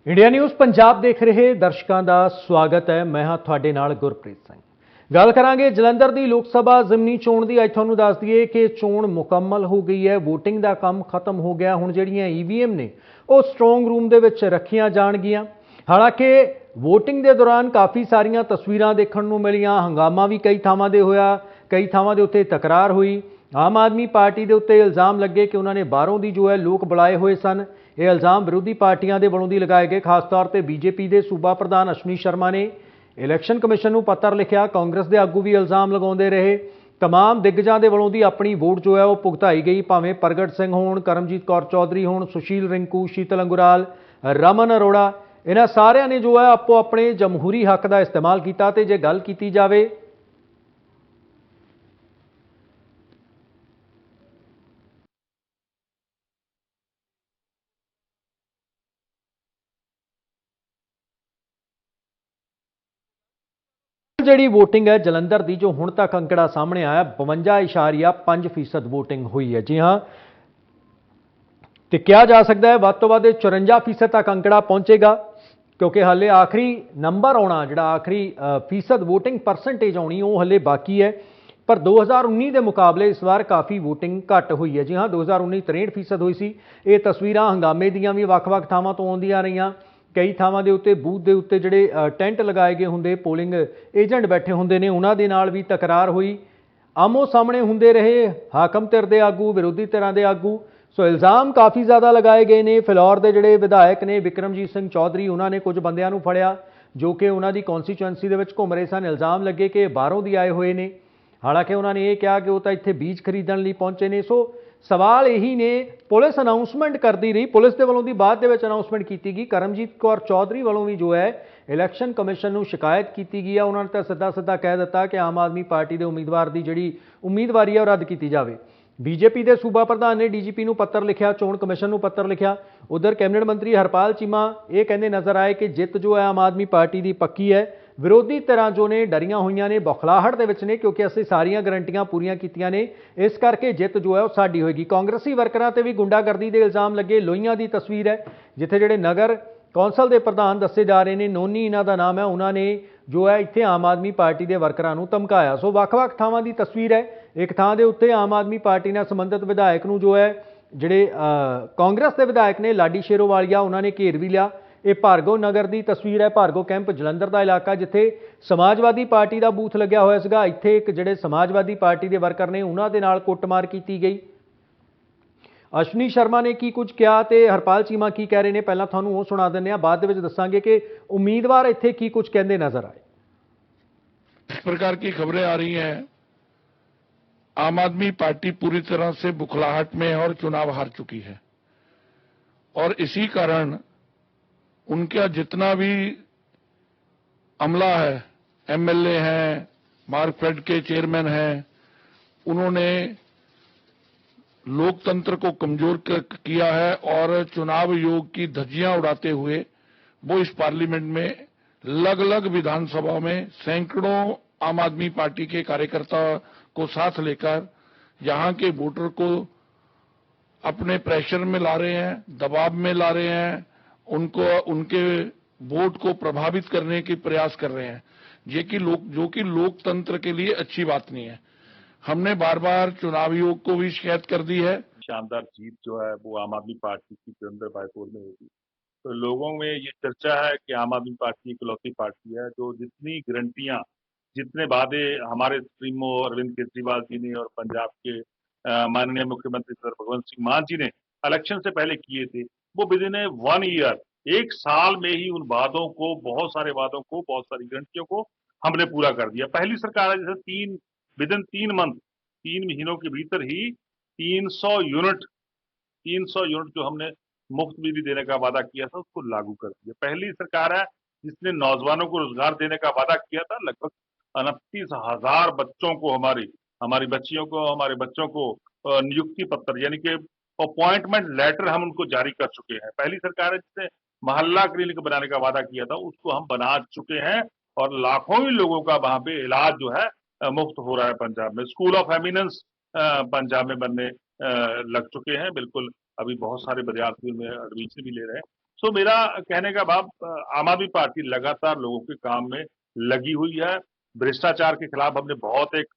India news Punjab देख रहे दर्शकों का स्वागत है। मैं हाँ तुहाडे नाल गुरप्रीत सिंह। गल करांगे जलंधर की लोक सभा जिमनी चोण की। अज तुहानूं दस दईए कि चोण मुकम्मल हो गई है, वोटिंग का काम खत्म हो गया। हुण जिहड़ियां ईवीएम ने वो स्ट्रोंग रूम दे विच रखियां जाणगियां। हालांकि वोटिंग के दौरान काफ़ी सारियां तस्वीरां देखण नूं मिलियां। हंगामा भी कई थावां ते होया, कई थावां दे उत्ते तकरार हुई। आम आदमी पार्टी के उत्ते इल्ज़ाम लगे कि उन्होंने बाहरों की जो है लोग बुलाए हुए सन। ये इल्ज़ाम विरोधी पार्टियां के वलों दी लगाए गए। खास तौर पर बीजेपी के सूबा प्रधान अश्विनी शर्मा ने इलैक्शन कमिशन नूं पत्र लिखिया। कांग्रेस के आगू भी इल्ज़ाम लगाते रहे। तमाम दिग्गजां दे वलों दी अपनी वोट जो है वह भुगताई गई, भावें प्रगट सिंह होण, करमजीत कौर चौधरी होण, सुशील रिंकू, शीतल अंगुराल, रमन अरोड़ा, इन्हां सारियां ने जो है आपो अपने जमहूरी हक का इस्तेमाल किया। तो जे गल की जाए जी वोटिंग है जलंधर की, जो हुण तक अंकड़ा सामने आया 52.5% वोटिंग हुई है। जी हाँ, तो कहा जा सकता है वध तो वध 54% तक अंकड़ा पहुंचेगा, क्योंकि हाले आखिरी नंबर आना, जो आखिरी फीसद वोटिंग परसेंटेज आनी, वो हले बाकी है। पर 2019 के मुकाबले इस बार काफ़ी वोटिंग घट हुई है। जी हाँ, 2019 63% हुई सी। ये तस्वीर हंगामे दियां भी वख-वख थावां तो आउंदियां रहियां। कई थावां दे उत्ते बूथ के उत्ते जिहड़े टेंट लगाए गए होंदे, पोलिंग एजेंट बैठे होंदे ने, उन्हां दे नाल भी तकरार हुई। आमो सामने होंदे रहे हाकम धिर दे आगू, विरोधी धिरां दे आगू। सो इल्ज़ाम काफ़ी ज़्यादा लगाए गए ने। फिलौर के जिहड़े विधायक ने बिक्रमजीत सिंह चौधरी, उन्होंने कुछ बंदियां नूं फड़िया जो कि उन्होंने कॉन्स्टिट्यूएंसी दे विच घूम रहे सन। इल्ज़ाम लगे कि बाहरों दी आए हुए ने। हालांकि उन्होंने ये कहा कि वो तो इत्थे बीज खरीदण लई पहुंचे ने। सो सवाल यही ने, पुलिस अनाउंसमेंट करती रही, पुलिस के वलों दी बाद दे विच अनाउंसमेंट की गई। करमजीत कौर चौधरी वलों भी जो है इलैक्शन कमिशन नूं शिकायत की गई है। उन्होंने तो सीधा सीधा कह दिता कि आम आदमी पार्टी के उम्मीदवार की जिहड़ी उम्मीदवारी है रद्द की जाए। बीजेपी के सूबा प्रधान ने डीजीपी नूं पत्र लिखिया, चोण कमिशन नूं पत्र लिखिया। उधर कैबिनेट मंत्री हरपाल चीमा ये कहते नज़र आए कि जित जो है आम आदमी पार्टी की पक्की है। विरोधी धिरां जो ने डरियां हुई ने, बौखलाहट दे विच ने, क्योंकि असीं सारियां गारंटियां पूरीआं कीतियां ने, इस करके जित जो है वह साडी होएगी। कांग्रेसी वर्करां ते भी गुंडागर्दी के इल्ज़ाम लगे। लोहियां की तस्वीर है जिथे जिहड़े नगर कौंसल के प्रधान दसे जा रहे हैं, नोनी इन्हां दा नाम है, उन्होंने जो है इत्थे आम आदमी पार्टी के वर्करां नूं धमकाया। सो वख-वख थावां की तस्वीर है। एक थां दे उत्ते आम आदमी पार्टी नाल संबंधित विधायक नूं जो है जिहड़े कांग्रेस के विधायक ने लाडी शेरोवालिया, उन्होंने घेर भी लिया। ये भार्गव नगर की तस्वीर है, भार्गव कैंप जलंधर का इलाका, जिथे समाजवादी पार्टी का बूथ लग्या होया सीगा। इत्थे एक जिहड़े समाजवादी पार्टी के वर्कर ने उन्हां दे नाल कुੱਟਮਾर की गई। अश्विनी शर्मा ने की कुछ कहा तो हरपाल चीमा की कह रहे हैं, पहला तुहानूं वो सुना दिंदे हां, बाद दे विच दस्सांगे कि उम्मीदवार इत्थे की कुछ कहंदे नज़र आए। इस प्रकार की खबरें आ रही हैं, आम आदमी पार्टी पूरी तरह से बुखलाहट में है और चुनाव हार चुकी है। और इसी कारण उनका जितना भी अमला है, एमएलए हैं, मार्कफेड के चेयरमैन हैं, उन्होंने लोकतंत्र को कमजोर किया है और चुनाव आयोग की धज्जियां उड़ाते हुए वो इस पार्लियामेंट में अलग अलग विधानसभाओं में सैकड़ों आम आदमी पार्टी के कार्यकर्ता को साथ लेकर यहां के वोटर को अपने प्रेशर में ला रहे हैं, दबाव में ला रहे हैं, उनको उनके वोट को प्रभावित करने के प्रयास कर रहे हैं, जो कि लोकतंत्र के लिए अच्छी बात नहीं है। हमने बार बार चुनाव आयोग को भी शिकायत कर दी है। शानदार जीत जो है वो आम आदमी पार्टी की जलंधर बायपुर में होगी। तो लोगों में ये चर्चा है कि आम आदमी पार्टी इकलौती पार्टी है जो जितनी गारंटियां, जितने वादे हमारे सुप्रीमो अरविंद केजरीवाल जी ने और पंजाब के माननीय मुख्यमंत्री सर भगवंत सिंह मान जी ने इलेक्शन से पहले किए थे, वो विद इन 1 ईयर, 1 साल में ही उन वादों को, बहुत सारे वादों को, बहुत सारी गारंटियों को हमने पूरा कर दिया। पहली सरकार है जैसे विद इन 3 मंथ, 3 महीनों के भीतर ही 300 यूनिट 300 यूनिट जो हमने मुफ्त बिजली देने का वादा किया था उसको लागू कर दिया। पहली सरकार है जिसने नौजवानों को रोजगार देने का वादा किया था। लगभग 29,000 बच्चों को, हमारी हमारी बच्चियों को, हमारे बच्चों को नियुक्ति पत्र यानी कि अपॉइंटमेंट लेटर हम उनको जारी कर चुके हैं। पहली सरकार है जिसने मोहल्ला क्लिनिक बनाने का वादा किया था, उसको हम बना चुके हैं और लाखों ही लोगों का वहां पे इलाज जो है मुफ्त हो रहा है। पंजाब में स्कूल ऑफ एमिनेंस पंजाब में बनने लग चुके हैं। बिल्कुल, अभी बहुत सारे विद्यार्थी उनमें एडमिशन भी ले रहे हैं। सो मेरा कहने का भाव आम आदमी पार्टी लगातार लोगों के काम में लगी हुई है। भ्रष्टाचार के खिलाफ हमने बहुत एक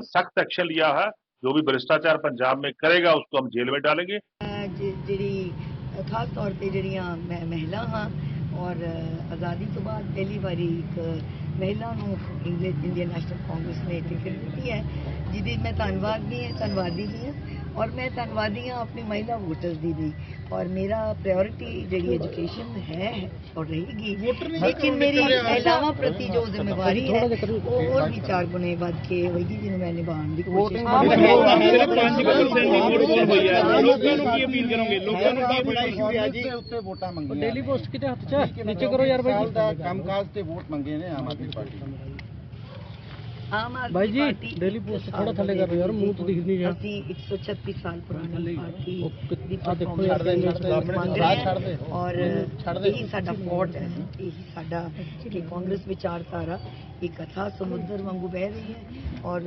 सख्त एक्शन लिया है। जो भी भ्रष्टाचार पंजाब में करेगा उसको हम जेल में डालेंगे। ਜਿਹੜੀ ਖਾਸ ਤੌਰ ਤੇ ਜਿਹੜੀਆਂ ਮਹਿਲਾ ਹਾਂ ਔਰ ਆਜ਼ਾਦੀ ਤੋਂ ਬਾਅਦ ਪਹਿਲੀ ਵਾਰੀ ਇੱਕ ਮਹਿਲਾ ਨੂੰ ਇੰਡੀਅਨ ਨੈਸ਼ਨਲ ਕਾਂਗਰਸ ਨੇ ਟਿਕਟ ਦਿੱਤੀ ਹੈ, ਜਿਹਦੀ ਮੈਂ ਧੰਨਵਾਦੀ ਵੀ ਹਾਂ ਔਰ ਮੈਂ ਧੰਨਵਾਦੀ ਹਾਂ ਆਪਣੀ ਮਹਿਲਾ ਵੋਟਰਸ ਦੀ ਵੀ। और मेरा प्रायोरिटी जी एजुकेशन है और रहेगी, लेकिन मेरी महिलावां प्रति जो जिम्मेवारी है वो और भी 4 गुने बढ़ के होगी, जिन्हें मैं निभाने की कोशिश डेली पोस्ट किते हथ च नीचे करो यार भाई कामकाज ते वोट मंगे ने आम आदमी पार्टी भाई जी डेली पोस्ट थोड़ा थले कर रहे हो यार, मुंह तो दिख नहीं रहा। 136 साल पुरानी पार्टी देखो यार और यही साडा फोर्ट है, यही साडा कि कांग्रेस विचारधारा एक अथाह समुद्र वांगू बह रही है और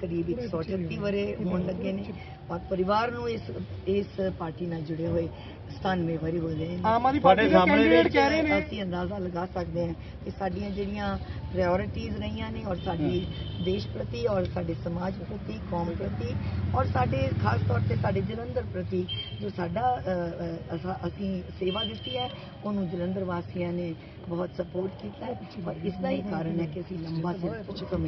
करीब 138 वरे होने लगे ने और परिवार ਨੂੰ ਇਸ ਪਾਰਟੀ ਨਾਲ ਜੁੜੇ ਹੋਏ 97 ਵਰੇ ਹੋ ਗਏ ਨੇ। ਆਮ ਆਦਮੀ ਪਾਰਟੀ ਦੇ ਕੈਂਡੀਡੇਟ ਕਹਿ ਰਹੇ ਨੇ ਅਸੀਂ ਅੰਦਾਜ਼ਾ ਲਗਾ ਸਕਦੇ ਹਾਂ ਕਿ ਸਾਡੀਆਂ ਜਿਹੜੀਆਂ ਪ੍ਰਾਇੋਰਟੀਜ਼ ਰਹੀਆਂ ਨੇ ਔਰ ਸਾਡੀ ਦੇਸ਼ ਪ੍ਰਤੀ ਔਰ ਸਾਡੇ ਸਮਾਜ ਪ੍ਰਤੀ ਕੌਮ ਪ੍ਰਤੀ ਔਰ ਸਾਡੇ ਖਾਸ ਤੌਰ ਤੇ ਸਾਡੇ ਜਲੰਧਰ ਪ੍ਰਤੀ ਜੋ ਸਾਡਾ ਅਸੀਂ ਸੇਵਾ ਦਿੱਤੀ ਹੈ ਉਹਨੂੰ ਜਲੰਧਰ ਵਾਸੀਆਂ ਨੇ ਬਹੁਤ ਸਪੋਰਟ ਕੀਤਾ ਹੈ ਔਰ ਇਸ ਦਾ ਹੀ ਕਾਰਨ ਹੈ ਕਿ ਅਸੀਂ ਲੰਬਾ ਸਮੇਂ ਤੋਂ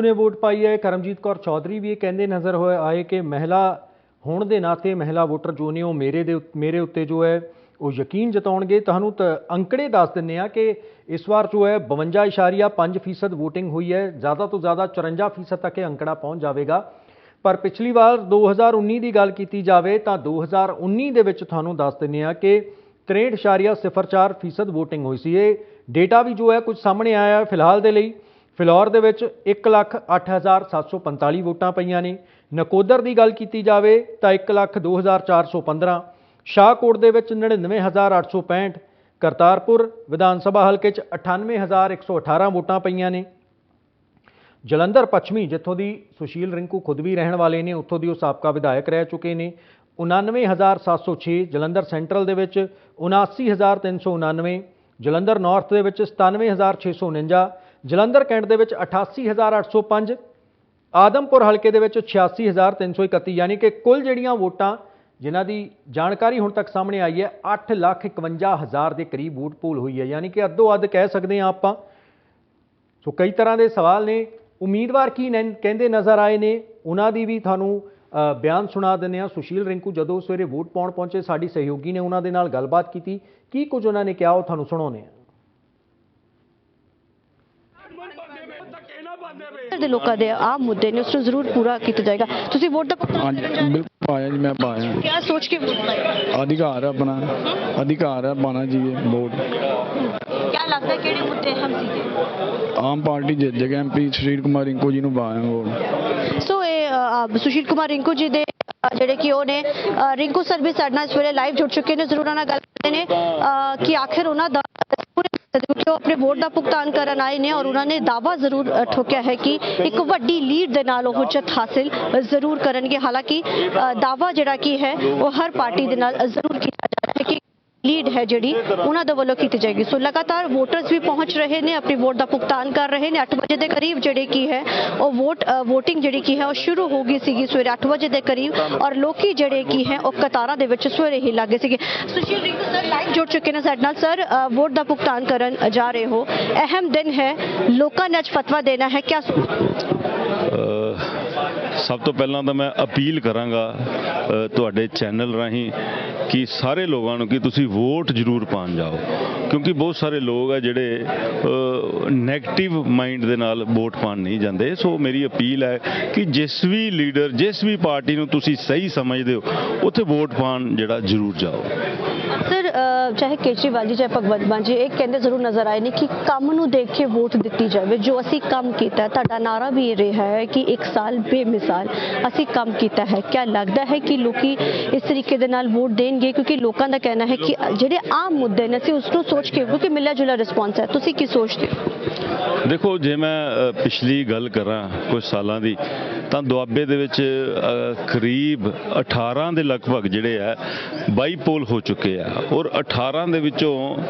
ਨੇ ਵੋਟ ਪਾਈ ਹੈ। ਕਰਮਜੀਤ ਕੌਰ ਚੌਧਰੀ ਵੀ ਇਹ ਕਹਿੰਦੇ ਨਜ਼ਰ ਹੋਏ ਆਏ ਕਿ ਮਹਿਲਾ ਹੋਣ ਦੇ ਨਾਤੇ ਮਹਿਲਾ ਵੋਟਰ ਜੋ ਨੇ ਉਹ ਮੇਰੇ ਉੱਤੇ ਜੋ ਹੈ ਉਹ ਯਕੀਨ ਜਤਾਉਣਗੇ। ਤੁਹਾਨੂੰ ਅੰਕੜੇ ਦੱਸ ਦਿੰਦੇ ਆ ਕਿ ਇਸ ਵਾਰ ਜੋ ਹੈ 52.5% ਵੋਟਿੰਗ ਹੋਈ ਹੈ, ਜ਼ਿਆਦਾ ਤੋਂ ਜ਼ਿਆਦਾ 54% ਤੱਕ ਇਹ ਅੰਕੜਾ ਪਹੁੰਚ ਜਾਵੇਗਾ। ਪਰ ਪਿਛਲੀ ਵਾਰ 2019 ਦੀ ਗੱਲ ਕੀਤੀ ਜਾਵੇ ਤਾਂ 2019 ਦੇ ਵਿੱਚ ਤੁਹਾਨੂੰ ਦੱਸ ਦਿੰਦੇ ਆ ਕਿ 63.04% ਵੋਟਿੰਗ ਹੋਈ ਸੀ। ਇਹ ਡੇਟਾ ਵੀ ਜੋ ਹੈ ਕੁਝ ਸਾਹਮਣੇ ਆਇਆ ਹੈ ਫਿਲਹਾਲ ਦੇ ਲਈ। ਫਿਲੌਰ ਦੇ ਵਿੱਚ 1,08,745 ਵੋਟਾਂ ਪਈਆਂ ਨੇ। ਨਕੋਦਰ ਦੀ ਗੱਲ ਕੀਤੀ ਜਾਵੇ ਤਾਂ 1,02,415, ਸ਼ਾਹਕੋਟ ਦੇ ਵਿੱਚ 99,865, ਕਰਤਾਰਪੁਰ ਵਿਧਾਨ ਸਭਾ ਹਲਕੇ 'ਚ 98,118 ਵੋਟਾਂ ਪਈਆਂ ਨੇ। ਜਲੰਧਰ ਪੱਛਮੀ ਜਿੱਥੋਂ ਦੀ ਸੁਸ਼ੀਲ ਰਿੰਕੂ ਖੁਦ ਵੀ ਰਹਿਣ ਵਾਲੇ ਨੇ, ਉੱਥੋਂ ਦੀ ਉਹ ਸਾਬਕਾ ਵਿਧਾਇਕ ਰਹਿ ਚੁੱਕੇ ਨੇ, 99,706। ਜਲੰਧਰ ਸੈਂਟਰਲ ਦੇ ਵਿੱਚ 79,399, ਜਲੰਧਰ ਨਾਰਥ ਦੇ ਵਿੱਚ 97,649, ਜਲੰਧਰ ਕੈਂਟ ਦੇ ਵਿੱਚ 88,805, ਆਦਮਪੁਰ ਹਲਕੇ ਦੇ ਵਿੱਚ 86,331, ਯਾਨੀ ਕਿ ਕੁੱਲ ਜਿਹੜੀਆਂ ਵੋਟਾਂ ਜਿਨ੍ਹਾਂ ਦੀ ਜਾਣਕਾਰੀ ਹੁਣ ਤੱਕ ਸਾਹਮਣੇ ਆਈ ਹੈ 8,51,000 ਦੇ ਕਰੀਬ ਵੋਟ ਪੋਲ ਹੋਈ ਹੈ, ਯਾਨੀ ਕਿ ਅੱਧੋ ਅੱਧ ਕਹਿ ਸਕਦੇ ਹਾਂ ਆਪਾਂ। ਸੋ ਕਈ ਤਰ੍ਹਾਂ ਦੇ ਸਵਾਲ ਨੇ। ਉਮੀਦਵਾਰ ਕੀ ਕਹਿੰਦੇ ਨਜ਼ਰ ਆਏ ਨੇ ਉਹਨਾਂ ਦੀ ਵੀ ਤੁਹਾਨੂੰ ਬਿਆਨ ਸੁਣਾ ਦਿੰਦੇ ਹਾਂ। ਸੁਸ਼ੀਲ ਰਿੰਕੂ ਜਦੋਂ ਸਵੇਰੇ ਵੋਟ ਪਾਉਣ ਪਹੁੰਚੇ, ਸਾਡੀ ਸਹਿਯੋਗੀ ਨੇ ਉਹਨਾਂ ਦੇ ਨਾਲ ਗੱਲਬਾਤ ਕੀਤੀ, ਕੀ ਕੁਝ ਉਹਨਾਂ ਨੇ ਕਿਹਾ ਉਹ ਤੁਹਾਨੂੰ ਸੁਣਾਉਂਦੇ ਹਾਂ। ਦੇ ਲੋਕਾਂ ਦੇ ਆਮ ਮੁੱਦੇ ਨੇ ਉਸ ਨੂੰ ਜ਼ਰੂਰ ਪੂਰਾ ਕੀਤਾ ਜਾਏਗਾ। ਤੁਸੀਂ ਵੋਟ ਦਾ ਬਿਲਕੁਲ ਪਾਇਆ ਜੀ, ਮੈਂ ਪਾਇਆ। ਕਿਆ ਸੋਚ ਕੇ ਵੋਟ ਪਾਈ? ਅਧਿਕਾਰ ਹੈ ਆਪਣਾ, ਅਧਿਕਾਰ ਹੈ ਪਾਣਾ ਜੀ ਵੋਟ। ਕਿਆ ਲੱਗਦਾ ਕਿਹੜੇ ਮੁੱਦੇ ਹਮ ਸੀਗੇ? ਆਮ ਪਾਰਟੀ ਜਿੱਤ ਜਗ੍ਹਾ ਐਮਪੀ ਸੁਸ਼ੀਲ ਕੁਮਾਰ ਰਿੰਕੂ ਜੀ ਨੂੰ ਪਾਇਆ ਵੋਟ। ਸੋ ਇਹ ਸੁਸ਼ੀਲ ਕੁਮਾਰ ਰਿੰਕੂ ਜੀ ਦੇ ਜਿਹੜੇ ਕਿ ਉਹ ਨੇ ਰਿੰਕੂ ਸਰ ਵੀ ਸਾਡੇ ਨਾਲ ਇਸ ਵੇਲੇ ਲਾਈਵ ਜੁੜ ਚੁੱਕੇ ਨੇ, ਜ਼ਰੂਰ ਉਹਨਾਂ ਨਾਲ ਗੱਲ ਕਰਦੇ ਨੇ ਕਿ ਆਖਿਰ ਉਹਨਾਂ ਦਾ ਕਿਉਂਕਿ ਉਹ ਆਪਣੇ ਵੋਟ ਦਾ ਭੁਗਤਾਨ ਕਰਨ ਆਏ ਨੇ ਔਰ ਉਹਨਾਂ ਨੇ ਦਾਅਵਾ ਜ਼ਰੂਰ ਠੋਕਿਆ ਹੈ ਕਿ ਇੱਕ ਵੱਡੀ ਲੀਡ ਦੇ ਨਾਲ ਉਹ ਜਿੱਤ ਹਾਸਿਲ ਜ਼ਰੂਰ ਕਰਨਗੇ। ਹਾਲਾਂਕਿ ਦਾਅਵਾ ਜਿਹੜਾ ਕੀ ਹੈ ਉਹ ਹਰ ਪਾਰਟੀ ਦੇ ਨਾਲ ਜ਼ਰੂਰ ਕੀਤਾ ਜਾਂਦਾ ਹੈ ਕਿ ਲੀਡ ਹੈ ਜਿਹੜੀ ਉਹਨਾਂ ਦੇ ਵੱਲੋਂ ਕੀਤੀ ਜਾਏਗੀ। ਸੋ ਲਗਾਤਾਰ ਵੋਟਰਸ ਵੀ ਪਹੁੰਚ ਰਹੇ ਨੇ, ਆਪਣੀ ਵੋਟ ਦਾ ਭੁਗਤਾਨ ਕਰ ਰਹੇ ਨੇ। 8 ਵਜੇ ਦੇ ਕਰੀਬ ਜਿਹੜੇ ਕੀ ਹੈ ਉਹ ਵੋਟਿੰਗ ਜਿਹੜੀ ਕੀ ਹੈ ਉਹ ਸ਼ੁਰੂ ਹੋ ਗਈ ਸੀਗੀ ਸਵੇਰੇ 8 ਵਜੇ ਦੇ ਕਰੀਬ ਔਰ ਲੋਕੀ ਜਿਹੜੇ ਕੀ ਹੈ ਉਹ ਕਤਾਰਾਂ ਦੇ ਵਿੱਚ ਸਵੇਰੇ ਹੀ ਲੱਗੇ ਸੀਗੇ। ਸੁਸ਼ੀਲ ਰਿੰਕੂ ਸਰ ਲਾਈਵ ਜੁੜ ਚੁੱਕੇ ਨੇ ਸਾਡੇ ਨਾਲ। ਸਰ ਵੋਟ ਦਾ ਭੁਗਤਾਨ ਕਰਨ ਜਾ ਰਹੇ ਹੋ, ਅਹਿਮ ਦਿਨ ਹੈ, ਲੋਕਾਂ ਨੇ ਅੱਜ ਫਤਵਾ ਦੇਣਾ ਹੈ, ਕਿਆ ਸਭ ਤੋਂ ਪਹਿਲਾਂ ਤਾਂ ਮੈਂ ਅਪੀਲ ਕਰਾਂਗਾ ਤੁਹਾਡੇ ਚੈਨਲ ਰਾਹੀਂ ਕਿ ਸਾਰੇ ਲੋਕਾਂ ਨੂੰ ਕਿ ਤੁਸੀਂ ਵੋਟ ਜ਼ਰੂਰ ਪਾਉਣ ਜਾਓ, ਕਿਉਂਕਿ ਬਹੁਤ ਸਾਰੇ ਲੋਕ ਆ ਜਿਹੜੇ ਨੈਗੇਟਿਵ ਮਾਈਂਡ ਦੇ ਨਾਲ ਵੋਟ ਪਾਉਣ ਨਹੀਂ ਜਾਂਦੇ। ਸੋ ਮੇਰੀ ਅਪੀਲ ਹੈ ਕਿ ਜਿਸ ਵੀ ਲੀਡਰ, ਜਿਸ ਵੀ ਪਾਰਟੀ ਨੂੰ ਤੁਸੀਂ ਸਹੀ ਸਮਝਦੇ ਹੋ ਉੱਥੇ ਵੋਟ ਪਾਉਣ ਜਿਹੜਾ ਜ਼ਰੂਰ ਜਾਓ। ਸਰ ਚਾਹੇ ਕੇਜਰੀਵਾਲ ਜੀ ਚਾਹੇ ਭਗਵੰਤ ਮਾਨ ਜੀ ਇਹ ਕਹਿੰਦੇ ਜ਼ਰੂਰ ਨਜ਼ਰ ਆਏ ਨੇ ਕਿ ਕੰਮ ਨੂੰ ਦੇਖ ਕੇ ਵੋਟ ਦਿੱਤੀ ਜਾਵੇ। ਜੋ ਅਸੀਂ ਕੰਮ ਕੀਤਾ, ਤੁਹਾਡਾ ਨਾਰਾ ਵੀ ਇਹ ਰਿਹਾ ਹੈ ਕਿ 1 ਸਾਲ ਬੇਮਿਸਾਲ ਅਸੀਂ ਕੰਮ ਕੀਤਾ ਹੈ। ਕਿਆ ਲੱਗਦਾ ਹੈ ਕਿ ਲੋਕੀ ਇਸ ਤਰੀਕੇ ਦੇ ਨਾਲ ਵੋਟ ਦੇਣਗੇ? ਕਿਉਂਕਿ ਲੋਕਾਂ ਦਾ ਕਹਿਣਾ ਹੈ ਕਿ ਜਿਹੜੇ ਆਮ ਮੁੱਦੇ ਨੇ ਅਸੀਂ ਉਸ ਨੂੰ ਸੋਚ ਕੇ, ਕਿਉਂਕਿ ਮਿਲਿਆ ਜੁਲਿਆ ਰਿਸਪੌਂਸ ਹੈ, ਤੁਸੀਂ ਕੀ ਸੋਚਦੇ ਹੋ? ਦੇਖੋ ਜੇ ਮੈਂ ਪਿਛਲੀ ਗੱਲ ਕਰਾਂ ਕੁਝ ਸਾਲਾਂ ਦੀ ਤਾਂ ਦੁਆਬੇ ਦੇ ਵਿੱਚ ਕਰੀਬ 18 ਦੇ ਲਗਭਗ ਜਿਹੜੇ ਆ 22 ਪੋਲ ਹੋ ਚੁੱਕੇ ਆ ਔਰ 18 ਦੇ ਵਿੱਚੋਂ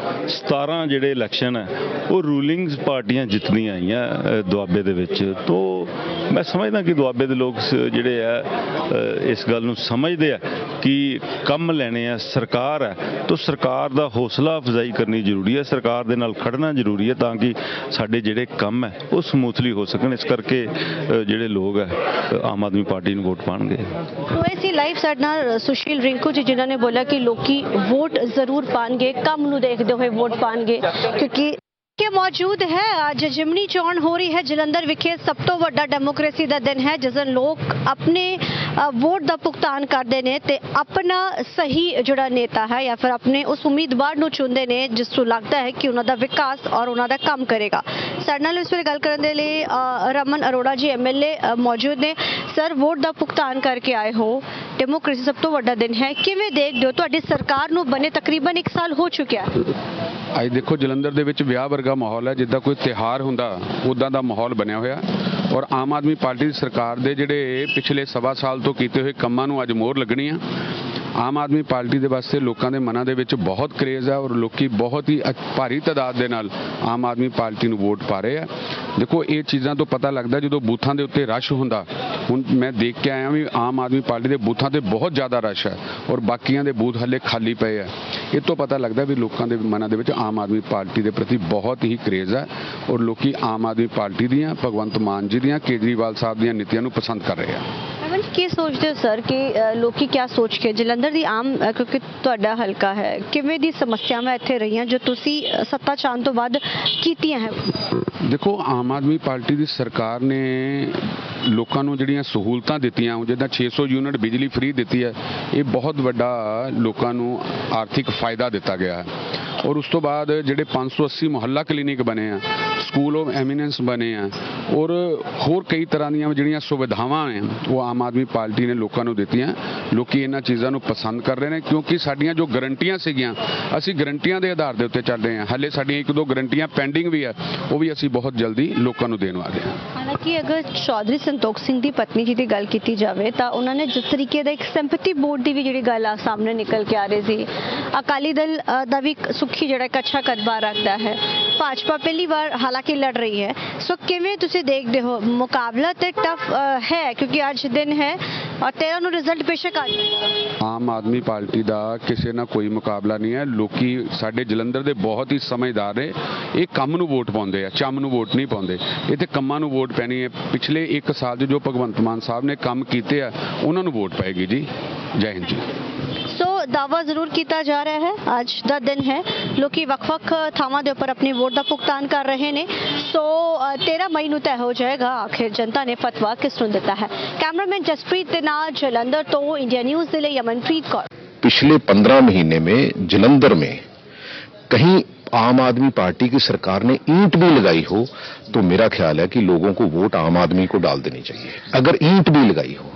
17 ਜਿਹੜੇ ਇਲੈਕਸ਼ਨ ਹੈ ਉਹ ਰੂਲਿੰਗ ਪਾਰਟੀਆਂ ਜਿੱਤਦੀਆਂ ਆਈਆਂ ਦੁਆਬੇ ਦੇ ਵਿੱਚ। ਤੋਂ ਮੈਂ ਸਮਝਦਾ ਕਿ ਦੁਆਬੇ ਦੇ ਲੋਕ ਜਿਹੜੇ ਆ ਇਸ ਗੱਲ ਨੂੰ ਸਮਝਦੇ ਆ ਕਿ ਕੰਮ ਲੈਣੇ ਆ, ਸਰਕਾਰ ਹੈ ਤਾਂ ਸਰਕਾਰ ਦਾ ਹੌਸਲਾ ਅਫਜ਼ਾਈ ਕਰਨੀ ਜ਼ਰੂਰੀ ਹੈ, ਸਰਕਾਰ ਦੇ ਨਾਲ ਖੜਨਾ ਜ਼ਰੂਰੀ ਹੈ ਤਾਂ ਕਿ ਸਾਡੇ ਜਿਹੜੇ ਕੰਮ ਹੈ ਉਹ ਸਮੂਥਲੀ ਹੋ ਸਕਣ। ਇਸ ਕਰਕੇ ਜਿਹੜੇ ਲੋਕ ਹੈ ਆਮ ਆਦਮੀ ਪਾਰਟੀ ਨੂੰ ਵੋਟ ਪਾਣਗੇ। ਵੈਸੇ ਲਾਈਵ ਸਾਡੇ ਨਾਲ ਸੁਸ਼ੀਲ ਰਿੰਕੂ ਜੀ ਜਿਨ੍ਹਾਂ ਨੇ ਬੋਲਿਆ ਕਿ ਲੋਕੀ ਵੋਟ ਜ਼ਰੂਰ ਪਾਣਗੇ, ਕੰਮ ਨੂੰ ਦੇਖਦੇ ਹੋਏ ਵੋਟ ਪਾਣਗੇ ਕਿਉਂਕਿ के मौजूद है। आज जिमनी चोण हो रही है जलंधर विखे, सब तो वड्डा डेमोक्रेसी का दिन है जिस दिन लोग अपने वोट का भुगतान करते हैं ते अपना सही जोड़ा नेता है या फिर अपने उस उम्मीदवार को चुनते हैं जिस को लगता है कि उन्होंने विकास और उन्होंने काम करेगा। साडे नाल इस वे गल करने के लिए रमन अरोड़ा जी MLA मौजूद ने। सर वोट का भुगतान करके आए हो, डेमोक्रेसी सब तो वड्डा दिन है, किवें देखदे हो? तुहाडी सरकार नूं बने तकरीबन 1 साल हो चुका है। ਅੱਜ ਦੇਖੋ ਜਲੰਧਰ ਦੇ ਵਿੱਚ ਵਿਆਹ ਵਰਗਾ ਮਾਹੌਲ ਹੈ, ਜਿੱਦਾਂ ਕੋਈ ਤਿਉਹਾਰ ਹੁੰਦਾ ਉਦਾਂ ਦਾ ਮਾਹੌਲ ਬਣਿਆ ਹੋਇਆ ਔਰ ਆਮ ਆਦਮੀ ਪਾਰਟੀ ਦੀ ਸਰਕਾਰ ਦੇ ਜਿਹੜੇ ਪਿਛਲੇ 1.25 ਸਾਲ ਤੋਂ ਕੀਤੇ ਹੋਏ ਕੰਮਾਂ ਨੂੰ ਅੱਜ ਮੋਹਰ ਲੱਗਣੀ ਆ। ਆਮ ਆਦਮੀ ਪਾਰਟੀ ਦੇ ਵਾਸਤੇ ਲੋਕਾਂ ਦੇ ਮਨਾਂ ਦੇ ਵਿੱਚ ਬਹੁਤ ਕਰੇਜ਼ ਹੈ ਔਰ ਲੋਕੀ ਬਹੁਤ ਹੀ ਭਾਰੀ ਤਾਦਾਦ ਦੇ ਨਾਲ ਆਮ ਆਦਮੀ ਪਾਰਟੀ ਨੂੰ ਵੋਟ ਪਾ ਰਹੇ ਆ। ਦੇਖੋ ਇਹ ਚੀਜ਼ਾਂ ਤੋਂ ਪਤਾ ਲੱਗਦਾ ਜਦੋਂ ਬੂਥਾਂ ਦੇ ਉੱਤੇ ਰਸ਼ ਹੁੰਦਾ। ਹੁਣ ਮੈਂ ਦੇਖ ਕੇ ਆਇਆ ਵੀ ਆਮ ਆਦਮੀ ਪਾਰਟੀ ਦੇ ਬੂਥਾਂ ਤੇ ਬਹੁਤ ਜ਼ਿਆਦਾ ਰਸ਼ ਹੈ ਔਰ ਬਾਕੀਆਂ ਦੇ ਬੂਥ ਹੱਲੇ ਖਾਲੀ ਪਏ ਆ। ਇਹ ਤੋਂ ਪਤਾ ਲੱਗਦਾ ਵੀ ਲੋਕਾਂ ਦੇ ਮਨਾਂ ਦੇ ਵਿੱਚ ਆਮ ਆਦਮੀ ਪਾਰਟੀ ਦੇ ਪ੍ਰਤੀ ਬਹੁਤ ਹੀ ਕਰੇਜ਼ ਹੈ ਔਰ ਲੋਕੀ ਆਮ ਆਦਮੀ ਪਾਰਟੀ ਦੀਆਂ, ਭਗਵੰਤ ਮਾਨ ਜੀ ਦੀਆਂ, ਕੇਜਰੀਵਾਲ ਸਾਹਿਬ ਦੀਆਂ ਨੀਤੀਆਂ ਨੂੰ ਪਸੰਦ ਕਰ ਰਹੇ ਆ। ਕੀ ਸੋਚਦੇ ਹੋ ਸਰ ਕਿ ਲੋਕੀ ਕੀ ਸੋਚ ਕੇ ਜਲੰਧਰ ਦੀ ਆਮ ਕਿਉਂਕਿ ਤੁਹਾਡਾ ਹਲਕਾ ਹੈ, ਕਿਵੇਂ ਦੀ ਸਮੱਸਿਆਵਾਂ ਇੱਥੇ ਰਹੀਆਂ ਜੋ ਤੁਸੀਂ ਸੱਤਾ ਚਾਹਣ ਤੋਂ ਬਾਅਦ ਕੀਤੀਆਂ ਹੈ? ਦੇਖੋ ਆਮ ਆਦਮੀ ਪਾਰਟੀ ਦੀ ਸਰਕਾਰ ਨੇ ਲੋਕਾਂ ਨੂੰ ਜਿਹੜੀਆਂ ਸਹੂਲਤਾਂ ਦਿੱਤੀਆਂ, ਜਿੱਦਾਂ 600 ਯੂਨਿਟ ਬਿਜਲੀ ਫ੍ਰੀ ਦਿੱਤੀ ਹੈ, ਇਹ ਬਹੁਤ ਵੱਡਾ ਲੋਕਾਂ ਨੂੰ ਆਰਥਿਕ ਫਾਇਦਾ ਦਿੱਤਾ ਗਿਆ ਹੈ। ਔਰ ਉਸ ਤੋਂ ਬਾਅਦ ਜਿਹੜੇ 580 ਮੁਹੱਲਾ ਕਲੀਨਿਕ ਬਣੇ ਆ, ਸਕੂਲ ਆਫ ਐਮੀਨੈਂਸ ਬਣੇ ਆ ਔਰ ਹੋਰ ਕਈ ਤਰ੍ਹਾਂ ਦੀਆਂ ਜਿਹੜੀਆਂ ਸੁਵਿਧਾਵਾਂ ਆ ਉਹ ਆਮ ਆਦਮੀ ਪਾਰਟੀ ਨੇ ਲੋਕਾਂ ਨੂੰ ਦਿੱਤੀਆਂ। ਲੋਕੀ ਇਹਨਾਂ ਚੀਜ਼ਾਂ ਨੂੰ ਪਸੰਦ ਕਰ ਰਹੇ ਨੇ ਕਿਉਂਕਿ ਸਾਡੀਆਂ ਜੋ ਗਰੰਟੀਆਂ ਸੀਗੀਆਂ ਅਸੀਂ ਗਰੰਟੀਆਂ ਦੇ ਆਧਾਰ ਦੇ ਉੱਤੇ ਚੱਲ ਰਹੇ ਹਾਂ। ਹਾਲੇ ਸਾਡੀਆਂ 1-2 ਗਰੰਟੀਆਂ ਪੈਂਡਿੰਗ ਵੀ ਆ, ਉਹ ਵੀ ਅਸੀਂ ਬਹੁਤ ਜਲਦੀ ਲੋਕਾਂ ਨੂੰ ਦੇਣ ਵਾਲੇ ਹਾਂ। ਹਾਲਾਂਕਿ ਅਗਰ ਚੌਧਰੀ ਸੰਤੋਖ ਸਿੰਘ ਦੀ ਪਤਨੀ ਜੀ ਦੀ ਗੱਲ ਕੀਤੀ ਜਾਵੇ ਤਾਂ ਉਹਨਾਂ ਨੇ ਜਿਸ ਤਰੀਕੇ ਦਾ ਇੱਕ ਸਿੰਪੈਥੀ ਬੋਰਡ ਦੀ ਵੀ ਜਿਹੜੀ ਗੱਲ ਆ ਸਾਹਮਣੇ ਨਿਕਲ ਕੇ ਆ ਰਹੀ ਸੀ, ਅਕਾਲੀ ਦਲ ਦਾ ਵੀ ਸੁੱਖੀ ਜਿਹੜਾ ਇੱਕ ਅੱਛਾ ਕਦਬਾ ਰੱਖਦਾ ਹੈ, ਭਾਜਪਾ ਪਹਿਲੀ ਵਾਰ ਹਾਲਾਂਕਿ ਲੜ ਰਹੀ ਹੈ। ਸੋ ਕਿਵੇਂ ਤੁਸੀਂ ਦੇਖਦੇ ਹੋ ਮੁਕਾਬਲਾ ਤੇ ਟਫ ਹੈ ਕਿਉਂਕਿ ਅੱਜ ਦਿਨ ਹੈ ਔਰ 13 ਨੂੰ ਰਿਜ਼ਲਟ ਬੇਸ਼ੱਕ ਆ ਜਾਏਗਾ। ਆਮ ਆਦਮੀ ਪਾਰਟੀ ਦਾ ਕਿਸੇ ਨਾਲ ਕੋਈ ਮੁਕਾਬਲਾ ਨਹੀਂ ਹੈ। ਲੋਕੀ ਸਾਡੇ ਜਲੰਧਰ ਦੇ ਬਹੁਤ ਹੀ ਸਮਝਦਾਰ ਨੇ, ਇਹ ਕੰਮ ਨੂੰ ਵੋਟ ਪਾਉਂਦੇ ਆ, ਚੰਮ ਨੂੰ ਵੋਟ ਨਹੀਂ ਪਾਉਂਦੇ। ਇਹ ਤੇ ਕੰਮਾਂ ਨੂੰ ਵੋਟ ਪੈਣੀ ਹੈ। ਪਿਛਲੇ 1 ਸਾਲ 'ਚ ਜੋ ਭਗਵੰਤ ਮਾਨ ਸਾਹਿਬ ਨੇ ਕੰਮ ਕੀਤੇ ਆ ਉਹਨਾਂ ਨੂੰ ਵੋਟ ਪਾਏਗੀ ਜੀ। ਜੈ ਹਿੰਦ ਜੀ। ਸੋ ਦਾਵਾ ਜ਼ਰੂਰ ਕੀਤਾ ਜਾ ਰਿਹਾ ਹੈ, ਅੱਜ ਦਾ ਦਿਨ ਹੈ, ਲੋਕੀ ਵੱਖ-ਵੱਖ ਥਾਵਾਂ ਦੇ ਉੱਪਰ ਆਪਣੀ ਵੋਟ ਦਾ ਭੁਗਤਾਨ ਕਰ ਰਹੇ ਨੇ। ਸੋ 13 ਮਈ ਨੂੰ ਤੈਅ ਹੋ ਜਾਏਗਾ ਆਖਿਰ ਜਨਤਾ ਨੇ ਫਤਵਾ ਕਿਸ ਨੂੰ ਦਿੱਤਾ ਹੈ। ਕੈਮਰਾਮੈਨ ਜਸਪ੍ਰੀਤ ਦੇ ਨਾਲ ਜਲੰਧਰ ਤੋਂ ਇੰਡੀਆ ਨਿਊਜ਼ ਦੇ ਲਈ ਅਮਨਪ੍ਰੀਤ ਕੌਰ। पिछले 15 महीने में जलंधर में कहीं आम आदमी पार्टी की सरकार ने ईंट भी लगाई हो तो मेरा ख्याल है कि लोगों को वोट आम आदमी को डाल देनी चाहिए। अगर ईंट भी लगाई हो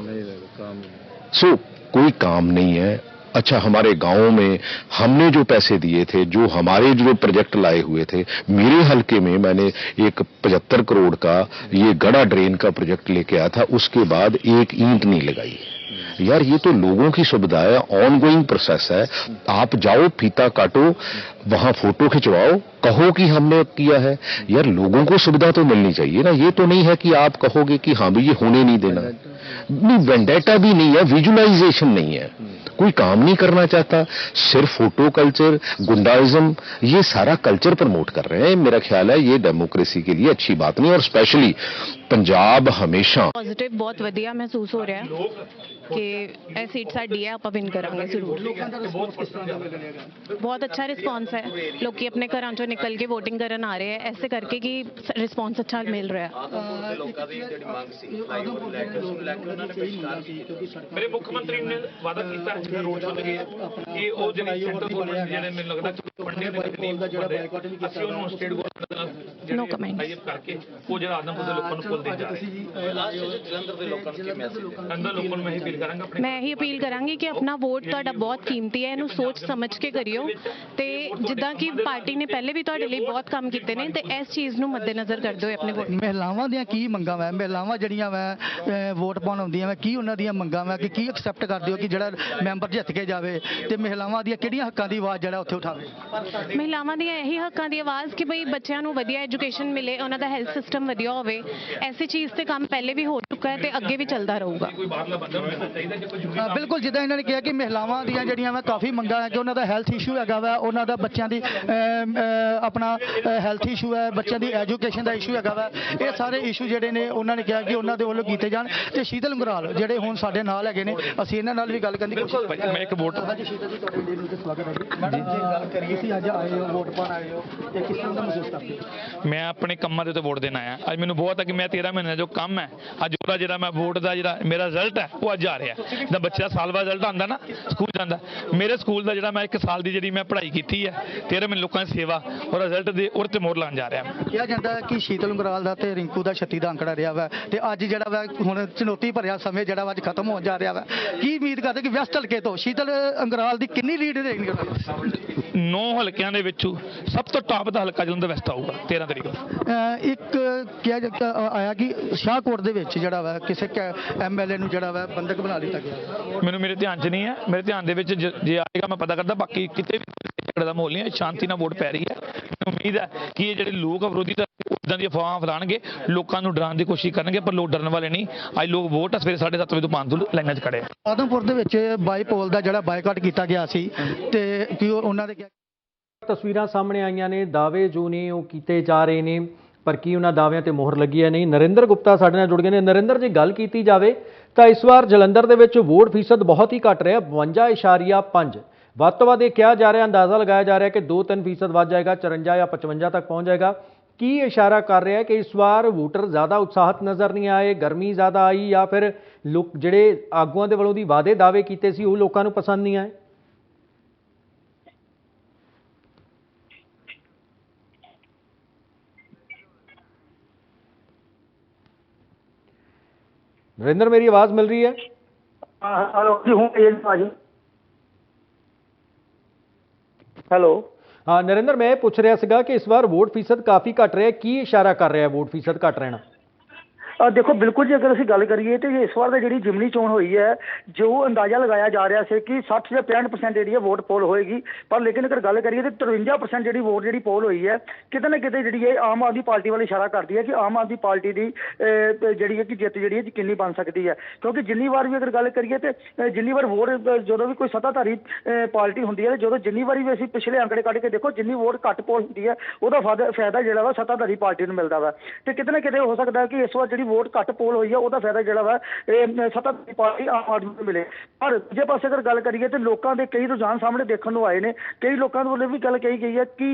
सो कोई काम नहीं है। अच्छा, हमारे गांवों में हमने जो पैसे दिए थे, जो हमारे जो प्रोजेक्ट लाए हुए थे, मेरे हलके में मैंने एक 75 करोड़ का ये गड़ा ड्रेन का प्रोजेक्ट लेके आया था, उसके बाद एक ईंट नहीं लगाई। यार ये तो लोगों की सुविधा है, ऑनगोइंग प्रोसेस है। आप जाओ, फीता काटो, वहां फोटो खिंचवाओ, कहो कि हमने किया है। यार लोगों को सुविधा तो मिलनी चाहिए ना। ये तो नहीं है कि आप कहोगे कि हाँ भी ये होने नहीं देना। नहीं, वेंडेटा भी नहीं है, विजुअलाइजेशन नहीं है, कोई काम नहीं करना चाहता, सिर्फ फोटो कल्चर, गुंडाइज्म, ये सारा कल्चर प्रमोट कर रहे हैं। मेरा ख्याल है ये डेमोक्रेसी के लिए अच्छी बात नहीं। और स्पेशली पंजाब हमेशा पॉजिटिव बहुत वधिया महसूस हो रहा है कि ਇਹ ਸੀਟ ਸਾਡੀ ਹੈ, ਆਪਾਂ ਵਿਨ ਕਰਾਂਗੇ ਜ਼ਰੂਰ। ਬਹੁਤ ਅੱਛਾ ਰਿਸਪੌਂਸ ਹੈ, ਲੋਕੀ ਆਪਣੇ ਘਰਾਂ ਚੋਂ ਨਿਕਲ ਕੇ ਵੋਟਿੰਗ ਕਰਨ ਆ ਰਹੇ ਹੈ, ਐਸੇ ਕਰਕੇ ਕਿ ਰਿਸਪੌਂਸ ਅੱਛਾ ਮਿਲ ਰਿਹਾ ਹੈ। ਲੋਕਾਂ ਦੀ ਜਿਹੜੀ ਮੰਗ ਸੀ ਫਲਾਈਓਵਰ ਨੂੰ ਲੈ ਕੇ ਉਸ ਨੂੰ ਲੈ ਕੇ ਉਹਨਾਂ ਨੇ ਪੇਸ਼ਕਾਰ ਸੀ। ਮੇਰੇ ਮੁੱਖ ਮੰਤਰੀ ਨੇ ਵਾਅਦਾ ਕੀਤਾ ਹੈ ਰੋਡ ਸ਼ੋਅ ਤੇ ਕਿ ਉਹ ਜਿਹੜੀ ਸੈਂਟਰ ਗਵਰਨਮੈਂਟ ਜਿਹੜੇ ਮੈਨੂੰ ਲੱਗਦਾ ਪੰਡੇ ਦੇ ਤਕਨੀਕ ਦਾ ਜਿਹੜਾ ਬਾਈਕਾਟ ਵੀ ਕੀਤਾ, ਅਸੀਂ ਉਹਨੂੰ ਸਟੇਟ नो कमेंट। ਕਰਕੇ ਉਹ ਜਿਹੜਾ ਆਦਮਪੁਰ ਦੇ ਲੋਕਾਂ ਨੂੰ ਪੁੱਲ ਦੇ ਜਾ ਅੰਦਰ ਲੋਕਾਂ ਨੂੰ ਮੈਂ ਇਹ ਅਪੀਲ ਕਰਾਂਗਾ ਮੈਂ ਇਹੀ ਅਪੀਲ ਕਰਾਂਗੀ ਕਿ ਆਪਣਾ ਵੋਟ ਤੁਹਾਡਾ ਬਹੁਤ ਕੀਮਤੀ ਹੈ, ਇਹਨੂੰ ਸੋਚ ਸਮਝ ਕੇ ਕਰਿਓ ਤੇ ਜਿੱਦਾਂ ਕਿ ਪਾਰਟੀ ਨੇ ਪਹਿਲੇ ਵੀ ਤੁਹਾਡੇ ਲਈ ਬਹੁਤ ਕੰਮ ਕੀਤੇ ਨੇ ਤੇ ਇਸ ਚੀਜ਼ ਨੂੰ ਮੱਦੇਨਜ਼ਰ ਕਰਦੇ ਹੋਏ ਆਪਣੇ ਵੋਟ। ਮਹਿਲਾਵਾਂ ਦੀਆਂ ਕੀ ਮੰਗਾਂ ਵਾ, ਮਹਿਲਾਵਾਂ ਜਿਹੜੀਆਂ ਵਾ ਵੋਟ ਪਾਉਣ ਆਉਂਦੀਆਂ ਵਾ, ਕੀ ਉਹਨਾਂ ਦੀਆਂ ਮੰਗਾਂ ਵਾ ਕਿ ਕੀ ਐਕਸੈਪਟ ਕਰਦੇ ਹੋ ਕਿ ਜਿਹੜਾ ਮੈਂਬਰ ਜਿੱਤ ਕੇ ਜਾਵੇ ਤੇ ਮਹਿਲਾਵਾਂ ਦੀਆਂ ਕਿਹੜੀਆਂ ਹੱਕਾਂ ਦੀ ਆਵਾਜ਼ ਜਿਹੜਾ ਉੱਥੇ ਉਠਾਵੇ? ਮਹਿਲਾਵਾਂ ਦੀਆਂ ਇਹੀ ਹੱਕਾਂ ਦੀ ਆਵਾਜ਼ ਕਿ ਬਈ ਬੱਚਿਆਂ ਨੂੰ ਵਧੀਆ ਐਜੂਕੇਸ਼ਨ ਮਿਲੇ, ਉਹਨਾਂ ਦਾ ਹੈਲਥ ਸਿਸਟਮ ਵਧੀਆ ਹੋਵੇ। ਐਸੀ ਚੀਜ਼ ਤੇ ਕੰਮ ਪਹਿਲੇ ਵੀ ਹੋ ਚੁੱਕਾ ਹੈ ਤੇ ਅੱਗੇ ਵੀ ਚੱਲਦਾ ਰਹੂਗਾ। ਬਿਲਕੁਲ, ਜਿੱਦਾਂ ਇਹਨਾਂ ਨੇ ਕਿਹਾ ਕਿ ਮਹਿਲਾਵਾਂ ਦੀਆਂ ਜਿਹੜੀਆਂ ਵਾ ਕਾਫੀ ਮੰਗਾਂ ਹੈ ਕਿ ਉਹਨਾਂ ਦਾ ਹੈਲਥ ਇਸ਼ੂ ਹੈਗਾ ਵਾ, ਉਹਨਾਂ ਦਾ ਬੱਚਿਆਂ ਦੀ ਆਪਣਾ ਹੈਲਥ ਇਸ਼ੂ ਹੈ, ਬੱਚਿਆਂ ਦੀ ਐਜੂਕੇਸ਼ਨ ਦਾ ਇਸ਼ੂ ਹੈਗਾ ਵਾ। ਇਹ ਸਾਰੇ ਇਸ਼ੂ ਜਿਹੜੇ ਨੇ ਉਹਨਾਂ ਨੇ ਕਿਹਾ ਕਿ ਉਹਨਾਂ ਦੇ ਵੱਲੋਂ ਕੀਤੇ ਜਾਣ। ਤੇ ਸ਼ੀਤਲ ਉਂਗਰਾਲ ਜਿਹੜੇ ਹੁਣ ਸਾਡੇ ਨਾਲ ਹੈਗੇ ਨੇ, ਅਸੀਂ ਇਹਨਾਂ ਨਾਲ ਵੀ ਗੱਲ ਕਰਨ ਦੀ ਕੋਸ਼ਿਸ਼ ਕਰਾਂਗੇ। ਮੈਂ ਇੱਕ ਵੋਟ ਗੱਲ ਕਰੀਏ ਸੀ ਅੱਜ ਆਏ ਹੋ, ਵੋਟ ਪਾਉਣ ਆਏ ਹੋ ਤੇ ਕਿਸ ਤਰ੍ਹਾਂ ਦਾ ਮਹਿਸੂਸ ਕਰਦੇ ਹੋ? ਮੈਂ ਆਪਣੇ ਕੰਮਾਂ ਦੇ ਉੱਤੇ ਵੋਟ ਦੇਣ ਆਇਆ। ਅੱਜ ਮੈਨੂੰ ਬਹੁਤ ਹੈ ਕਿ ਮੈਂ 13 ਮਹੀਨੇ ਦਾ ਜੋ ਕੰਮ ਹੈ ਅੱਜ ਉਹਦਾ ਜਿਹੜਾ ਮੈਂ ਵੋਟ ਦਾ ਜਿਹੜਾ ਮੇਰਾ ਰਿਜ਼ਲਟ ਹੈ ਉਹ ਅੱਜ ਆ ਰਿਹਾ। ਜਦੋਂ ਬੱਚੇ ਦਾ ਸਾਲ ਬਾਅਦ ਰਿਜ਼ਲਟ ਆਉਂਦਾ ਨਾ ਸਕੂਲ ਜਾਂਦਾ, ਮੇਰੇ ਸਕੂਲ ਦਾ ਜਿਹੜਾ ਮੈਂ 1 ਸਾਲ ਦੀ ਜਿਹੜੀ ਮੈਂ ਪੜ੍ਹਾਈ ਕੀਤੀ ਹੈ 13 ਮਹੀਨੇ ਲੋਕਾਂ ਦੀ ਸੇਵਾ ਔਰ ਰਿਜ਼ਲਟ ਦੇ ਉਹਦੇ ਤੇ ਮੋਹਰ ਲਾਉਣ ਜਾ ਰਿਹਾ। ਕਿਹਾ ਜਾਂਦਾ ਹੈ ਕਿ ਸ਼ੀਤਲ ਉਂਗਰਾਲ ਦਾ ਤੇ ਰਿੰਕੂ ਦਾ 36 ਦਾ ਅੰਕੜਾ ਰਿਹਾ ਵਾ ਤੇ ਅੱਜ ਜਿਹੜਾ ਵਾ ਹੁਣ ਚੁਣੌਤੀ ਭਰਿਆ ਸਮੇਂ ਜਿਹੜਾ ਵਾ ਅੱਜ ਖਤਮ ਹੋਣ ਜਾ ਰਿਹਾ ਵਾ। ਕੀ ਉਮੀਦ ਕਰਦੇ ਕਿ ਵੈਸਟ ਹਲਕੇ ਤੋਂ ਸ਼ੀਤਲ ਉਂਗਰਾਲ ਦੀ ਕਿੰਨੀ ਲੀਡ ਰਹੇਗੀ? 9 ਹਲਕਿਆਂ ਦੇ ਵਿੱਚੋਂ ਸਭ ਤੋਂ ਟਾਪ ਦਾ ਹਲਕਾ ਜਲੰਧਰ ਵੈਸਟ ਆਊਗਾ 13 ਤਰੀਕ ਨੂੰ। ਇੱਕ ਕਿਹਾ ਆਇਆ ਕਿ ਸ਼ਾਹਕੋਟ ਦੇ ਵਿੱਚ ਜਿਹੜਾ ਵਾ ਕਿਸੇ ਐਮਐਲਏ ਨੂੰ ਜਿਹੜਾ ਵਾ ਬੰਦਕ ਬਣਾ ਲਿੱਤਾ ਗਿਆ। ਮੈਨੂੰ ਮੇਰੇ ਧਿਆਨ 'ਚ ਨਹੀਂ ਹੈ, ਮੇਰੇ ਧਿਆਨ ਦੇ ਵਿੱਚ ਜੇ ਆਏਗਾ ਮੈਂ ਪਤਾ ਕਰਦਾ। ਬਾਕੀ ਕਿਤੇ ਵੀ ਝਗੜੇ ਦਾ ਮਾਹੌਲ ਨਹੀਂ ਹੈ, ਸ਼ਾਂਤੀ ਨਾਲ ਵੋਟ ਪੈ ਰਹੀ ਹੈ। ਮੈਨੂੰ ਉਮੀਦ ਹੈ ਕਿ ਇਹ ਜਿਹੜੇ ਲੋਕ ਵਿਰੋਧੀ ਉਦਾਂ ਦੀਆਂ ਅਫਵਾਹਾਂ ਫੈਲਾਣਗੇ, ਲੋਕਾਂ ਨੂੰ ਡਰਾਉਣ ਦੀ ਕੋਸ਼ਿਸ਼ ਕਰਨਗੇ, ਪਰ ਲੋਕ ਡਰਨ ਵਾਲੇ ਨਹੀਂ। ਅੱਜ ਲੋਕ ਵੋਟ ਸਵੇਰੇ 7:30 ਵਜੇ ਤੋਂ 5 ਲਾਈਨਾਂ 'ਚ ਖੜੇ। ਆਦਮਪੁਰ ਦੇ ਵਿੱਚ ਬਾਈਪੋਲ ਦਾ ਜਿਹੜਾ ਬਾਈਕਾਟ ਕੀਤਾ ਗਿਆ ਸੀ ਤੇ ਕਿ ਉਹਨਾਂ ਦੇ ਤਸਵੀਰਾਂ ਸਾਹਮਣੇ ਆਈਆਂ ਨੇ, ਦਾਅਵੇ ਜੋ ਨੇ ਉਹ ਕੀਤੇ ਜਾ ਰਹੇ ਨੇ ਪਰ ਕੀ ਉਹਨਾਂ ਦਾਅਵਿਆਂ ਤੇ ਮੋਹਰ ਲੱਗੀ ਹੈ ਨਹੀਂ। ਨਰਿੰਦਰ ਗੁਪਤਾ ਸਾਡੇ ਨਾਲ ਜੁੜ ਗਏ ਨੇ। ਨਰਿੰਦਰ, ਜੇ ਗੱਲ ਕੀਤੀ ਜਾਵੇ ਤਾਂ ਇਸ ਵਾਰ ਜਲੰਧਰ ਦੇ ਵਿੱਚ ਵੋਟ ਫੀਸਦ ਬਹੁਤ ਹੀ ਘੱਟ ਰਿਹਾ, 52.5। ਵੱਧ ਤੋਂ ਵੱਧ ਇਹ ਕਿਹਾ ਜਾ ਰਿਹਾ, ਅੰਦਾਜ਼ਾ ਲਗਾਇਆ ਜਾ ਰਿਹਾ ਕਿ 2-3% ਵੱਧ ਜਾਏਗਾ, 54 ਜਾਂ 55 ਤੱਕ ਪਹੁੰਚ ਜਾਏਗਾ। ਕੀ ਇਸ਼ਾਰਾ ਕਰ ਰਿਹਾ ਹੈ ਕਿ ਇਸ ਵਾਰ ਵੋਟਰ ਜ਼ਿਆਦਾ ਉਤਸ਼ਾਹਿਤ ਨਜ਼ਰ ਨਹੀਂ ਆਏ, ਗਰਮੀ ਜ਼ਿਆਦਾ ਆਈ ਜਾਂ ਫਿਰ ਲੋਕ ਜਿਹੜੇ ਆਗੂਆਂ ਦੇ ਵੱਲੋਂ ਦੀ ਵਾਅਦੇ ਦਾਅਵੇ ਕੀਤੇ ਸੀ ਉਹ ਲੋਕਾਂ ਨੂੰ ਪਸੰਦ ਨਹੀਂ ਆਏ? नरेंद्र, मेरी आवाज मिल रही है? हेलो। हाँ नरेंद्र, मैं पूछ रहा सीगा कि इस बार वोट फीसद काफ़ी घट रहा है, की इशारा कर रहा है वोट फीसद घट रहना? देखो बिल्कुल जी, अगर ਅਸੀਂ ਗੱਲ ਕਰੀਏ ਤੇ ਇਸ ਵਾਰ ਦਾ ਜਿਹੜੀ ਜਿਮਨੀ ਚੋਣ ਹੋਈ ਹੈ, ਜੋ ਅੰਦਾਜ਼ਾ ਲਗਾਇਆ ਜਾ ਰਿਹਾ ਸੀ ਕਿ 60 ਜਾਂ 65% ਜਿਹੜੀ ਹੈ ਵੋਟ ਪੋਲ ਹੋਏਗੀ, ਪਰ ਲੇਕਿਨ ਅਗਰ ਗੱਲ ਕਰੀਏ ਤੇ 53% ਜਿਹੜੀ ਵੋਟ ਜਿਹੜੀ ਪੋਲ ਹੋਈ ਹੈ, ਕਿਤੇ ਨਾ ਕਿਤੇ ਜਿਹੜੀ ਹੈ ਆਮ ਆਦਮੀ ਪਾਰਟੀ ਵੱਲ ਇਸ਼ਾਰਾ ਕਰਦੀ ਹੈ ਕਿ ਆਮ ਆਦਮੀ ਪਾਰਟੀ ਦੀ ਜਿਹੜੀ ਹੈ ਕਿ ਜਿੱਤ ਜਿਹੜੀ ਹੈ ਯਕੀਨੀ ਬਣ ਸਕਦੀ ਹੈ। ਕਿਉਂਕਿ ਜਿੰਨੀ ਵਾਰ ਵੀ ਅਗਰ ਗੱਲ ਕਰੀਏ ਤੇ ਜਿੰਨੀ ਵਾਰ ਵੋਟ ਜਦੋਂ ਵੀ ਕੋਈ ਸੱਤਾਧਾਰੀ ਪਾਰਟੀ ਹੁੰਦੀ ਹੈ, ਜਦੋਂ ਜਿੰਨੀ ਵਾਰੀ ਵੀ ਅਸੀਂ ਪਿਛਲੇ ਅੰਕੜੇ ਕੱਢ ਕੇ ਦੇਖੋ, ਜਿੰਨੀ ਵੋਟ ਘੱਟ ਪੋਲ ਹੁੰਦੀ ਹੈ ਉਹਦਾ ਫਾਇਦਾ ਜਿਹੜਾ ਵਾ ਸੱਤਾਧਾਰੀ ਪਾਰਟੀ ਨੂੰ ਮਿਲਦਾ ਵਾ। ਤੇ ਕਿਤੇ ਨਾ ਕਿਤੇ ਹੋ ਸਕਦਾ ਕਿ ਇਸ ਵਾਰ ਜਿਹੜੀ ਵੋਟ ਘੱਟ ਪੋਲ ਹੋਈ ਹੈ ਉਹਦਾ ਫਾਇਦਾ ਜਿਹੜਾ ਵਾ ਇਹ ਸੱਤਾਧਾਰੀ ਪਾਰਟੀ ਆਮ ਆਦਮੀ ਨੂੰ ਮਿਲੇ। ਪਰ ਦੂਜੇ ਪਾਸੇ ਅਗਰ ਗੱਲ ਕਰੀਏ ਤੇ ਲੋਕਾਂ ਦੇ ਕਈ ਰੁਝਾਨ ਸਾਹਮਣੇ ਦੇਖਣ ਨੂੰ ਆਏ ਨੇ। ਕਈ ਲੋਕਾਂ ਦੇ ਵੱਲੋਂ ਵੀ ਗੱਲ ਕਹੀ ਗਈ ਹੈ ਕਿ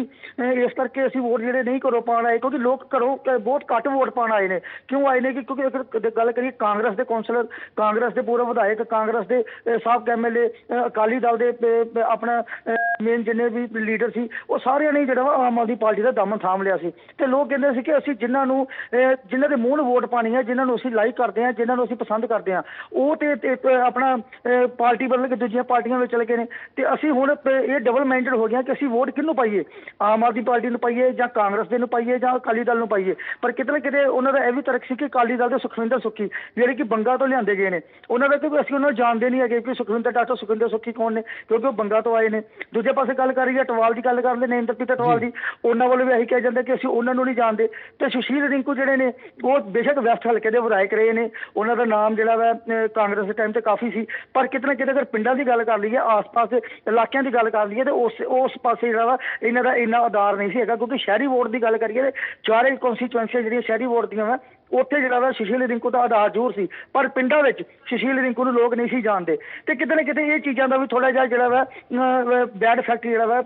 ਇਸ ਕਰਕੇ ਅਸੀਂ ਵੋਟ ਜਿਹੜੇ ਨਹੀਂ ਘਰੋਂ ਪਾਉਣ ਆਏ, ਕਿਉਂਕਿ ਲੋਕ ਘਰੋਂ ਬਹੁਤ ਘੱਟ ਵੋਟ ਪਾਉਣ ਆਏ ਨੇ। ਕਿਉਂ ਆਏ ਨੇ? ਕਿਉਂਕਿ ਅਗਰ ਗੱਲ ਕਰੀਏ ਕਾਂਗਰਸ ਦੇ ਕੌਂਸਲਰ, ਕਾਂਗਰਸ ਦੇ ਪੂਰਵ ਵਿਧਾਇਕ, ਕਾਂਗਰਸ ਦੇ ਸਾਬਕਾ ਐਮਐਲਏ, ਅਕਾਲੀ ਦਲ ਦੇ ਆਪਣਾ ਮੇਨ ਜਿੰਨੇ ਵੀ ਲੀਡਰ ਸੀ, ਉਹ ਸਾਰਿਆਂ ਨੇ ਜਿਹੜਾ ਵਾ ਆਮ ਆਦਮੀ ਪਾਰਟੀ ਦਾ ਦਮਨ ਥਾਮ ਲਿਆ ਸੀ। ਤੇ ਲੋਕ ਕਹਿੰਦੇ ਸੀ ਕਿ ਅਸੀਂ ਜਿਨ੍ਹਾਂ ਦੇ ਮੂੰਹ ਨੂੰ ਵੋਟ ਪਾਣੀ ਹੈ, ਜਿਨ੍ਹਾਂ ਨੂੰ ਅਸੀਂ ਲਾਈਕ ਕਰਦੇ ਹਾਂ, ਜਿਨ੍ਹਾਂ ਨੂੰ ਅਸੀਂ ਪਸੰਦ ਕਰਦੇ ਹਾਂ, ਉਹ ਤੇ ਆਪਣਾ ਪਾਰਟੀ ਬਦਲ ਕੇ ਦੂਜੀਆਂ ਪਾਰਟੀਆਂ ਵਿੱਚ ਚਲੇ ਗਏ ਨੇ। ਤੇ ਅਸੀਂ ਹੁਣ ਇਹ ਡਬਲ ਮਾਈਂਡਡ ਹੋ ਗਿਆ ਕਿ ਅਸੀਂ ਵੋਟ ਕਿਹਨੂੰ ਪਾਈਏ, ਆਮ ਆਦਮੀ ਪਾਰਟੀ ਨੂੰ ਪਾਈਏ ਜਾਂ ਕਾਂਗਰਸ ਦੇ ਨੂੰ ਪਾਈਏ ਜਾਂ ਅਕਾਲੀ ਦਲ ਨੂੰ ਪਾਈਏ। ਪਰ ਕਿਤੇ ਨਾ ਕਿਤੇ ਉਹਨਾਂ ਦਾ ਇਹ ਵੀ ਤਰਕ ਸੀ ਕਿ ਅਕਾਲੀ ਦਲ ਦੇ ਸੁਖਵਿੰਦਰ ਸੁੱਖੀ ਜਿਹੜੇ ਕਿ ਬੰਗਾ ਤੋਂ ਲਿਆਂਦੇ ਗਏ ਨੇ, ਉਹਨਾਂ ਦਾ ਕਿਉਂਕਿ ਅਸੀਂ ਉਹਨਾਂ ਨੂੰ ਜਾਣਦੇ ਨਹੀਂ ਹੈਗੇ ਕਿ ਸੁਖਵਿੰਦਰ ਸੁੱਖੀ ਕੌਣ ਨੇ, ਕਿਉਂਕਿ ਉਹ ਬੰਗਾ ਤੋਂ ਆਏ ਨੇ। ਦੂਜੇ ਪਾਸੇ ਗੱਲ ਕਰੀਏ ਅਟਵਾਲ ਦੀ ਗੱਲ ਕਰ ਲੈਂਦੇ, ਇੰਦਰਪ੍ਰੀਤ ਅਟਵਾਲ ਦੀ, ਉਹਨਾਂ ਵੱਲੋਂ ਵੀ ਇਹੀ ਕਿਹਾ ਜਾਂਦਾ ਕਿ ਅਸੀਂ ਉਹਨਾਂ ਨੂੰ ਨਹੀਂ ਜਾਣਦੇ। ਤੇ ਸੁਸ਼ੀਲ ਰਿੰਕੂ ਜਿਹੜੇ ਨੇ ਉਹ ਬੇਸ਼ੱਕ ਵੈਸਟ ਹਲਕੇ ਦੇ ਵਿਧਾਇਕ ਰਹੇ ਨੇ, ਉਹਨਾਂ ਦਾ ਨਾਮ ਜਿਹੜਾ ਵਾ ਕਾਂਗਰਸ ਦੇ ਟਾਈਮ ਤੇ ਕਾਫੀ ਸੀ। ਪਰ ਕਿਤੇ ਨਾ ਕਿਤੇ ਅਗਰ ਪਿੰਡਾਂ ਦੀ ਗੱਲ ਕਰ ਲਈਏ, ਆਸ-ਪਾਸ ਦੇ ਇਲਾਕਿਆਂ ਦੀ ਗੱਲ ਕਰ ਲਈਏ ਤੇ ਉਸ ਪਾਸੇ ਜਿਹੜਾ ਵਾ ਇਹਨਾਂ ਦਾ ਇੰਨਾ ਆਧਾਰ ਨਹੀਂ ਸੀ ਹੈਗਾ। ਕਿਉਂਕਿ ਸ਼ਹਿਰੀ ਵੋਟ ਦੀ ਗੱਲ ਕਰੀਏ ਤੇ ਚਾਰੇ ਕੌਂਸਟੀਚੁਐਂਸੀਆਂ ਜਿਹੜੀਆਂ ਸ਼ਹਿਰੀ ਵੋਟ ਦੀਆਂ ਵਾ ਉੱਥੇ ਜਿਹੜਾ ਵਾ ਸੁਸ਼ੀਲ ਰਿੰਕੂ ਦਾ ਆਧਾਰ ਜ਼ਰੂਰ ਸੀ, ਪਰ ਪਿੰਡਾਂ ਵਿੱਚ ਸੁਸ਼ੀਲ ਰਿੰਕੂ ਨੂੰ ਲੋਕ ਨਹੀਂ ਸੀ ਜਾਣਦੇ। ਤੇ ਕਿਤੇ ਨਾ ਕਿਤੇ ਇਹ ਚੀਜ਼ਾਂ ਦਾ ਵੀ ਥੋੜਾ ਜਿਹਾ ਜਿਹੜਾ ਵਾ ਬੈਡ ਇਫੈਕਟ ਜਿਹੜਾ ਵਾ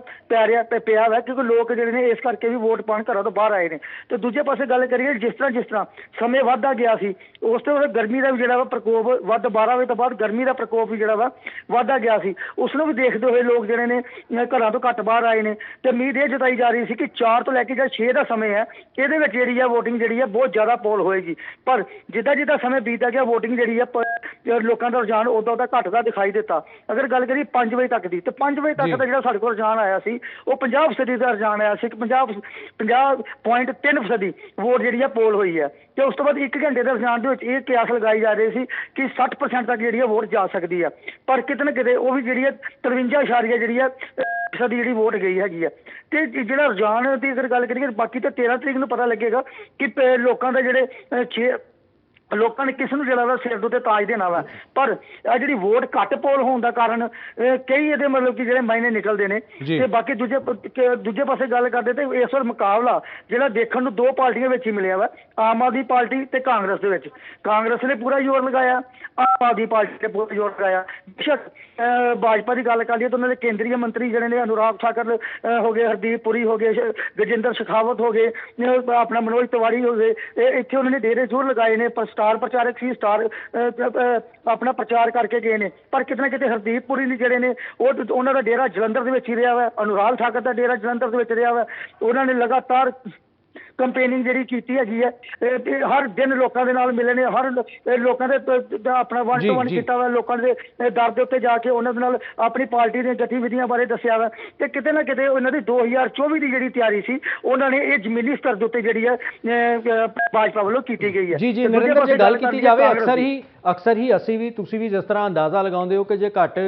ਪਿਆ ਵਾ, ਕਿਉਂਕਿ ਲੋਕ ਜਿਹੜੇ ਨੇ ਇਸ ਕਰਕੇ ਵੀ ਵੋਟ ਪਾਉਣ ਘਰਾਂ ਤੋਂ ਬਾਹਰ ਆਏ ਨੇ। ਤੇ ਦੂਜੇ ਪਾਸੇ ਗੱਲ ਕਰੀਏ, ਜਿਸ ਤਰ੍ਹਾਂ ਸਮੇਂ ਵੱਧਦਾ ਗਿਆ ਸੀ, ਉਸ ਤੋਂ ਬਾਅਦ ਗਰਮੀ ਦਾ ਵੀ ਜਿਹੜਾ ਵਾ ਪ੍ਰਕੋਪ 12 ਵਜੇ ਤੋਂ ਬਾਅਦ ਗਰਮੀ ਦਾ ਪ੍ਰਕੋਪ ਵੀ ਜਿਹੜਾ ਵਾ ਵੱਧਦਾ ਗਿਆ ਸੀ, ਉਸ ਨੂੰ ਵੀ ਦੇਖਦੇ ਹੋਏ ਲੋਕ ਜਿਹੜੇ ਨੇ ਘਰਾਂ ਤੋਂ ਘੱਟ ਬਾਹਰ ਆਏ ਨੇ। ਤੇ ਉਮੀਦ ਇਹ ਜਤਾਈ ਜਾ ਰਹੀ ਸੀ ਕਿ 4 ਤੋਂ ਲੈ ਕੇ ਜਿਹੜਾ 6 ਦਾ ਸਮੇਂ ਹੈ, ਇਹਦੇ ਵਿੱਚ ਜਿਹੜੀ ਹੈ ਵੋਟਿੰਗ ਜਿਹੜੀ ਹੈ ਬਹੁਤ ਜ਼ਿਆਦਾ ਪੋਲ ਹੋਏਗੀ। ਪਰ ਜਿੱਦਾਂ ਸਮੇਂ ਬੀਤਦਾ ਗਿਆ, ਵੋਟਿੰਗ ਜਿਹੜੀ ਹੈ ਲੋਕਾਂ ਦਾ ਰੁਝਾਨ ਉਦੋਂ ਘਟਦਾ ਦਿਖਾਈ ਦਿੱਤਾ। ਅਗਰ ਗੱਲ ਕਰੀਏ 5 ਵਜੇ ਤੱਕ ਦੀ, ਤੇ 5 ਵਜੇ ਤੱਕ ਦਾ ਜਿਹੜਾ ਸਾਡੇ ਕੋਲ ਰੁਝਾਨ ਆਇਆ ਸੀ ਉਹ 50% ਦਾ ਰੁਝਾਨ ਆਇਆ ਸੀ। 50.3% ਵੋਟ ਜਿਹੜੀ ਹੈ ਪੋਲ ਹੋਈ ਹੈ। ਤੇ ਉਸ ਤੋਂ ਬਾਅਦ 1 ਘੰਟੇ ਦੇ ਰੁਝਾਨ ਦੇ ਵਿੱਚ ਇਹ ਕਿਆਸ ਲਗਾਈ ਜਾ ਰਹੀ ਸੀ ਕਿ 60% ਤੱਕ ਜਿਹੜੀ ਹੈ ਵੋਟ ਜਾ ਸਕਦੀ ਹੈ, ਪਰ ਕਿਤੇ ਨਾ ਕਿਤੇ ਉਹ ਵੀ ਜਿਹੜੀ ਹੈ 53 ਜਿਹੜੀ ਹੈ ਜਿਹੜੀ ਵੋਟ ਗਈ ਹੈਗੀ ਹੈ। ਤੇ ਜਿਹੜਾ ਰੁਝਾਨ ਦੀ ਅਗਰ ਗੱਲ ਕਰੀਏ, ਬਾਕੀ ਤਾਂ 13 ਤਰੀਕ ਨੂੰ ਪਤਾ ਲੱਗੇਗਾ ਕਿ ਲੋਕਾਂ ਦੇ ਜਿਹੜੇ ਲੋਕਾਂ ਨੇ ਕਿਸ ਨੂੰ ਜਿਹੜਾ ਵਾ ਸਿਰ ਦੇ ਉੱਤੇ ਤਾਜ ਦੇਣਾ ਵਾ। ਪਰ ਆ ਜਿਹੜੀ ਵੋਟ ਘੱਟ ਪੋਲ ਹੋਣ ਦਾ ਕਾਰਨ ਕਈ ਇਹਦੇ ਮਤਲਬ ਕਿ ਜਿਹੜੇ ਮਾਇਨੇ ਨਿਕਲਦੇ ਨੇ। ਤੇ ਬਾਕੀ ਦੂਜੇ ਪਾਸੇ ਗੱਲ ਕਰਦੇ ਤੇ ਇਸ ਵਾਰ ਮੁਕਾਬਲਾ ਜਿਹੜਾ ਦੇਖਣ ਨੂੰ 2 ਪਾਰਟੀਆਂ ਵਿੱਚ ਹੀ ਮਿਲਿਆ ਵਾ, ਆਮ ਆਦਮੀ ਪਾਰਟੀ ਤੇ ਕਾਂਗਰਸ ਦੇ ਵਿੱਚ। ਕਾਂਗਰਸ ਨੇ ਪੂਰਾ ਜ਼ੋਰ ਲਗਾਇਆ, ਆਮ ਆਦਮੀ ਪਾਰਟੀ ਨੇ ਪੂਰਾ ਜ਼ੋਰ ਲਗਾਇਆ। ਬੇਸ਼ੱਕ ਭਾਜਪਾ ਦੀ ਗੱਲ ਕਰੀਏ ਤਾਂ ਉਹਨਾਂ ਦੇ ਕੇਂਦਰੀ ਮੰਤਰੀ ਜਿਹੜੇ ਨੇ ਅਨੁਰਾਗ ਠਾਕਰ ਹੋ ਗਏ, ਹਰਦੀਪ ਪੁਰੀ ਹੋ ਗਏ, ਗਜਿੰਦਰ ਸ਼ੇਖਾਵਤ ਹੋ ਗਏ, ਆਪਣਾ ਮਨੋਜ ਤਿਵਾੜੀ ਹੋ ਗਏ, ਇੱਥੇ ਉਹਨਾਂ ਨੇ ਡੇਰੇ ਜ਼ੋਰ ਲਗਾਏ ਨੇ। ਸਟਾਰ ਪ੍ਰਚਾਰਕ ਸੀ, ਆਪਣਾ ਪ੍ਰਚਾਰ ਕਰਕੇ ਗਏ ਨੇ। ਪਰ ਕਿਤੇ ਨਾ ਕਿਤੇ ਹਰਦੀਪ ਪੁਰੀ ਨੇ ਜਿਹੜੇ ਨੇ ਉਹਨਾਂ ਦਾ ਡੇਰਾ ਜਲੰਧਰ ਦੇ ਵਿੱਚ ਹੀ ਰਿਹਾ ਵਾ, ਅਨੁਰਾਗ ਠਾਕਰ ਦਾ ਡੇਰਾ ਜਲੰਧਰ ਦੇ ਵਿੱਚ ਰਿਹਾ ਵਾ। ਉਹਨਾਂ ਨੇ ਲਗਾਤਾਰ ਕੰਪੇਨਿੰਗ ਜਿਹੜੀ ਕੀਤੀ ਹੈਗੀ ਹੈ, ਹਰ ਦਿਨ ਲੋਕਾਂ ਦੇ ਨਾਲ ਮਿਲੇ ਨੇ, ਹਰ ਲੋਕਾਂ ਦੇ ਆਪਣਾ 1 to 1 ਕੀਤਾ ਵਾ, ਲੋਕਾਂ ਦੇ ਦਰ ਦੇ ਉੱਤੇ ਜਾ ਕੇ ਉਹਨਾਂ ਦੇ ਨਾਲ ਆਪਣੀ ਪਾਰਟੀ ਦੀਆਂ ਗਤੀਵਿਧੀਆਂ ਬਾਰੇ ਦੱਸਿਆ ਵਾ। ਤੇ ਕਿਤੇ ਨਾ ਕਿਤੇ ਉਹਨਾਂ ਦੀ 2024 ਦੀ ਜਿਹੜੀ ਤਿਆਰੀ ਸੀ, ਉਹਨਾਂ ਨੇ ਇਹ ਜ਼ਮੀਨੀ ਸਤਰ ਦੇ ਉੱਤੇ ਜਿਹੜੀ ਹੈ ਭਾਜਪਾ ਵੱਲੋਂ ਕੀਤੀ ਗਈ ਹੈ। ਜੀ ਨਰਿੰਦਰ, ਜੇ ਗੱਲ ਕੀਤੀ ਜਾਵੇ ਅਕਸਰ ਹੀ ਅਸੀਂ ਵੀ ਤੁਸੀਂ ਵੀ ਜਿਸ ਤਰ੍ਹਾਂ ਅੰਦਾਜ਼ਾ ਲਗਾਉਂਦੇ ਹੋ ਕਿ ਜੇ ਘੱਟ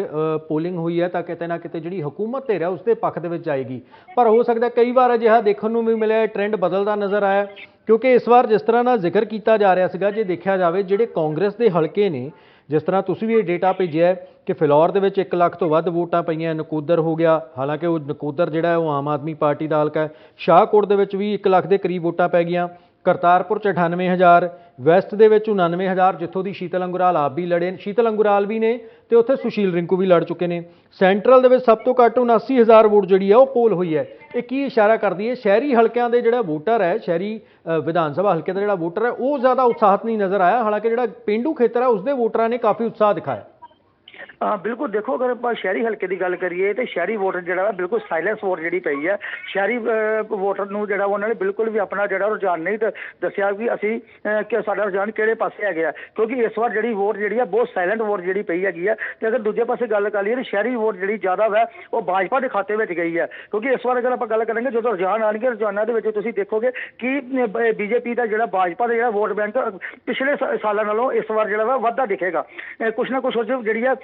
ਪੋਲਿੰਗ ਹੋਈ ਹੈ ਤਾਂ ਕਿਤੇ ਨਾ ਕਿਤੇ ਜਿਹੜੀ ਹਕੂਮਤ ਧਿਰ ਹੈ ਉਸ ਦੇ ਪੱਖ ਦੇ ਵਿੱਚ ਜਾਏਗੀ। ਪਰ ਹੋ ਸਕਦਾ ਕਈ ਵਾਰ ਅਜਿਹਾ ਦੇਖਣ ਨੂੰ ਵੀ ਮਿਲਿਆ, ਟ੍ਰੈਂਡ ਬਦਲਦਾ ਨਜ਼ਰ ਆਇਆ, ਕਿਉਂਕਿ ਇਸ ਵਾਰ ਜਿਸ ਤਰ੍ਹਾਂ ਨਾਲ ਜ਼ਿਕਰ ਕੀਤਾ ਜਾ ਰਿਹਾ ਸੀਗਾ, ਜੇ ਦੇਖਿਆ ਜਾਵੇ ਜਿਹੜੇ ਕਾਂਗਰਸ ਦੇ ਹਲਕੇ ਨੇ, ਜਿਸ ਤਰ੍ਹਾਂ ਤੁਸੀਂ ਵੀ ਇਹ ਡੇਟਾ ਭੇਜਿਆ ਕਿ ਫਿਲੌਰ ਦੇ ਵਿੱਚ 1 ਲੱਖ ਤੋਂ ਵੱਧ ਵੋਟਾਂ ਪਈਆਂ, ਨਕੋਦਰ ਹੋ ਗਿਆ, ਹਾਲਾਂਕਿ ਉਹ ਨਕੋਦਰ ਜਿਹੜਾ ਉਹ ਆਮ ਆਦਮੀ ਪਾਰਟੀ ਦਾ ਹਲਕਾ ਹੈ, ਸ਼ਾਹਕੋਟ ਦੇ ਵਿੱਚ ਵੀ 1 ਲੱਖ ਦੇ ਕਰੀਬ ਵੋਟਾਂ ਪੈ ਗਈਆਂ, ਕਰਤਾਰਪੁਰ 'ਚ 98,000, ਵੈਸਟ ਦੇ ਵਿੱਚ 99,000, ਜਿੱਥੋਂ ਦੀ ਸ਼ੀਤਲ ਅੰਗੁਰਾਲ ਆਪ ਵੀ ਲੜੇ, ਸ਼ੀਤਲ ਅੰਗੁਰਾਲ ਵੀ ਨੇ ਤੇ ਉੱਥੇ ਸੁਸ਼ੀਲ ਰਿੰਕੂ ਵੀ ਲੜ ਚੁੱਕੇ ਨੇ। ਸੈਂਟਰਲ ਦੇ ਵਿੱਚ ਸਭ ਤੋਂ ਘੱਟ 79,000 ਵੋਟ ਜਿਹੜੀ ਹੈ ਉਹ ਪੋਲ ਹੋਈ ਹੈ। ਇਹ ਕੀ ਇਸ਼ਾਰਾ ਕਰਦੀ ਹੈ? ਸ਼ਹਿਰੀ ਹਲਕਿਆਂ ਦੇ ਜਿਹੜਾ ਵੋਟਰ ਹੈ, ਸ਼ਹਿਰੀ ਵਿਧਾਨ ਸਭਾ ਹਲਕੇ ਦਾ ਜਿਹੜਾ ਵੋਟਰ ਹੈ ਉਹ ਜ਼ਿਆਦਾ ਉਤਸ਼ਾਹਿਤ ਨਹੀਂ ਨਜ਼ਰ ਆਇਆ, ਹਾਲਾਂਕਿ ਜਿਹੜਾ ਪੇਂਡੂ ਖੇਤਰ ਹੈ ਉਸਦੇ ਵੋਟਰਾਂ ਨੇ ਕਾਫੀ ਉਤਸ਼ਾਹ ਦਿਖਾਇਆ। ਬਿਲਕੁਲ, ਦੇਖੋ ਅਗਰ ਆਪਾਂ ਸ਼ਹਿਰੀ ਹਲਕੇ ਦੀ ਗੱਲ ਕਰੀਏ ਤੇ ਸ਼ਹਿਰੀ ਵੋਟਰ ਜਿਹੜਾ ਵਾ ਬਿਲਕੁਲ ਸਾਇਲੈਂਸ ਵੋਟ ਜਿਹੜੀ ਪਈ ਹੈ। ਸ਼ਹਿਰੀ ਵੋਟਰ ਨੂੰ ਜਿਹੜਾ ਉਹਨਾਂ ਨੇ ਬਿਲਕੁਲ ਵੀ ਆਪਣਾ ਜਿਹੜਾ ਰੁਝਾਨ ਨਹੀਂ ਦੱਸਿਆ ਕਿ ਅਸੀਂ ਕਿ ਸਾਡਾ ਰੁਝਾਨ ਕਿਹੜੇ ਪਾਸੇ ਹੈਗੇ ਆ, ਕਿਉਂਕਿ ਇਸ ਵਾਰ ਜਿਹੜੀ ਵੋਟ ਜਿਹੜੀ ਆ ਬਹੁਤ ਸਾਇਲੈਂਟ ਵੋਟ ਜਿਹੜੀ ਪਈ ਹੈਗੀ ਆ। ਤੇ ਅਗਰ ਦੂਜੇ ਪਾਸੇ ਗੱਲ ਕਰ ਲਈਏ ਤਾਂ ਸ਼ਹਿਰੀ ਵੋਟ ਜਿਹੜੀ ਜ਼ਿਆਦਾ ਵਾ ਉਹ ਭਾਜਪਾ ਦੇ ਖਾਤੇ ਵਿੱਚ ਗਈ ਹੈ, ਕਿਉਂਕਿ ਇਸ ਵਾਰ ਅਗਰ ਆਪਾਂ ਗੱਲ ਕਰਾਂਗੇ ਜਦੋਂ ਰੁਝਾਨ ਆਉਣਗੇ, ਰੁਝਾਨਾਂ ਦੇ ਵਿੱਚ ਤੁਸੀਂ ਦੇਖੋਗੇ ਕਿ ਬੀਜੇਪੀ ਦਾ ਜਿਹੜਾ ਭਾਜਪਾ ਦਾ ਜਿਹੜਾ ਵੋਟ ਬੈਂਕ ਪਿਛਲੇ ਸਾਲਾਂ ਨਾਲੋਂ ਇਸ ਵਾਰ ਜਿਹੜਾ ਵਾ ਵੱਧਦਾ ਦਿਖੇਗਾ। ਕੁਛ ਨਾ ਕੁਛ ਜਿਹੜੀ ਹੈ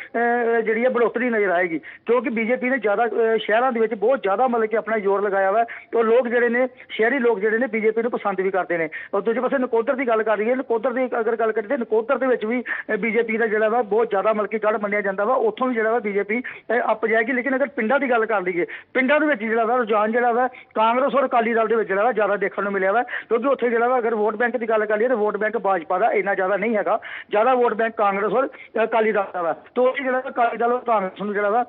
बढ़ोतरी नजर आएगी, क्योंकि बीजेपी ने ज्यादा शहरों के बहुत ज्यादा मतलब कि अपना जोर लगाया हुआ है। तो लोग जोड़े ने शहरी लोग जोड़े ने बीजेपी को पसंद भी करते हैं। और दूसरे पासे नकोदर की गल कर रही है, नकोदर की अगर गल करिए नकोदर भी बीजेपी का जोड़ा वा बहुत ज्यादा मतलब कि गढ़ मनिया जाता वा, उत्थों भी जोड़ा बीजेपी अप जाएगी। लेकिन अगर पिंडों की गल कर लीए, पिंडों के जो रुझान जोड़ा वा कांग्रेस और अकाली दल के ज्यादा देखने को मिले वा, क्योंकि उत्थे जो अगर वोट बैंक की गल कर लीए तो वोट बैंक भाजपा का इन्ना ज्यादा नहीं है, ज्यादा वोट बैंक कांग्रेस और अकाली दल का वा। तो अकाली दल और कांग्रेस ਨੂੰ ਜਿਹੜਾ ਵਾ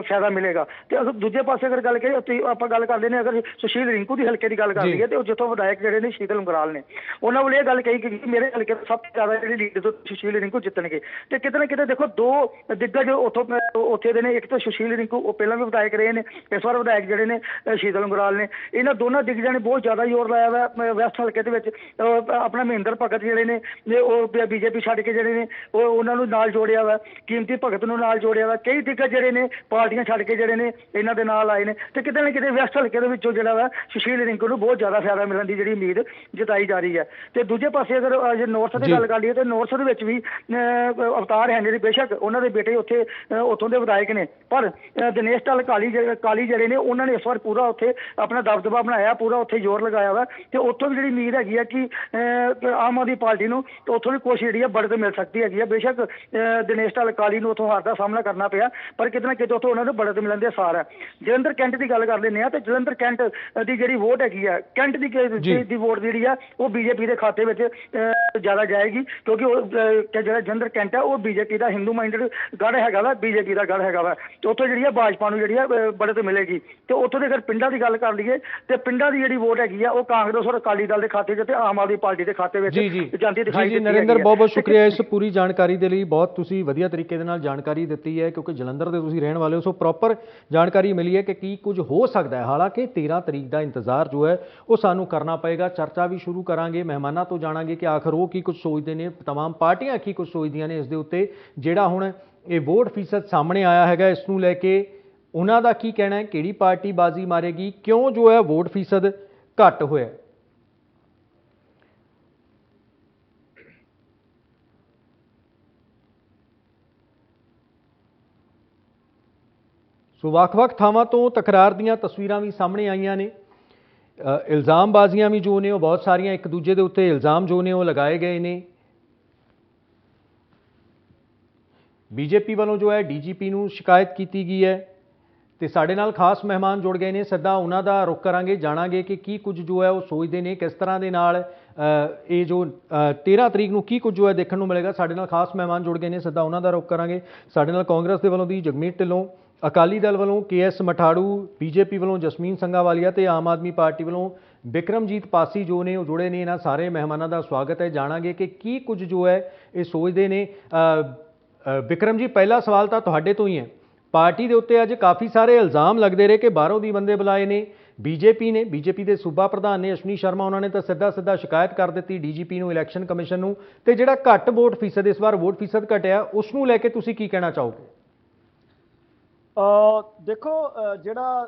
ਫਾਇਦਾ ਮਿਲੇਗਾ। ਤੇ ਅਗਰ ਦੂਜੇ ਪਾਸੇ ਅਗਰ ਗੱਲ ਕਰੀਏ ਆਪਾਂ ਗੱਲ ਕਰਦੇ ਨੇ ਅਗਰ ਸੁਸ਼ੀਲ ਰਿੰਕੂ ਦੀ ਹਲਕੇ ਦੀ ਗੱਲ ਕਰ ਲਈਏ ਤੇ ਉਹ ਜਿੱਥੋਂ ਵਿਧਾਇਕ ਜਿਹੜੇ ਨੇ ਸ਼ੀਤਲ ਅੰਗਰਾਲ ਨੇ, ਉਹਨਾਂ ਵੱਲ ਇਹ ਗੱਲ ਕਹੀ ਕਿ ਮੇਰੇ ਹਲਕੇ ਤੋਂ ਸਭ ਤੋਂ ਜ਼ਿਆਦਾ ਜਿਹੜੀ ਲੀਡ ਤੋਂ ਸੁਸ਼ੀਲ ਰਿੰਕੂ ਜਿੱਤਣਗੇ। ਤੇ ਕਿਤੇ ਨਾ ਕਿਤੇ ਦੇਖੋ ਦੋ ਦਿੱਗਜ ਉੱਥੇ ਦੇ ਨੇ, ਇੱਕ ਤਾਂ ਸੁਸ਼ੀਲ ਰਿੰਕੂ ਉਹ ਪਹਿਲਾਂ ਵੀ ਵਿਧਾਇਕ ਰਹੇ ਨੇ, ਇਸ ਵਾਰ ਵਿਧਾਇਕ ਜਿਹੜੇ ਨੇ ਸ਼ੀਤਲ ਅੰਗਰਾਲ ਨੇ। ਇਹਨਾਂ ਦੋਨਾਂ ਦਿੱਗਜਾਂ ਨੇ ਬਹੁਤ ਜ਼ਿਆਦਾ ਜ਼ੋਰ ਲਾਇਆ ਵਾ ਵੈਸਟ ਹਲਕੇ ਦੇ ਵਿੱਚ। ਆਪਣਾ ਮਹਿੰਦਰ ਭਗਤ ਜਿਹੜੇ ਨੇ ਉਹ ਬੀਜੇਪੀ ਛੱਡ ਕੇ ਜਿਹੜੇ ਨੇ ਉਹਨਾਂ ਨੂੰ ਨਾਲ ਜੋੜਿਆ ਵਾ, ਕੀਮਤੀ ਭਗਤ ਨੂੰ ਨਾਲ ਜੋੜਿਆ ਵਾ, ਕਈ ਦਿੱਗਜ ਜਿਹੜੇ ਨੇ ਪਾਰਟੀਆਂ ਛੱਡ ਕੇ ਜਿਹੜੇ ਨੇ ਇਹਨਾਂ ਦੇ ਨਾਲ ਆਏ ਨੇ। ਤੇ ਕਿਤੇ ਨਾ ਕਿਤੇ ਵੈਸਟ ਹਲਕੇ ਦੇ ਵਿੱਚੋਂ ਜਿਹੜਾ ਵਾ ਸੁਸ਼ੀਲ ਰਿੰਕੂ ਨੂੰ ਬਹੁਤ ਜ਼ਿਆਦਾ ਫਾਇਦਾ ਮਿਲਣ ਦੀ ਜਿਹੜੀ ਉਮੀਦ ਜਤਾਈ ਜਾ ਰਹੀ ਹੈ। ਤੇ ਦੂਜੇ ਪਾਸੇ ਅਗਰ ਨੌਰਥ ਦੀ ਗੱਲ ਕਰ ਲਈਏ ਤੇ ਨੌਰਥ ਦੇ ਵਿੱਚ ਵੀ ਅਵਤਾਰ ਹੈ ਨੇ, ਬੇਸ਼ੱਕ ਉਹਨਾਂ ਦੇ ਬੇਟੇ ਉੱਥੋਂ ਦੇ ਵਿਧਾਇਕ ਨੇ, ਪਰ ਦਿਨੇਸ਼ ਢੱਲ ਕਾਲੀ ਜਿਹੜੇ ਨੇ ਉਹਨਾਂ ਨੇ ਇਸ ਵਾਰ ਪੂਰਾ ਉੱਥੇ ਆਪਣਾ ਦਬਦਬਾ ਬਣਾਇਆ, ਪੂਰਾ ਉੱਥੇ ਜ਼ੋਰ ਲਗਾਇਆ ਵਾ। ਤੇ ਉੱਥੋਂ ਵੀ ਜਿਹੜੀ ਉਮੀਦ ਹੈਗੀ ਹੈ ਕਿ ਆਮ ਆਦਮੀ ਪਾਰਟੀ ਨੂੰ ਉੱਥੋਂ ਵੀ ਕੁਛ ਜਿਹੜੀ ਹੈ बढ़त मिल सकती है। बेशक दिनेश ढाल काली ਅਕਾਲੀ ਨੂੰ ਉੱਥੋਂ ਹਾਰ ਦਾ ਸਾਹਮਣਾ ਕਰਨਾ ਪਿਆ, ਪਰ ਕਿਤੇ ਨਾ ਕਿਤੇ ਉੱਥੋਂ ਉਹਨਾਂ ਨੂੰ ਬੜਤ ਮਿਲਣ ਦੇ ਆਸਾਰ ਹੈ। ਜਲੰਧਰ ਕੈਂਟ ਦੀ ਗੱਲ ਕਰ ਲੈਂਦੇ ਆ, ਤੇ ਜਲੰਧਰ ਕੈਂਟ ਦੀ ਜਿਹੜੀ ਵੋਟ ਹੈਗੀ ਆ, ਕੈਂਟ ਦੀ ਵੋਟ ਜਿਹੜੀ ਆ ਉਹ ਬੀਜੇਪੀ ਦੇ ਖਾਤੇ ਵਿੱਚ ਜ਼ਿਆਦਾ ਜਾਏਗੀ, ਕਿਉਂਕਿ ਉਹ ਜਿਹੜਾ ਜਲੰਧਰ ਕੈਂਟ ਹੈ ਉਹ ਬੀਜੇਪੀ ਦਾ ਹਿੰਦੂ ਮਾਈਂਡਡ ਗੜ੍ਹ ਹੈਗਾ ਵਾ, ਬੀਜੇਪੀ ਦਾ ਗੜ੍ਹ ਹੈਗਾ ਵਾ, ਤੇ ਉੱਥੋਂ ਜਿਹੜੀ ਆ ਭਾਜਪਾ ਨੂੰ ਜਿਹੜੀ ਆ ਬੜਤ ਮਿਲੇਗੀ। ਤੇ ਉੱਥੋਂ ਦੇ ਅਗਰ ਪਿੰਡਾਂ ਦੀ ਗੱਲ ਕਰ ਲਈਏ ਤੇ ਪਿੰਡਾਂ ਦੀ ਜਿਹੜੀ ਵੋਟ ਹੈਗੀ ਆ ਉਹ ਕਾਂਗਰਸ ਔਰ ਅਕਾਲੀ ਦਲ ਦੇ ਖਾਤੇ 'ਚ ਤੇ ਆਮ ਆਦਮੀ ਪਾਰਟੀ ਦੇ ਖਾਤੇ ਵਿੱਚ ਜਾਂਦੀ ਦਿਖਾਈ ਦਿੱਤੀ ਹੈ। ਨਰਿੰਦਰ, ਬਹੁਤ ਬਹੁਤ ਸ਼ੁਕਰੀਆ ਇਸ ਪੂਰੀ ਜਾਣਕਾਰੀ ਦੇ ਲਈ। ਬਹੁਤ ਤੁਸੀਂ ਵਧੀਆ ਤਰੀਕੇ ਦੇ ਨਾਲ ਜਾਣਕਾਰੀ ਦਿੱਤੀ ਹੈ, ਕਿਉਂਕਿ ਜਲੰਧਰ ਦੇ ਤੁਸੀਂ ਰਹਿਣ ਵਾਲੇ ਹੋ, ਸੋ ਪ੍ਰੋਪਰ ਜਾਣਕਾਰੀ ਮਿਲੀ ਹੈ ਕਿ ਕੀ ਕੁਝ ਹੋ ਸਕਦਾ ਹੈ। ਹਾਲਾਂਕਿ 13 ਤਰੀਕ ਦਾ ਇੰਤਜ਼ਾਰ ਜੋ ਹੈ ਉਹ ਸਾਨੂੰ ਕਰਨਾ ਪਏਗਾ। ਚਰਚਾ ਵੀ ਸ਼ੁਰੂ ਕਰਾਂਗੇ, ਮਹਿਮਾਨਾਂ ਤੋਂ ਜਾਣਾਂਗੇ ਕਿ ਆਖਰ ਉਹ ਕੀ ਕੁਝ ਸੋਚਦੇ ਨੇ, ਤਮਾਮ ਪਾਰਟੀਆਂ ਕੀ ਕੁਝ ਸੋਚਦੀਆਂ ਨੇ ਇਸ ਦੇ ਉੱਤੇ। ਜਿਹੜਾ ਹੁਣ ਇਹ ਵੋਟ ਫੀਸਦ ਸਾਹਮਣੇ ਆਇਆ ਹੈਗਾ, ਇਸ ਨੂੰ ਲੈ ਕੇ ਉਹਨਾਂ ਦਾ ਕੀ ਕਹਿਣਾ ਹੈ, ਕਿਹੜੀ ਪਾਰਟੀ ਬਾਜ਼ੀ ਮਾਰੇਗੀ, ਕਿਉਂ ਜੋ ਹੈ ਵੋਟ ਫੀਸਦ ਘੱਟ ਹੋਇਆ। ਸੋ ਵੱਖ-ਵੱਖ ਥਾਵਾਂ ਤੋਂ ਤਕਰਾਰ ਦੀਆਂ ਤਸਵੀਰਾਂ ਵੀ ਸਾਹਮਣੇ ਆਈਆਂ ਨੇ। ਇਲਜ਼ਾਮਬਾਜ਼ੀਆਂ ਵੀ ਜੋ ਨੇ ਉਹ ਬਹੁਤ ਸਾਰੀਆਂ, ਇੱਕ ਦੂਜੇ ਦੇ ਉੱਤੇ ਇਲਜ਼ਾਮ ਜੋ ਨੇ ਉਹ ਲਗਾਏ ਗਏ ਨੇ। ਬੀਜੇਪੀ ਵੱਲੋਂ ਜੋ ਹੈ ਡੀਜੀਪੀ ਨੂੰ ਸ਼ਿਕਾਇਤ ਕੀਤੀ ਗਈ ਹੈ ਤੇ ਸਾਡੇ ਨਾਲ ਖਾਸ ਮਹਿਮਾਨ ਜੁੜ ਗਏ ਨੇ, ਸਿੱਧਾ ਉਹਨਾਂ ਦਾ ਰੁਖ ਕਰਾਂਗੇ, ਜਾਣਾਂਗੇ ਕਿ ਕੀ ਕੁਝ ਜੋ ਹੈ ਉਹ ਸੋਚਦੇ ਨੇ, ਕਿਸ ਤਰ੍ਹਾਂ ਦੇ ਨਾਲ ਇਹ ਜੋ 13 ਤਰੀਕ ਨੂੰ ਕੀ ਕੁਝ ਜੋ ਹੈ ਦੇਖਣ ਨੂੰ ਮਿਲੇਗਾ। ਸਾਡੇ ਨਾਲ ਖਾਸ ਮਹਿਮਾਨ ਜੁੜ ਗਏ ਨੇ, ਸਿੱਧਾ ਉਹਨਾਂ ਦਾ ਰੁਖ ਕਰਾਂਗੇ। ਸਾਡੇ ਨਾਲ ਕਾਂਗਰਸ ਦੇ ਵੱਲੋਂ ਦੀ ਜਗਮੀਤ ਢਿੱਲੋਂ, ਅਕਾਲੀ ਦਲ ਵੱਲੋਂ KS ਮਠਾੜੂ, ਬੀਜੇਪੀ ਵੱਲੋਂ ਜਸਮੀਨ ਸੰਘਾਵਾਲੀਆ ਤੇ ਆਮ ਆਦਮੀ ਪਾਰਟੀ ਵੱਲੋਂ ਬਿਕਰਮਜੀਤ ਪਾਸੀ ਜੋ ਨੇ ਉਹ ਜੁੜੇ ਨੇ। ਇਹਨਾਂ ਸਾਰੇ ਮਹਿਮਾਨਾਂ ਦਾ ਸਵਾਗਤ ਹੈ। ਜਾਣਾਂਗੇ ਕਿ ਕੀ ਕੁਝ ਜੋ ਹੈ ਇਹ ਸੋਚਦੇ ਨੇ। ਬਿਕਰਮ ਜੀ, ਪਹਿਲਾ ਸਵਾਲ ਤਾਂ ਤੁਹਾਡੇ ਤੋਂ ਹੀ ਹੈ। ਪਾਰਟੀ ਦੇ ਉੱਤੇ ਅੱਜ ਕਾਫੀ ਸਾਰੇ ਇਲਜ਼ਾਮ ਲੱਗਦੇ ਰਹੇ ਕਿ ਬਾਹਰੋਂ ਦੀ ਬੰਦੇ ਬੁਲਾਏ ਨੇ ਬੀਜੇਪੀ ਨੇ। ਬੀਜੇਪੀ ਦੇ ਸੂਬਾ ਪ੍ਰਧਾਨ ਨੇ ਅਸ਼ਵਨੀ ਸ਼ਰਮਾ, ਉਹਨਾਂ ਨੇ ਤਾਂ ਸਿੱਧਾ ਸ਼ਿਕਾਇਤ ਕਰ ਦਿੱਤੀ ਡੀਜੀਪੀ ਨੂੰ, ਇਲੈਕਸ਼ਨ ਕਮਿਸ਼ਨ ਨੂੰ। ਤੇ ਜਿਹੜਾ ਘੱਟ ਵੋਟ ਫੀਸਦ, ਇਸ ਵਾਰ ਵੋਟ ਫੀਸਦ ਘਟਿਆ, ਉਸ ਨੂੰ ਲੈ ਕੇ ਤੁਸੀਂ ਕੀ ਕਹਿਣਾ ਚਾਹੋਗੇ? ਦੇਖੋ, ਜਿਹੜਾ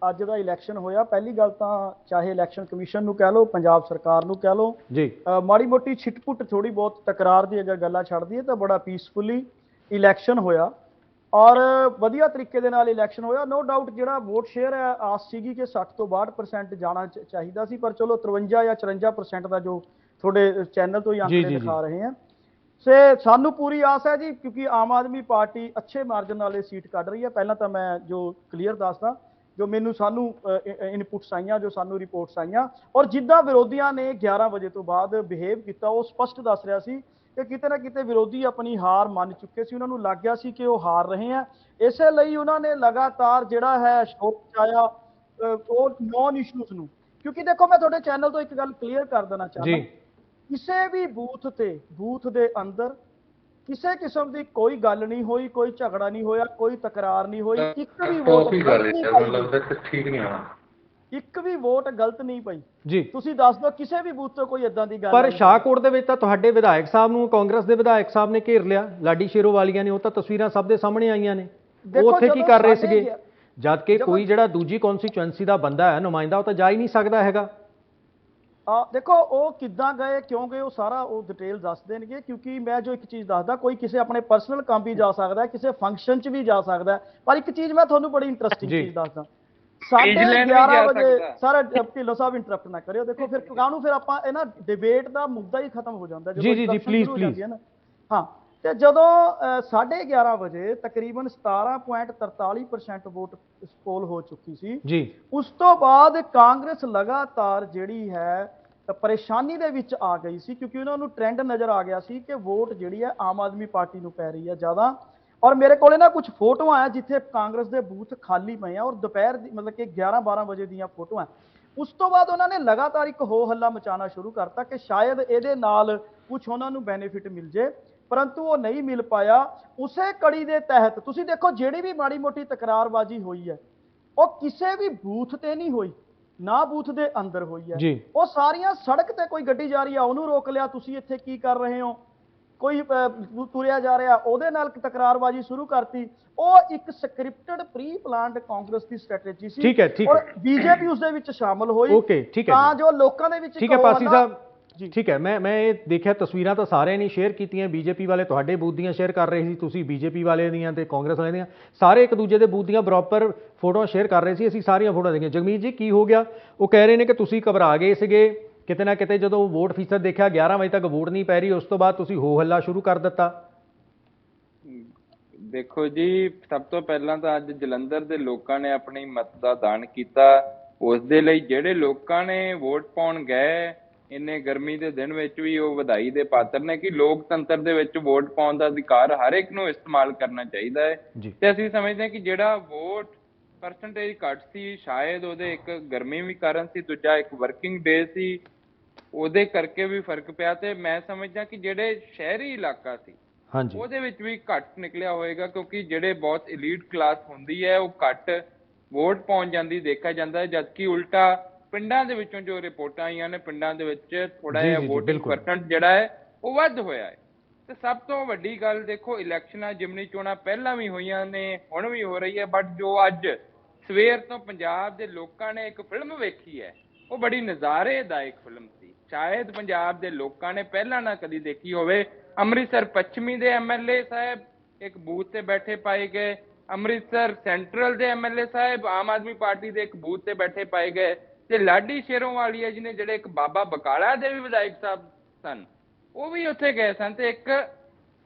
ਅੱਜ ਦਾ ਇਲੈਕਸ਼ਨ ਹੋਇਆ, ਪਹਿਲੀ ਗੱਲ ਤਾਂ ਚਾਹੇ ਇਲੈਕਸ਼ਨ ਕਮਿਸ਼ਨ ਨੂੰ ਕਹਿ ਲਓ, ਪੰਜਾਬ ਸਰਕਾਰ ਨੂੰ ਕਹਿ ਲਓ ਜੀ, ਮਾੜੀ ਮੋਟੀ ਛਿੱਟਪੁੱਟ ਥੋੜੀ ਬਹੁਤ ਤਕਰਾਰ ਦੀ ਅਗਰ ਗੱਲਾਂ ਛੱਡਦੀ ਹੈ ਤਾਂ ਬੜਾ ਪੀਸਫੁਲੀ ਇਲੈਕਸ਼ਨ ਹੋਇਆ ਔਰ ਵਧੀਆ ਤਰੀਕੇ ਦੇ ਨਾਲ ਇਲੈਕਸ਼ਨ ਹੋਇਆ। ਨੋ ਡਾਊਟ ਜਿਹੜਾ ਵੋਟ ਸ਼ੇਅਰ ਹੈ, ਆਸ ਸੀਗੀ ਕਿ 60 ਤੋਂ 62% ਜਾਣਾ ਚਾਹੀਦਾ ਸੀ, ਪਰ ਚਲੋ 53 ਜਾਂ 54% ਦਾ ਜੋ ਤੁਹਾਡੇ ਚੈਨਲ ਤੋਂ ਹੀ ਆਂਕੜੇ ਦਿਖਾ ਰਹੇ हैं। ਸਾਨੂੰ ਪੂਰੀ ਆਸ ਹੈ ਜੀ, ਕਿਉਂਕਿ ਆਮ ਆਦਮੀ ਪਾਰਟੀ ਅੱਛੇ ਮਾਰਜਨ ਨਾਲ ਇਹ ਸੀਟ ਕੱਢ ਰਹੀ ਹੈ। ਪਹਿਲਾਂ ਤਾਂ ਮੈਂ ਜੋ ਕਲੀਅਰ ਦੱਸਦਾ, ਜੋ ਸਾਨੂੰ ਇਨਪੁਟਸ ਆਈਆਂ, ਜੋ ਸਾਨੂੰ ਰਿਪੋਰਟਸ ਆਈਆਂ, ਔਰ ਜਿੱਦਾਂ ਵਿਰੋਧੀਆਂ ਨੇ 11 ਵਜੇ ਤੋਂ ਬਾਅਦ ਬਿਹੇਵ ਕੀਤਾ, ਉਹ ਸਪਸ਼ਟ ਦੱਸ ਰਿਹਾ ਸੀ ਕਿ ਕਿਤੇ ਨਾ ਕਿਤੇ ਵਿਰੋਧੀ ਆਪਣੀ ਹਾਰ ਮੰਨ ਚੁੱਕੇ ਸੀ। ਉਹਨਾਂ ਨੂੰ ਲੱਗ ਗਿਆ ਸੀ ਕਿ ਉਹ ਹਾਰ ਰਹੇ ਆ, ਇਸੇ ਲਈ ਉਹਨਾਂ ਨੇ ਲਗਾਤਾਰ ਜਿਹੜਾ ਹੈ ਸ਼ੋਰ ਮਚਾਇਆ ਉਹ ਨੌਨ ਇਸ਼ੂਜ਼ ਨੂੰ। ਕਿਉਂਕਿ ਦੇਖੋ, ਮੈਂ ਤੁਹਾਡੇ ਚੈਨਲ ਤੋਂ ਇੱਕ ਗੱਲ ਕਲੀਅਰ ਕਰ ਦੇਣਾ ਚਾਹੁੰਦਾ, ਕਿਸੇ ਵੀ ਬੂਥ ਦੇ ਅੰਦਰ ਕਿਸੇ ਕਿਸਮ ਦੀ ਕੋਈ ਗੱਲ ਨਹੀਂ ਹੋਈ, ਕੋਈ ਝਗੜਾ ਨਹੀਂ ਹੋਇਆ, ਕੋਈ ਤਕਰਾਰ ਨਹੀਂ ਹੋਈ, ਇੱਕ ਵੀ ਵੋਟ ਗਲਤ ਨਹੀਂ ਪਈ ਜੀ। ਤੁਸੀਂ ਦੱਸ ਦਿਓ ਕਿਸੇ ਵੀ ਬੂਥ ਤੋਂ ਕੋਈ ਇਦਾਂ ਦੀ ਗੱਲ। ਪਰ ਸ਼ਾਹਕੋਟ ਦੇ ਵਿੱਚ ਤਾਂ ਤੁਹਾਡੇ ਵਿਧਾਇਕ ਸਾਹਿਬ ਨੂੰ ਕਾਂਗਰਸ ਦੇ ਵਿਧਾਇਕ ਸਾਹਿਬ ਨੇ ਘੇਰ ਲਿਆ, ਲਾਡੀ ਸ਼ੇਰੋਵਾਲੀਆ ਨੇ, ਉਹ ਤਾਂ ਤਸਵੀਰਾਂ ਸਭ ਦੇ ਸਾਹਮਣੇ ਆਈਆਂ ਨੇ। ਉਹ ਉੱਥੇ ਕੀ ਕਰ ਰਹੇ ਸੀਗੇ, ਜਦ ਕਿ ਕੋਈ ਜਿਹੜਾ ਦੂਜੀ ਕੌਂਸਟੀਚੁਐਂਸੀ ਦਾ ਬੰਦਾ ਹੈ, ਨੁਮਾਇੰਦਾ, ਉਹ ਤਾਂ ਜਾ ਹੀ ਨਹੀਂ ਸਕਦਾ ਹੈਗਾ। ਦੇਖੋ, ਉਹ ਕਿੱਦਾਂ ਗਏ, ਕਿਉਂ ਗਏ, ਉਹ ਸਾਰਾ ਉਹ ਡਿਟੇਲ ਦੱਸ ਦੇਣਗੇ। ਕਿਉਂਕਿ ਮੈਂ ਜੋ ਇੱਕ ਚੀਜ਼ ਦੱਸਦਾ, ਕੋਈ ਕਿਸੇ ਆਪਣੇ ਪਰਸਨਲ ਕੰਮ ਵੀ ਜਾ ਸਕਦਾ, ਕਿਸੇ ਫੰਕਸ਼ਨ 'ਚ ਵੀ ਜਾ ਸਕਦਾ, ਪਰ ਇੱਕ ਚੀਜ਼ ਮੈਂ ਤੁਹਾਨੂੰ ਬੜੀ ਇੰਟਰਸਟਿੰਗ ਚੀਜ਼ ਦੱਸਦਾ। 11:30 ਵਜੇ ਸਾਰਾ ਢਿੱਲੋਂ ਸਾਹਿਬ ਇੰਟਰਪਟ ਨਾ ਕਰਿਓ। ਦੇਖੋ, ਫਿਰ ਕਾਹਨੂੰ ਫਿਰ ਆਪਾਂ ਇਹ ਨਾ ਡਿਬੇਟ ਦਾ ਮੁੱਦਾ ਹੀ ਖਤਮ ਹੋ ਜਾਂਦਾ ਜੀ ਪਲੀਜ਼। ਹਾਂ, ਤੇ ਜਦੋਂ 11:30 ਵਜੇ ਤਕਰੀਬਨ 17.43% ਵੋਟ ਪੋਲ ਹੋ ਚੁੱਕੀ ਸੀ ਜੀ, ਉਸ ਤੋਂ ਬਾਅਦ ਕਾਂਗਰਸ ਲਗਾਤਾਰ ਜਿਹੜੀ ਹੈ ਪਰੇਸ਼ਾਨੀ ਦੇ ਵਿੱਚ ਆ ਗਈ ਸੀ, ਕਿਉਂਕਿ ਉਹਨਾਂ ਨੂੰ ਟ੍ਰੈਂਡ ਨਜ਼ਰ ਆ ਗਿਆ ਸੀ ਕਿ ਵੋਟ ਜਿਹੜੀ ਹੈ ਆਮ ਆਦਮੀ ਪਾਰਟੀ ਨੂੰ ਪੈ ਰਹੀ ਹੈ ਜ਼ਿਆਦਾ। ਔਰ ਮੇਰੇ ਕੋਲੇ ਨਾ ਕੁਝ ਫੋਟੋਆਂ ਆ ਜਿੱਥੇ ਕਾਂਗਰਸ ਦੇ ਬੂਥ ਖਾਲੀ ਪਏ ਆ, ਔਰ ਦੁਪਹਿਰ ਦੀ ਮਤਲਬ ਕਿ 11-12 ਵਜੇ ਦੀਆਂ ਫੋਟੋਆਂ। ਉਸ ਤੋਂ ਬਾਅਦ ਉਹਨਾਂ ਨੇ ਲਗਾਤਾਰ ਇੱਕ ਹੋ ਹੱਲਾ ਮਚਾਉਣਾ ਸ਼ੁਰੂ ਕਰਤਾ ਕਿ ਸ਼ਾਇਦ ਇਹਦੇ ਨਾਲ ਕੁਝ ਉਹਨਾਂ ਨੂੰ ਬੈਨੀਫਿਟ ਮਿਲ ਜੇ, ਪਰੰਤੂ ਉਹ ਨਹੀਂ ਮਿਲ ਪਾਇਆ। ਉਸੇ ਕੜੀ ਦੇ ਤਹਿਤ ਤੁਸੀਂ ਦੇਖੋ, ਜਿਹੜੀ ਵੀ ਮਾੜੀ ਮੋਟੀ ਤਕਰਾਰਬਾਜ਼ੀ ਹੋਈ ਹੈ ਉਹ ਕਿਸੇ ਵੀ ਬੂਥ ਤੇ ਨਹੀਂ ਹੋਈ, ਨਾ ਬੂਥ ਦੇ ਅੰਦਰ ਹੋਈ ਹੈ। ਉਹ ਸਾਰੀਆਂ ਸੜਕ ਤੇ ਕੋਈ ਗੱਡੀ ਜਾ ਰਹੀ ਆ, ਉਹਨੂੰ ਰੋਕ ਲਿਆ, ਤੁਸੀਂ ਇੱਥੇ ਕੀ ਕਰ ਰਹੇ ਹੋ, ਕੋਈ ਤੁਰਿਆ ਜਾ ਰਿਹਾ, ਉਹਦੇ ਨਾਲ ਤਕਰਾਰਬਾਜ਼ੀ ਸ਼ੁਰੂ ਕਰਤੀ। ਉਹ ਇੱਕ ਸਕ੍ਰਿਪਟਡ ਪ੍ਰੀ ਪਲਾਨਡ ਕਾਂਗਰਸ ਦੀ ਸਟ੍ਰੈਟੇਜੀ ਸੀ, ਔਰ ਬੀਜੇਪੀ ਉਸ ਦੇ ਵਿੱਚ ਸ਼ਾਮਲ ਹੋਈ ਤਾਂ ਜੋ ਲੋਕਾਂ ਦੇ ਵਿੱਚ। ਠੀਕ ਹੈ ਪਾਸੀ ਸਾਹਿਬ, ਠੀਕ ਹੈ। ਮੈਂ ਇਹ ਦੇਖਿਆ, ਤਸਵੀਰਾਂ ਤਾਂ ਸਾਰਿਆਂ ਨੇ ਸ਼ੇਅਰ ਕੀਤੀਆਂ, ਬੀਜੇਪੀ ਵਾਲੇ ਤੁਹਾਡੇ ਬੂਥ ਦੀਆਂ ਸ਼ੇਅਰ ਕਰ ਰਹੇ ਸੀ, ਤੁਸੀਂ ਬੀਜੇਪੀ ਵਾਲੇ ਦੀਆਂ ਤੇ ਕਾਂਗਰਸ ਵਾਲੇ ਦੀਆਂ, ਸਾਰੇ ਇੱਕ ਦੂਜੇ ਦੇ ਬੂਥ ਦੀਆਂ ਬਰਾਬਰ ਫੋਟੋਆਂ ਸ਼ੇਅਰ ਕਰ ਰਹੇ ਸੀ। ਅਸੀਂ ਸਾਰੀਆਂ ਫੋਟੋਆਂ ਦੇਖੀਆਂ। ਜਗਮੀਤ ਜੀ, ਕੀ ਹੋ ਗਿਆ? ਉਹ ਕਹਿ ਰਹੇ ਨੇ ਕਿ ਤੁਸੀਂ ਘਬਰਾ ਗਏ ਸੀਗੇ ਕਿਤੇ ਨਾ ਕਿਤੇ, ਜਦੋਂ ਵੋਟ ਫੀਸਦ ਦੇਖਿਆ 11 ਵਜੇ ਤੱਕ ਵੋਟ ਨਹੀਂ ਪੈ ਰਹੀ, ਉਸ ਤੋਂ ਬਾਅਦ ਤੁਸੀਂ ਹੋ ਹੱਲਾ ਸ਼ੁਰੂ ਕਰ ਦਿੱਤਾ। ਦੇਖੋ ਜੀ, ਸਭ ਤੋਂ ਪਹਿਲਾਂ ਤਾਂ ਅੱਜ ਜਲੰਧਰ ਦੇ ਲੋਕਾਂ ਨੇ ਆਪਣੀ ਮਤ ਦਾ ਦਾਨ ਕੀਤਾ। ਉਸ ਦੇ ਲਈ ਜਿਹੜੇ ਲੋਕਾਂ ਨੇ ਵੋਟ ਪਾਉਣ ਗਏ ਇੰਨੇ ਗਰਮੀ ਦੇ ਦਿਨ ਵਿੱਚ ਵੀ, ਉਹ ਵਧਾਈ ਦੇ ਪਾਤਰ ਨੇ ਕਿ ਲੋਕਤੰਤਰ ਦੇ ਵਿੱਚ ਵੋਟ ਪਾਉਣ ਦਾ ਅਧਿਕਾਰ ਹਰ ਇੱਕ ਨੂੰ ਇਸਤੇਮਾਲ ਕਰਨਾ ਚਾਹੀਦਾ ਹੈ। ਤੇ ਅਸੀਂ ਸਮਝਦੇ ਹਾਂ ਕਿ ਜਿਹੜਾ ਵੋਟ ਪਰਸੈਂਟੇਜ ਘੱਟ ਸੀ, ਸ਼ਾਇਦ ਉਹਦੇ ਇੱਕ ਗਰਮੀ ਵੀ ਕਾਰਨ ਸੀ, ਦੂਜਾ ਇੱਕ ਵਰਕਿੰਗ ਡੇ ਸੀ, ਉਹਦੇ ਕਰਕੇ ਵੀ ਫਰਕ ਪਿਆ। ਤੇ ਮੈਂ ਸਮਝਦਾ ਕਿ ਜਿਹੜੇ ਸ਼ਹਿਰੀ ਇਲਾਕਾ ਸੀ ਉਹਦੇ ਵਿੱਚ ਵੀ ਘੱਟ ਨਿਕਲਿਆ ਹੋਏਗਾ, ਕਿਉਂਕਿ ਜਿਹੜੇ ਬਹੁਤ ਐਲੀਟ ਕਲਾਸ ਹੁੰਦੀ ਹੈ ਉਹ ਘੱਟ ਵੋਟ ਪਾਉਣ ਜਾਂਦੀ ਦੇਖਿਆ ਜਾਂਦਾ ਹੈ, ਜਦਕਿ ਉਲਟਾ ਪਿੰਡਾਂ ਦੇ ਵਿੱਚੋਂ ਜੋ ਰਿਪੋਰਟਾਂ ਆਈਆਂ ਨੇ, ਪਿੰਡਾਂ ਦੇ ਵਿੱਚ ਥੋੜਾ ਜਿਹਾ ਵੋਟਿੰਗ ਪਰਸੈਂਟ ਜਿਹੜਾ ਹੈ ਉਹ ਵੱਧ ਹੋਇਆ ਹੈ। ਤੇ ਸਭ ਤੋਂ ਵੱਡੀ ਗੱਲ ਦੇਖੋ, ਇਲੈਕਸ਼ਨਾਂ ਜਿਮਨੀ ਚੋਣਾਂ ਪਹਿਲਾਂ ਵੀ ਹੋਈਆਂ ਨੇ, ਹੁਣ ਵੀ ਹੋ ਰਹੀ ਹੈ, ਬਟ ਜੋ ਅੱਜ ਸਵੇਰ ਤੋਂ ਪੰਜਾਬ ਦੇ ਲੋਕਾਂ ਨੇ ਇੱਕ ਫਿਲਮ ਵੇਖੀ ਹੈ ਉਹ ਬੜੀ ਨਜ਼ਾਰੇਦਾਇਕ ਫਿਲਮ ਸੀ। ਸ਼ਾਇਦ ਪੰਜਾਬ ਦੇ ਲੋਕਾਂ ਨੇ ਪਹਿਲਾਂ ਨਾ ਕਦੀ ਦੇਖੀ ਹੋਵੇ। ਅੰਮ੍ਰਿਤਸਰ ਪੱਛਮੀ ਦੇ ਐਮਐਲਏ ਸਾਹਿਬ ਇੱਕ ਬੂਥ ਤੇ ਬੈਠੇ ਪਾਏ ਗਏ, ਅੰਮ੍ਰਿਤਸਰ ਸੈਂਟਰਲ ਦੇ ਐਮਐਲਏ ਸਾਹਿਬ ਆਮ ਆਦਮੀ ਪਾਰਟੀ ਦੇ ਇੱਕ ਬੂਥ ਤੇ ਬੈਠੇ ਪਾਏ ਗਏ, ਤੇ ਲਾਡੀ ਸ਼ੇਰੋਵਾਲੀਆ ਜੀ ਨੇ ਜਿਹੜੇ ਇੱਕ ਬਾਬਾ ਬਕਾਲਾ ਦੇ ਵੀ ਵਿਧਾਇਕ ਸਾਹਿਬ ਸਨ ਉਹ ਵੀ ਉੱਥੇ ਗਏ ਸਨ। ਤੇ ਇੱਕ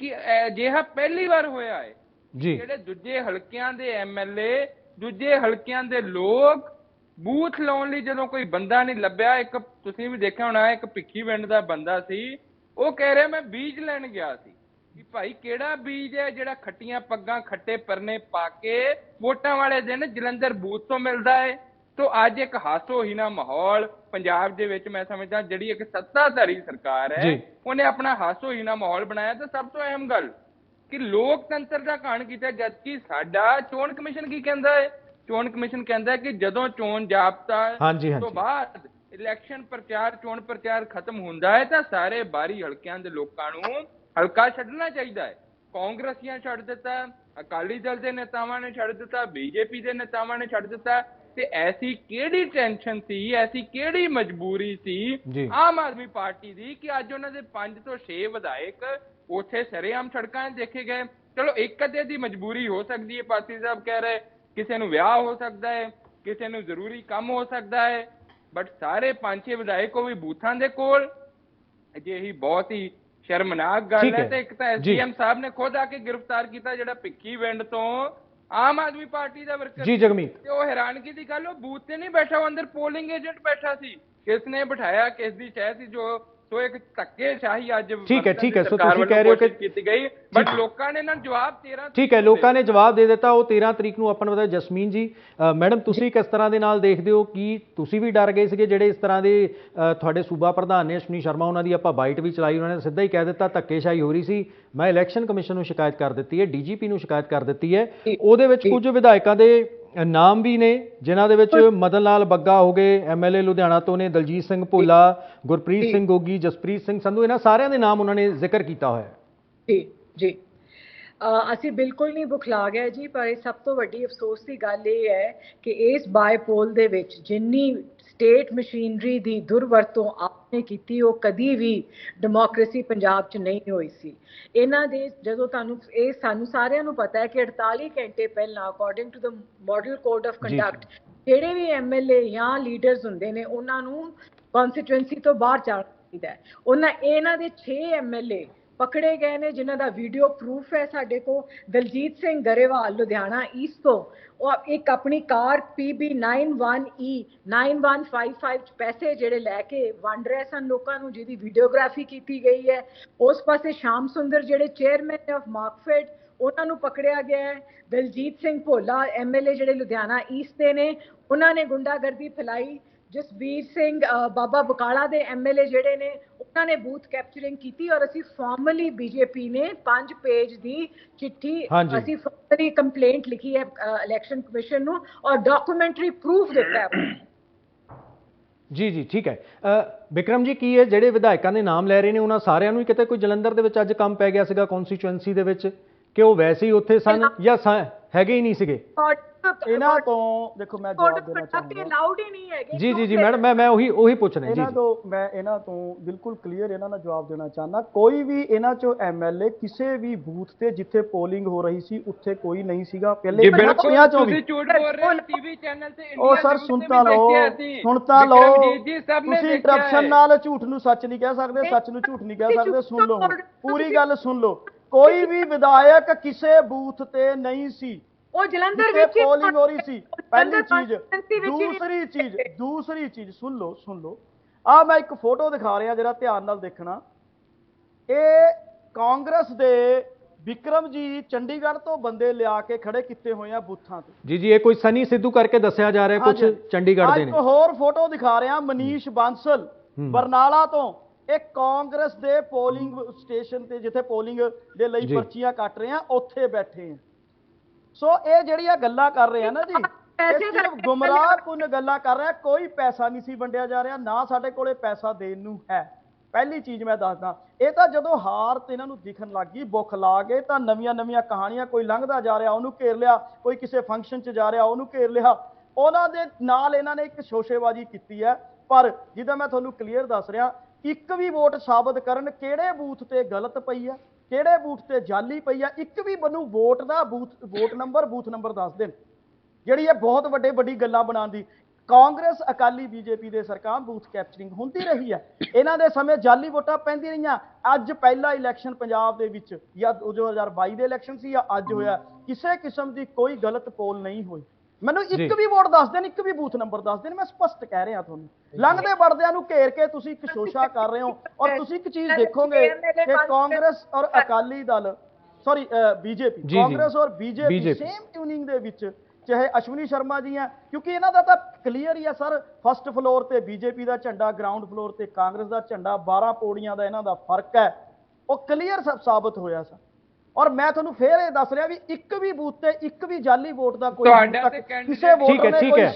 ਕਿ ਅਜਿਹਾ ਪਹਿਲੀ ਵਾਰ ਹੋਇਆ ਹੈ ਜਿਹੜੇ ਦੂਜੇ ਹਲਕਿਆਂ ਦੇ ਐਮਐਲਏ, ਦੂਜੇ ਹਲਕਿਆਂ ਦੇ ਲੋਕ ਬੂਥ ਲਾਉਣ ਲਈ ਜਦੋਂ ਕੋਈ ਬੰਦਾ ਨਹੀਂ ਲੱਭਿਆ, ਇੱਕ ਤੁਸੀਂ ਵੀ ਦੇਖਿਆ ਹੋਣਾ, ਇੱਕ ਭਿੱਖੀਵਿੰਡ ਦਾ ਬੰਦਾ ਸੀ, ਉਹ ਕਹਿ ਰਿਹਾ ਮੈਂ ਬੀਜ ਲੈਣ ਗਿਆ ਸੀ। ਕਿ ਭਾਈ ਕਿਹੜਾ ਬੀਜ ਹੈ ਜਿਹੜਾ ਖੱਟੀਆਂ ਪੱਗਾਂ ਖੱਟੇ ਪਰਨੇ ਪਾ ਕੇ ਵੋਟਾਂ ਵਾਲੇ ਦਿਨ ਜਲੰਧਰ ਬੂਥ ਤੋਂ ਮਿਲਦਾ ਹੈ। ਤੋ ਅੱਜ ਇੱਕ ਹਾਸੋਹੀਣਾ ਮਾਹੌਲ ਪੰਜਾਬ ਦੇ ਵਿੱਚ, ਮੈਂ ਸਮਝਦਾ ਜਿਹੜੀ ਇੱਕ ਸੱਤਾਧਾਰੀ ਸਰਕਾਰ ਹੈ ਉਹਨੇ ਆਪਣਾ ਹਾਸੋਹੀਣਾ ਮਾਹੌਲ ਬਣਾਇਆ। ਤੇ ਸਭ ਤੋਂ ਅਹਿਮ ਗੱਲ ਕਿ ਲੋਕਤੰਤਰ ਦਾ ਘਾਣ ਕੀਤਾ, ਜਦਕਿ ਸਾਡਾ ਚੋਣ ਕਮਿਸ਼ਨ ਕੀ ਕਹਿੰਦਾ ਹੈ? ਚੋਣ ਕਮਿਸ਼ਨ ਕਹਿੰਦਾ ਹੈ ਕਿ ਜਦੋਂ ਚੋਣ ਜਾਬਤਾ ਤੋਂ ਬਾਅਦ ਇਲੈਕਸ਼ਨ ਪ੍ਰਚਾਰ, ਚੋਣ ਪ੍ਰਚਾਰ ਖਤਮ ਹੁੰਦਾ ਹੈ ਤਾਂ ਸਾਰੇ ਬਾਹਰੀ ਹਲਕਿਆਂ ਦੇ ਲੋਕਾਂ ਨੂੰ ਹਲਕਾ ਛੱਡਣਾ ਚਾਹੀਦਾ ਹੈ। ਕਾਂਗਰਸੀਆਂ ਛੱਡ ਦਿੱਤਾ, ਅਕਾਲੀ ਦਲ ਦੇ ਨੇਤਾਵਾਂ ਨੇ ਛੱਡ ਦਿੱਤਾ, ਬੀਜੇਪੀ ਦੇ ਨੇਤਾਵਾਂ ਨੇ ਛੱਡ ਦਿੱਤਾ। ਤੇ ਐਸੀ ਕਿਹੜੀ ਟੈਨਸ਼ਨ ਸੀ, ਐਸੀ ਕਿਹੜੀ ਮਜਬੂਰੀ ਸੀ ਆਮ ਆਦਮੀ ਪਾਰਟੀ ਦੀ ਕਿ ਅੱਜ ਉਹਨਾਂ ਦੇ 5 ਤੋਂ 6 ਵਿਧਾਇਕ ਉੱਥੇ ਸਰੇਆਮ ਸੜਕਾਂ ਦੇਖੇ ਗਏ? ਚਲੋ ਇੱਕ ਅੱਧੇ ਦੀ ਮਜਬੂਰੀ ਹੋ ਸਕਦੀ ਹੈ, ਪਾਸੀ ਸਾਹਿਬ ਕਹਿ ਰਹੇ, ਕਿਸੇ ਨੂੰ ਵਿਆਹ ਹੋ ਸਕਦਾ ਹੈ, ਕਿਸੇ ਨੂੰ ਜ਼ਰੂਰੀ ਕੰਮ ਹੋ ਸਕਦਾ ਹੈ, ਬਟ ਸਾਰੇ 5-6 ਵਿਧਾਇਕ ਉਹ ਵੀ ਬੂਥਾਂ ਦੇ ਕੋਲ। ਅਜਿਹੀ ਬਹੁਤ ਹੀ ਸ਼ਰਮਨਾਕ ਗੱਲ ਹੈ। ਤੇ ਇੱਕ ਤਾਂ ਐਸਡੀਐਮ ਸਾਹਿਬ ਨੇ ਖੁਦ ਆ ਕੇ ਗ੍ਰਿਫਤਾਰ ਕੀਤਾ ਜਿਹੜਾ ਭਿੱਖੀਵਿੰਡ ਤੋਂ ਆਮ ਆਦਮੀ ਪਾਰਟੀ ਦਾ ਵਰਕਰ ਜੀ ਜਗਮੀਤ, ਤੇ ਉਹ ਹੈਰਾਨਗੀ ਦੀ ਗੱਲ, ਉਹ ਬੂਥ ਤੇ ਨਹੀਂ ਬੈਠਾ, ਉਹ ਅੰਦਰ ਪੋਲਿੰਗ ਏਜੰਟ ਬੈਠਾ ਸੀ। ਕਿਸ ਨੇ ਬਿਠਾਇਆ, ਕਿਸ ਦੀ ਸ਼ਹਿ ਸੀ? ਜੋ ਸੋ ਇੱਕ ਧੱਕੇਸ਼ਾਹੀ ਅੱਜ ਠੀਕ ਹੈ ਸੋ ਤੁਸੀਂ ਕਹਿ ਰਹੇ ਹੋ ਕਿ ਕੀਤੀ ਗਈ, ਬਟ ਲੋਕਾਂ ਨੇ ਇਹਨਾਂ ਜਵਾਬ 13 ਠੀਕ ਹੈ, ਲੋਕਾਂ ਨੇ ਜਵਾਬ ਦੇ ਦਿੱਤਾ। ਉਹ 13 ਤਰੀਕ ਨੂੰ ਆਪਾਂ ਨੂੰ ਪਤਾ। ਜਸਮੀਨ ਜੀ, ਮੈਡਮ ਤੁਸੀਂ ਕਿਸ ਤਰ੍ਹਾਂ ਦੇ ਨਾਲ ਦੇਖਦੇ ਹੋ? ਕਿ ਤੁਸੀਂ ਵੀ ਡਰ ਗਏ ਸੀਗੇ ਜਿਹੜੇ ਇਸ ਤਰ੍ਹਾਂ ਦੇ ਤੁਹਾਡੇ ਸੂਬਾ ਪ੍ਰਧਾਨ ਨੇ ਅਸ਼ਵਨੀ ਸ਼ਰਮਾ, ਉਹਨਾਂ ਦੀ ਆਪਾਂ ਬਾਈਟ ਵੀ ਚਲਾਈ, ਉਹਨਾਂ ਨੇ ਸਿੱਧਾ ਹੀ ਕਹਿ ਦਿੱਤਾ ਧੱਕੇਸ਼ਾਹੀ ਹੋ ਰਹੀ ਸੀ, ਮੈਂ ਇਲੈਕਸ਼ਨ ਕਮਿਸ਼ਨ ਨੂੰ ਸ਼ਿਕਾਇਤ ਕਰ ਦਿੱਤੀ ਹੈ, ਡੀਜੀਪੀ ਨੂੰ ਸ਼ਿਕਾਇਤ ਕਰ ਦਿੱਤੀ ਹੈ। ਉਹਦੇ ਵਿੱਚ ਕੁਝ ਵਿਧਾਇਕਾਂ ਦੇ ਨਾਮ ਵੀ ਨੇ ਜਿਨ੍ਹਾਂ ਦੇ ਵਿੱਚ ਮਦਨ ਲਾਲ ਬੱਗਾ ਹੋ ਗਏ, ਐਮਐਲਏ ਲੁਧਿਆਣਾ ਤੋਂ ਨੇ, ਦਲਜੀਤ ਸਿੰਘ ਭੁੱਲਾ, ਗੁਰਪ੍ਰੀਤ ਸਿੰਘ ਗੋਗੀ, ਜਸਪ੍ਰੀਤ ਸਿੰਘ ਸੰਧੂ, ਇਹਨਾਂ ਸਾਰਿਆਂ ਦੇ ਨਾਮ ਉਹਨਾਂ ਨੇ ਜ਼ਿਕਰ ਕੀਤਾ ਹੋਇਆ। ਜੀ ਅਸੀਂ ਬਿਲਕੁਲ ਨਹੀਂ ਬੁਖਲਾ ਗਏ ਜੀ, ਪਰ ਸਭ ਤੋਂ ਵੱਡੀ ਅਫਸੋਸ ਦੀ ਗੱਲ ਇਹ ਹੈ ਕਿ ਇਸ ਬਾਈਪੋਲ ਦੇ ਵਿੱਚ ਜਿੰਨੀ ਸਟੇਟ ਮਸ਼ੀਨਰੀ ਦੀ ਦੁਰਵਰਤੋਂ ਆਪਨੇ ਕੀਤੀ ਉਹ ਕਦੀ ਵੀ ਡੈਮੋਕ੍ਰੇਸੀ ਪੰਜਾਬ 'ਚ ਨਹੀਂ ਹੋਈ ਸੀ। ਇਹਨਾਂ ਦੇ ਜਦੋਂ ਤੁਹਾਨੂੰ ਇਹ ਸਾਨੂੰ ਸਾਰਿਆਂ ਨੂੰ ਪਤਾ ਹੈ ਕਿ 48 ਘੰਟੇ ਪਹਿਲਾਂ according to the model code of conduct ਜਿਹੜੇ ਵੀ ਐਮਐਲਏ ਜਾਂ ਲੀਡਰਸ ਹੁੰਦੇ ਨੇ ਉਹਨਾਂ ਨੂੰ ਕਨਸਟੀਟੂਐਂਸੀ ਤੋਂ ਬਾਹਰ ਜਾਣਾ ਚਾਹੀਦਾ ਹੈ। ਇਹਨਾਂ ਦੇ 6 ਐਮਐਲਏ ਪਕੜੇ ਗਏ ਨੇ ਜਿਨ੍ਹਾਂ ਦਾ ਵੀਡੀਓ ਪ੍ਰੂਫ ਹੈ ਸਾਡੇ ਕੋਲ। ਦਲਜੀਤ ਸਿੰਘ ਗਰੇਵਾਲ ਲੁਧਿਆਣਾ ਈਸਟ ਤੋਂ ਉਹ ਇੱਕ ਆਪਣੀ ਕਾਰ PB 91E 9155 ਚ ਪੈਸੇ ਜਿਹੜੇ ਲੈ ਕੇ ਵੰਡ ਰਹੇ ਸਨ ਲੋਕਾਂ ਨੂੰ, ਜਿਹਦੀ ਵੀਡੀਓਗ੍ਰਾਫੀ ਕੀਤੀ ਗਈ ਹੈ। ਉਸ ਪਾਸੇ ਸ਼ਾਮ ਸੁੰਦਰ ਜਿਹੜੇ ਚੇਅਰਮੈਨ ਆਫ ਮਾਰਕਫੈਡ ਉਹਨਾਂ ਨੂੰ ਪਕੜਿਆ ਗਿਆ ਹੈ। ਦਲਜੀਤ ਸਿੰਘ ਭੋਲਾ ਐਮਐਲਏ ਜਿਹੜੇ ਲੁਧਿਆਣਾ ਈਸਟ ਦੇ ਨੇ ਉਹਨਾਂ ਨੇ ਗੁੰਡਾਗਰਦੀ ਫੈਲਾਈ। ਜਸਬੀਰ ਸਿੰਘ ਬਾਬਾ ਬਕਾਲਾ ਦੇ ਐਮਐਲਏ ਜਿਹੜੇ ਨੇ ਉਹਨਾਂ ਨੇ ਬੂਥ ਕੈਪਚਰਿੰਗ ਕੀਤੀ ਔਰ ਅਸੀਂ ਫਾਰਮਲੀ ਬੀਜੇਪੀ ਨੇ 5 ਪੇਜ ਦੀ ਚਿੱਠੀ ਅਸੀਂ ਫਾਰਮਲੀ ਕੰਪਲੇਂਟ ਲਿਖੀ ਹੈ ਇਲੈਕਸ਼ਨ ਕਮਿਸ਼ਨ ਨੂੰ ਔਰ ਡਾਕੂਮੈਂਟਰੀ ਪ੍ਰੂਫ ਦਿੱਤਾ ਹੈ। ਜੀ ਠੀਕ ਹੈ। ਵਿਕਰਮ ਜੀ, ਕੀ ਹੈ ਜਿਹੜੇ ਵਿਧਾਇਕਾਂ ਦੇ ਨਾਮ ਲੈ ਰਹੇ ਨੇ ਉਹਨਾਂ ਸਾਰਿਆਂ ਨੂੰ ਹੀ ਕਿਤੇ ਕੋਈ ਜਲੰਧਰ ਦੇ ਵਿੱਚ ਅੱਜ ਕੰਮ ਪੈ ਗਿਆ ਸੀਗਾ ਕਨਸਟੀਚੁਐਂਸੀ ਦੇ ਵਿੱਚ, ਕਿ ਉਹ ਵੈਸੇ ਹੀ ਉੱਥੇ ਸਨ ਜਾਂ ਹੈਗੇ ਹੀ ਨਹੀਂ ਸੀਗੇ? ਇਹਨਾਂ ਤੋਂ ਦੇਖੋ ਮੈਂ ਜਵਾਬ ਦੇਣਾ ਚਾਹੁੰਦਾ ਅਲਾਉਡ ਹੀ ਨਹੀਂ ਹੈਗੇ। ਜੀ ਮੈਡਮ, ਮੈਂ ਉਹੀ ਪੁੱਛਣਾ ਜੀ। ਇਹਨਾਂ ਤੋਂ ਬਿਲਕੁਲ ਕਲੀਅਰ ਇਹਨਾਂ ਦਾ ਜਵਾਬ ਦੇਣਾ ਚਾਹੁੰਦਾ। ਕੋਈ ਵੀ ਇਹਨਾਂ ਚੋਂ ਐਮਐਲਏ ਕਿਸੇ ਵੀ ਬੂਥ ਤੇ ਜਿੱਥੇ ਪੋਲਿੰਗ ਹੋ ਰਹੀ ਸੀ ਉੱਥੇ ਕੋਈ ਨਹੀਂ ਸੀਗਾ। ਪਹਿਲੇ ਤੁਸੀਂ ਝੂਠ ਬੋਲ ਰਹੇ ਹੋ ਟੀਵੀ ਚੈਨਲ ਤੇ। ਉਹ ਸਰ ਸੁਣਤਾ ਲਓ ਤੁਸੀਂ ਇੰਟਰਪਸ਼ਨ ਨਾਲ ਝੂਠ ਨੂੰ ਸੱਚ ਨਹੀਂ ਕਹਿ ਸਕਦੇ, ਸੱਚ ਨੂੰ ਝੂਠ ਨਹੀਂ ਕਹਿ ਸਕਦੇ। ਸੁਣ ਲਓ, ਪੂਰੀ ਗੱਲ ਸੁਣ ਲਓ। ਕੋਈ ਵੀ ਵਿਧਾਇਕ ਕਿਸੇ ਬੂਥ ਤੇ ਨਹੀਂ ਸੀ। ਉਹ ਜਲੰਧਰ ਜਿੱਥੇ ਵਿੱਚ ਹੀ ਪੋਲਿੰਗ ਹੋ ਰਹੀ ਸੀ। ਪਹਿਲੀ ਚੀਜ਼। constituency ਵਿੱਚ ਹੀ ਦੂਸਰੀ ਚੀਜ਼ ਸੁਣ ਲਓ ਆ ਮੈਂ ਇੱਕ ਫੋਟੋ ਦਿਖਾ ਰਿਹਾ, ਜਰਾ ਧਿਆਨ ਨਾਲ ਦੇਖਣਾ। ਇਹ ਕਾਂਗਰਸ ਦੇ ਵਿਕਰਮ ਜੀ ਚੰਡੀਗੜ੍ਹ ਤੋਂ ਬੰਦੇ ਲਿਆ ਕੇ ਖੜੇ ਕੀਤੇ ਹੋਏ ਆ ਬੂਥਾਂ ਤੇ। ਜੀ ਇਹ ਕੋਈ ਸਨੀ ਸਿੱਧੂ ਕਰਕੇ ਦੱਸਿਆ ਜਾ ਰਿਹਾ, ਕੁਝ ਚੰਡੀਗੜ੍ਹ ਦੇ ਨੇ। ਇੱਕ ਹੋਰ ਫੋਟੋ ਦਿਖਾ ਰਿਹਾ, ਮਨੀਸ਼ ਬਾਂਸਲ ਬਰਨਾਲਾ ਤੋਂ। ਇਹ ਕਾਂਗਰਸ ਦੇ ਪੋਲਿੰਗ ਸਟੇਸ਼ਨ ਤੇ ਜਿੱਥੇ ਪੋਲਿੰਗ ਦੇ ਲਈ ਪਰਚੀਆਂ ਕੱਟ ਰਹੇ ਆ, ਉੱਥੇ ਬੈਠੇ ਆ। ਸੋ ਇਹ ਜਿਹੜੀਆਂ ਗੱਲਾਂ ਕਰ ਰਹੇ ਆ ਨਾ ਜੀ, ਇਹ ਸਿਰਫ ਗੁੰਮਰਾਹਕੁਨ ਗੱਲਾਂ ਕਰ ਰਿਹਾ। ਕੋਈ ਪੈਸਾ ਨਹੀਂ ਸੀ ਵੰਡਿਆ ਜਾ ਰਿਹਾ, ਨਾ ਸਾਡੇ ਕੋਲੇ ਪੈਸਾ ਦੇਣ ਨੂੰ ਹੈ। ਪਹਿਲੀ ਚੀਜ਼ ਮੈਂ ਦੱਸਦਾ, ਇਹ ਤਾਂ ਜਦੋਂ ਹਾਰ ਤੇ ਇਹਨਾਂ ਨੂੰ ਦਿਖਣ ਲੱਗ ਗਈ, ਭੁੱਖ ਲਾ ਗਏ, ਤਾਂ ਨਵੀਆਂ ਕਹਾਣੀਆਂ। ਕੋਈ ਲੰਘਦਾ ਜਾ ਰਿਹਾ ਉਹਨੂੰ ਘੇਰ ਲਿਆ, ਕੋਈ ਕਿਸੇ ਫੰਕਸ਼ਨ 'ਚ ਜਾ ਰਿਹਾ ਉਹਨੂੰ ਘੇਰ ਲਿਆ। ਉਹਨਾਂ ਦੇ ਨਾਲ ਇਹਨਾਂ ਨੇ ਇੱਕ ਸ਼ੋਸ਼ੇਬਾਜ਼ੀ ਕੀਤੀ ਹੈ। ਪਰ ਜਿੱਦਾਂ ਮੈਂ ਤੁਹਾਨੂੰ ਕਲੀਅਰ ਦੱਸ ਰਿਹਾ, ਇੱਕ ਵੀ ਵੋਟ ਸਾਬਤ ਕਰਨ ਕਿਹੜੇ ਬੂਥ ਤੇ ਗਲਤ ਪਈ ਹੈ, ਕਿਹੜੇ ਬੂਥ ਤੇ ਜਾਲੀ ਪਈ ਹੈ। ਇੱਕ ਵੀ ਮੈਨੂੰ ਵੋਟ ਦਾ ਬੂਥ ਨੰਬਰ ਦੱਸ ਦੇਣ। ਜਿਹੜੀ ਇਹ ਬਹੁਤ ਵੱਡੀ ਗੱਲਾਂ ਬਣਾਉਣ ਦੀ ਕਾਂਗਰਸ ਅਕਾਲੀ ਬੀਜੇਪੀ ਦੇ ਸਰਕਾਰ ਬੂਥ ਕੈਪਚਰਿੰਗ ਹੁੰਦੀ ਰਹੀ ਹੈ। ਇਹਨਾਂ ਦੇ ਸਮੇਂ ਜਾਲੀ ਵੋਟਾਂ ਪੈਂਦੀ ਰਹੀਆਂ। ਅੱਜ ਪਹਿਲਾ ਇਲੈਕਸ਼ਨ ਪੰਜਾਬ ਦੇ ਵਿੱਚ ਜਾਂ 2022 ਦੇ ਇਲੈਕਸ਼ਨ ਸੀ ਜਾਂ ਅੱਜ ਹੋਇਆ, ਕਿਸੇ ਕਿਸਮ ਦੀ ਕੋਈ ਗਲਤ ਪੋਲ ਨਹੀਂ ਹੋਈ। ਮੈਨੂੰ ਇੱਕ ਵੀ ਵੋਟ ਦੱਸ ਦੇਣ, ਇੱਕ ਵੀ ਬੂਥ ਨੰਬਰ ਦੱਸ ਦੇਣ। ਮੈਂ ਸਪਸ਼ਟ ਕਹਿ ਰਿਹਾ ਤੁਹਾਨੂੰ। ਲੰਘਦੇ ਵੜਦਿਆਂ ਨੂੰ ਘੇਰ ਕੇ ਤੁਸੀਂ ਇੱਕ ਸ਼ੋਸ਼ਾ ਕਰ ਰਹੇ ਹੋ। ਔਰ ਤੁਸੀਂ ਇੱਕ ਚੀਜ਼ ਦੇਖੋਗੇ ਕਿ ਕਾਂਗਰਸ ਔਰ ਅਕਾਲੀ ਦਲ ਬੀਜੇਪੀ, ਕਾਂਗਰਸ ਔਰ ਬੀਜੇਪੀ ਸੇਮ ਟਿਊਨਿੰਗ ਦੇ ਵਿੱਚ, ਚਾਹੇ ਅਸ਼ਵਨੀ ਸ਼ਰਮਾ ਜੀ ਆ, ਕਿਉਂਕਿ ਇਹਨਾਂ ਦਾ ਤਾਂ ਕਲੀਅਰ ਹੀ ਆ ਸਰ। ਫਸਟ ਫਲੋਰ ਤੇ ਬੀਜੇਪੀ ਦਾ ਝੰਡਾ, ਗਰਾਊਂਡ ਫਲੋਰ ਤੇ ਕਾਂਗਰਸ ਦਾ ਝੰਡਾ, 12 ਪੌੜੀਆਂ ਦਾ ਇਹਨਾਂ ਦਾ ਫਰਕ ਹੈ। ਉਹ ਕਲੀਅਰ ਸਾਬਤ ਹੋਇਆ ਸਰ। ਔਰ ਮੈਂ ਤੁਹਾਨੂੰ ਫੇਰ ਇਹ ਦੱਸ ਰਿਹਾ ਵੀ ਇੱਕ ਵੀ ਬੂਥ ਤੇ ਇੱਕ ਵੀ ਜਾਲੀ ਵੋਟ ਦਾ ਕੋਈ ਕਿਸੇ ਵੋਟਰ ਨੇ ਕੋਈ